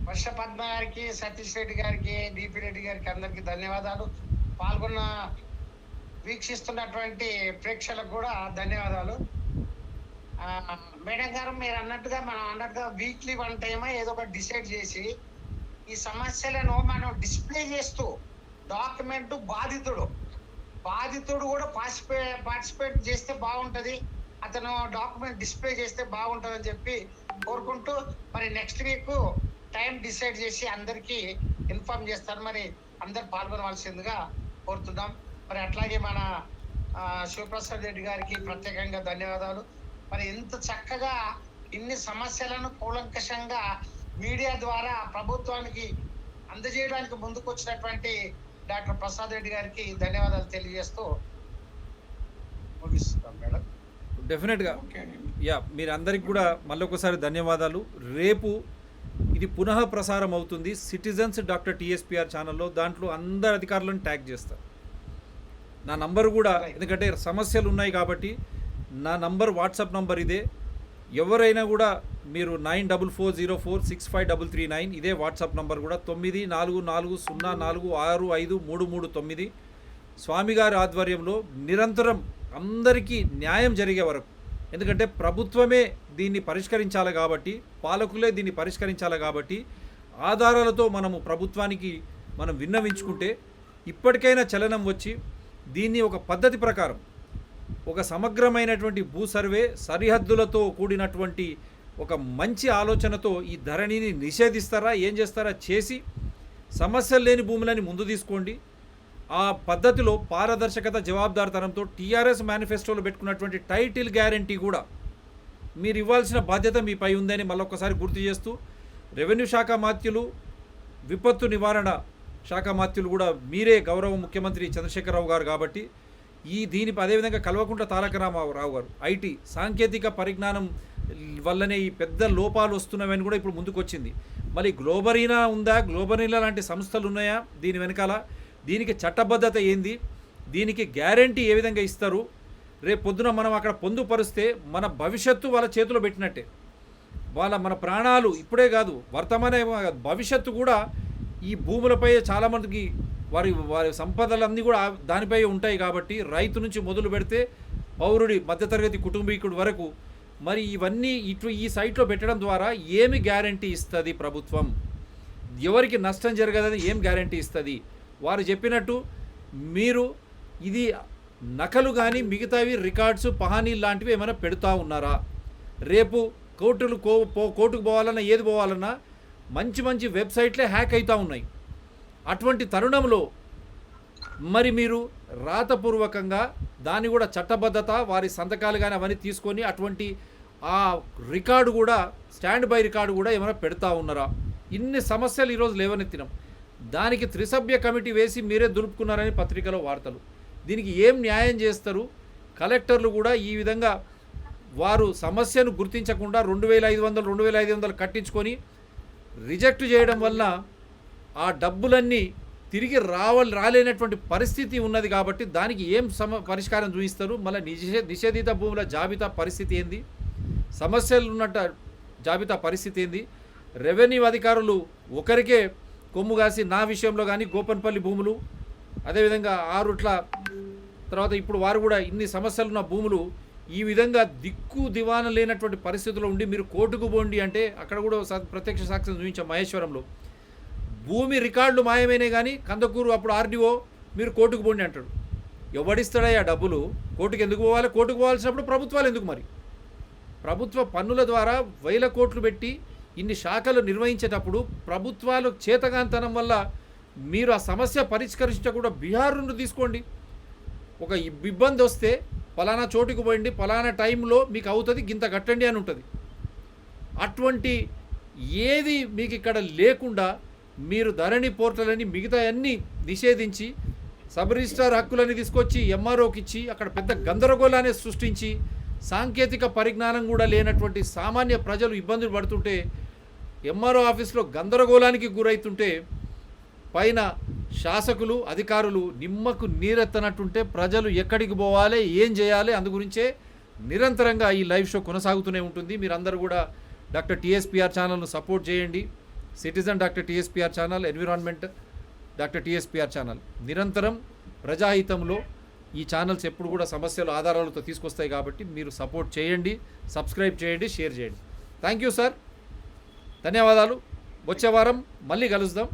వర్ష పద్మ గారికి, సతీష్ రెడ్డి గారికి, డిపి రెడ్డి గారికి అందరికి ధన్యవాదాలు. పాల్గొన్న వీక్షిస్తున్నటువంటి ప్రేక్షకులకు కూడా ధన్యవాదాలు. మేడం గారు మీరు అన్నట్టుగా వీక్లీ 1 time ఏదో ఒకటి డిసైడ్ చేసి ఈ సమస్యలను మనం డిస్ప్లే చేస్తూ డాక్యుమెంట్ బాధితుడు కూడా పార్టిసిపేట్ చేస్తే బాగుంటది, అతను డాక్యుమెంట్ డిస్ప్లే చేస్తే బాగుంటది అని చెప్పి కోరుకుంటూ, మరి నెక్స్ట్ వీక్ టైం డిసైడ్ చేసి అందరికీ ఇన్ఫార్మ్ చేస్తారు. మరి అందరు పాల్గొనవలసిందిగా కోరుతున్నాం. మరి అట్లాగే మన శివప్రసాద్ రెడ్డి గారికి ప్రత్యేకంగా ధన్యవాదాలు. మరి ఎంత చక్కగా ఇన్ని సమస్యలను కూలంకషంగా మీడియా ద్వారా ప్రభుత్వానికి అందజేయడానికి ముందుకు వచ్చినటువంటి డాక్టర్ ప్రసాద్ రెడ్డి గారికి ధన్యవాదాలు తెలియజేస్తూ ముగిస్తున్నాం మేడం. డెఫినెట్గా యా, మీరు అందరికి కూడా మళ్ళీ ఒకసారి ధన్యవాదాలు. రేపు ఇది పునః ప్రసారం అవుతుంది సిటిజన్స్ డాక్టర్ టీఎస్పీఆర్ ఛానల్లో. దాంట్లో అందరు అధికారులను ట్యాగ్ చేస్తారు. నా నంబర్ కూడా, ఎందుకంటే సమస్యలు ఉన్నాయి కాబట్టి నా నంబర్, వాట్సాప్ నంబర్ ఇదే. ఎవరైనా కూడా మీరు 9440465339 ఇదే వాట్సాప్ నంబర్ కూడా. 9440465339 స్వామి గారి ఆధ్వర్యంలో నిరంతరం అందరికీ న్యాయం జరిగే వరకు. ఎందుకంటే ప్రభుత్వమే దీన్ని పరిష్కరించాలి కాబట్టి, పాలకులే దీన్ని పరిష్కరించాలి కాబట్టి, ఆధారాలతో మనము ప్రభుత్వానికి మనం విన్నవించుకుంటే ఇప్పటికైనా చలనం వచ్చి దీన్ని ఒక పద్ధతి ప్రకారం, ఒక సమగ్రమైనటువంటి భూ సర్వే, సరిహద్దులతో కూడినటువంటి ఒక మంచి ఆలోచనతో ఈ ధరణిని నిషేధిస్తారా, ఏం చేస్తారా చేసి సమస్యలు లేని భూములని ముందు తీసుకోండి. ఆ పద్ధతిలో పారదర్శకత, జవాబుదారితనంతో టీఆర్ఎస్ మేనిఫెస్టోలో పెట్టుకున్నటువంటి టైటిల్ గ్యారంటీ కూడా మీరు ఇవ్వాల్సిన బాధ్యత మీపై ఉందని మళ్ళొక్కసారి గుర్తు చేస్తూ, రెవెన్యూ శాఖ మాత్యులు, విపత్తు నివారణ శాఖ మాత్యులు కూడా మీరే, గౌరవ ముఖ్యమంత్రి చంద్రశేఖరరావు గారు కాబట్టి దీని అదేవిధంగా కల్వకుంట్ల తారక రామారావు గారు ఐటీ సాంకేతిక పరిజ్ఞానం వల్లనే ఈ పెద్ద లోపాలు వస్తున్నవని కూడా ఇప్పుడు ముందుకు వచ్చింది. మళ్ళీ గ్లోబరీనా ఉందా, గ్లోబరీనా లాంటి సంస్థలు ఉన్నాయా దీని వెనకాల, దీనికి చట్టబద్ధత ఏంది, దీనికి గ్యారంటీ ఏ విధంగా ఇస్తారు, రేపు పొద్దున మనం అక్కడ పొందుపరిస్తే మన భవిష్యత్తు వాళ్ళ చేతిలో పెట్టినట్టే. మన ప్రాణాలు ఇప్పుడే కాదు, వర్తమాన భవిష్యత్తు కూడా ఈ భూములపై చాలామందికి వారి సంపదలన్నీ కూడా దానిపై ఉంటాయి. కాబట్టి రైతు నుంచి మొదలు పెడితే పౌరుడి మధ్యతరగతి కుటుంబీకుడి వరకు మరి ఇవన్నీ ఈ సైట్లో పెట్టడం ద్వారా ఏమి గ్యారంటీ ఇస్తుంది ప్రభుత్వం, ఎవరికి నష్టం జరగదని ఏం గ్యారంటీ ఇస్తుంది? వారు చెప్పినట్టు మీరు ఇది నకలు కానీ మిగతావి రికార్డ్స్ పహానీలు లాంటివి ఏమైనా పెడుతూ ఉన్నారా? రేపు కోర్టుకు పోవాలన్నా ఏది పోవాలన్నా మంచి మంచి వెబ్సైట్లే హ్యాక్ అవుతూ ఉన్నాయి. అటువంటి తరుణంలో మరి మీరు రాతపూర్వకంగా దాన్ని కూడా చట్టబద్ధత వారి సంతకాలు కానీ అవన్నీ తీసుకొని అటువంటి ఆ రికార్డు కూడా స్టాండ్ బై రికార్డు కూడా ఏమైనా పెడతా ఉన్నారా? ఇన్ని సమస్యలు ఈరోజు లేవనెత్తినాం. దానికి త్రిసభ్య కమిటీ వేసి మీరే దులుపుకున్నారని పత్రికలో వార్తలు. దీనికి ఏం న్యాయం చేస్తారు? కలెక్టర్లు కూడా ఈ విధంగా వారు సమస్యను గుర్తించకుండా 2500 కట్టించుకొని రిజెక్ట్ చేయడం వల్ల ఆ డబ్బులన్నీ తిరిగి రాలేనటువంటి పరిస్థితి ఉన్నది. కాబట్టి దానికి ఏం పరిష్కారం చూపిస్తారు? మళ్ళీ నిషేధిత భూముల జాబితా పరిస్థితి ఏంది, సమస్యలు ఉన్నట్టు జాబితా పరిస్థితి ఏంది? రెవెన్యూ అధికారులు ఒకరికే కొమ్ము కాసి నా విషయంలో కానీ గోపన్పల్లి భూములు, అదేవిధంగా ఆరుట్ల తర్వాత ఇప్పుడు వారు కూడా ఇన్ని సమస్యలు ఉన్న భూములు ఈ విధంగా దిక్కు దివాన లేనటువంటి పరిస్థితుల్లో ఉండి మీరు కోర్టుకు పోండి అంటే అక్కడ కూడా ప్రత్యక్ష సాక్ష్యం చూపించాం. మహేశ్వరంలో భూమి రికార్డులు మాయమైనా కానీ కందకూరు అప్పుడు ఆర్డీఓ మీరు కోర్టుకు పోండి అంటాడు. ఎవడిస్తాడా ఆ డబ్బులు? కోర్టుకు ఎందుకు పోవాలి? కోర్టుకు పోవాల్సినప్పుడు ప్రభుత్వాలు ఎందుకు? మరి ప్రభుత్వ పన్నుల ద్వారా వేల కోట్లు పెట్టి ఇన్ని శాఖలు నిర్వహించేటప్పుడు ప్రభుత్వాలు చేతగాంతనం వల్ల మీరు ఆ సమస్య పరిష్కరించకుండా బీహార్ నుండి తీసుకోండి. ఒక ఇబ్బంది వస్తే పలానా చోటుకు పోయింది, పలానా టైంలో మీకు అవుతుంది, గింత కట్టండి అని ఉంటుంది. అటువంటి ఏది మీకు ఇక్కడ లేకుండా మీరు ధరణి పోర్టల్ అని మిగతా అన్నీ నిషేధించి సబ్ రిజిస్ట్రార్ హక్కులని తీసుకొచ్చి ఎంఆర్ఓకి ఇచ్చి అక్కడ పెద్ద గందరగోళాన్ని సృష్టించి సాంకేతిక పరిజ్ఞానం కూడా లేనటువంటి సామాన్య ప్రజలు ఇబ్బందులు పడుతుంటే ఎంఆర్ఓ ఆఫీస్లో గందరగోళానికి గురవుతుంటే పైన శాసకులు అధికారులు నిమ్మకు నీరెత్తనట్టుంటే ప్రజలు ఎక్కడికి పోవాలి, ఏం చేయాలి, అందు గురించే నిరంతరంగా ఈ లైవ్ షో కొనసాగుతూనే ఉంటుంది. మీరందరూ కూడా డాక్టర్ టీఎస్పీఆర్ ఛానల్ను సపోర్ట్ చేయండి. Citizen doctor TSPR channel, environment doctor TSPR channel నిరంతరం ప్రజాహితంలో ఈ ఛానల్స్ ఎప్పుడు కూడా సమస్యలు ఆధారాలతో తీసుకొస్తాయి. కాబట్టి మీరు సపోర్ట్ చేయండి, సబ్స్క్రైబ్ చేయండి, షేర్ చేయండి. థ్యాంక్ యూ సార్, ధన్యవాదాలు. వచ్చే వారం మళ్ళీ కలుద్దాం.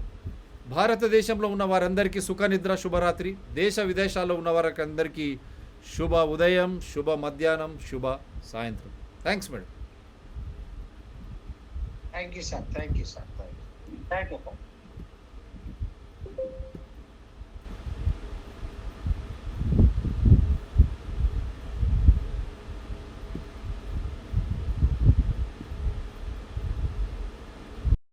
భారతదేశంలో ఉన్న వారందరికీ సుఖనిద్ర, శుభరాత్రి. దేశ విదేశాల్లో ఉన్న వారందరికీ శుభ ఉదయం, శుభ మధ్యాహ్నం, శుభ సాయంత్రం. Thanks madam. Thank you sir. Thank you sir.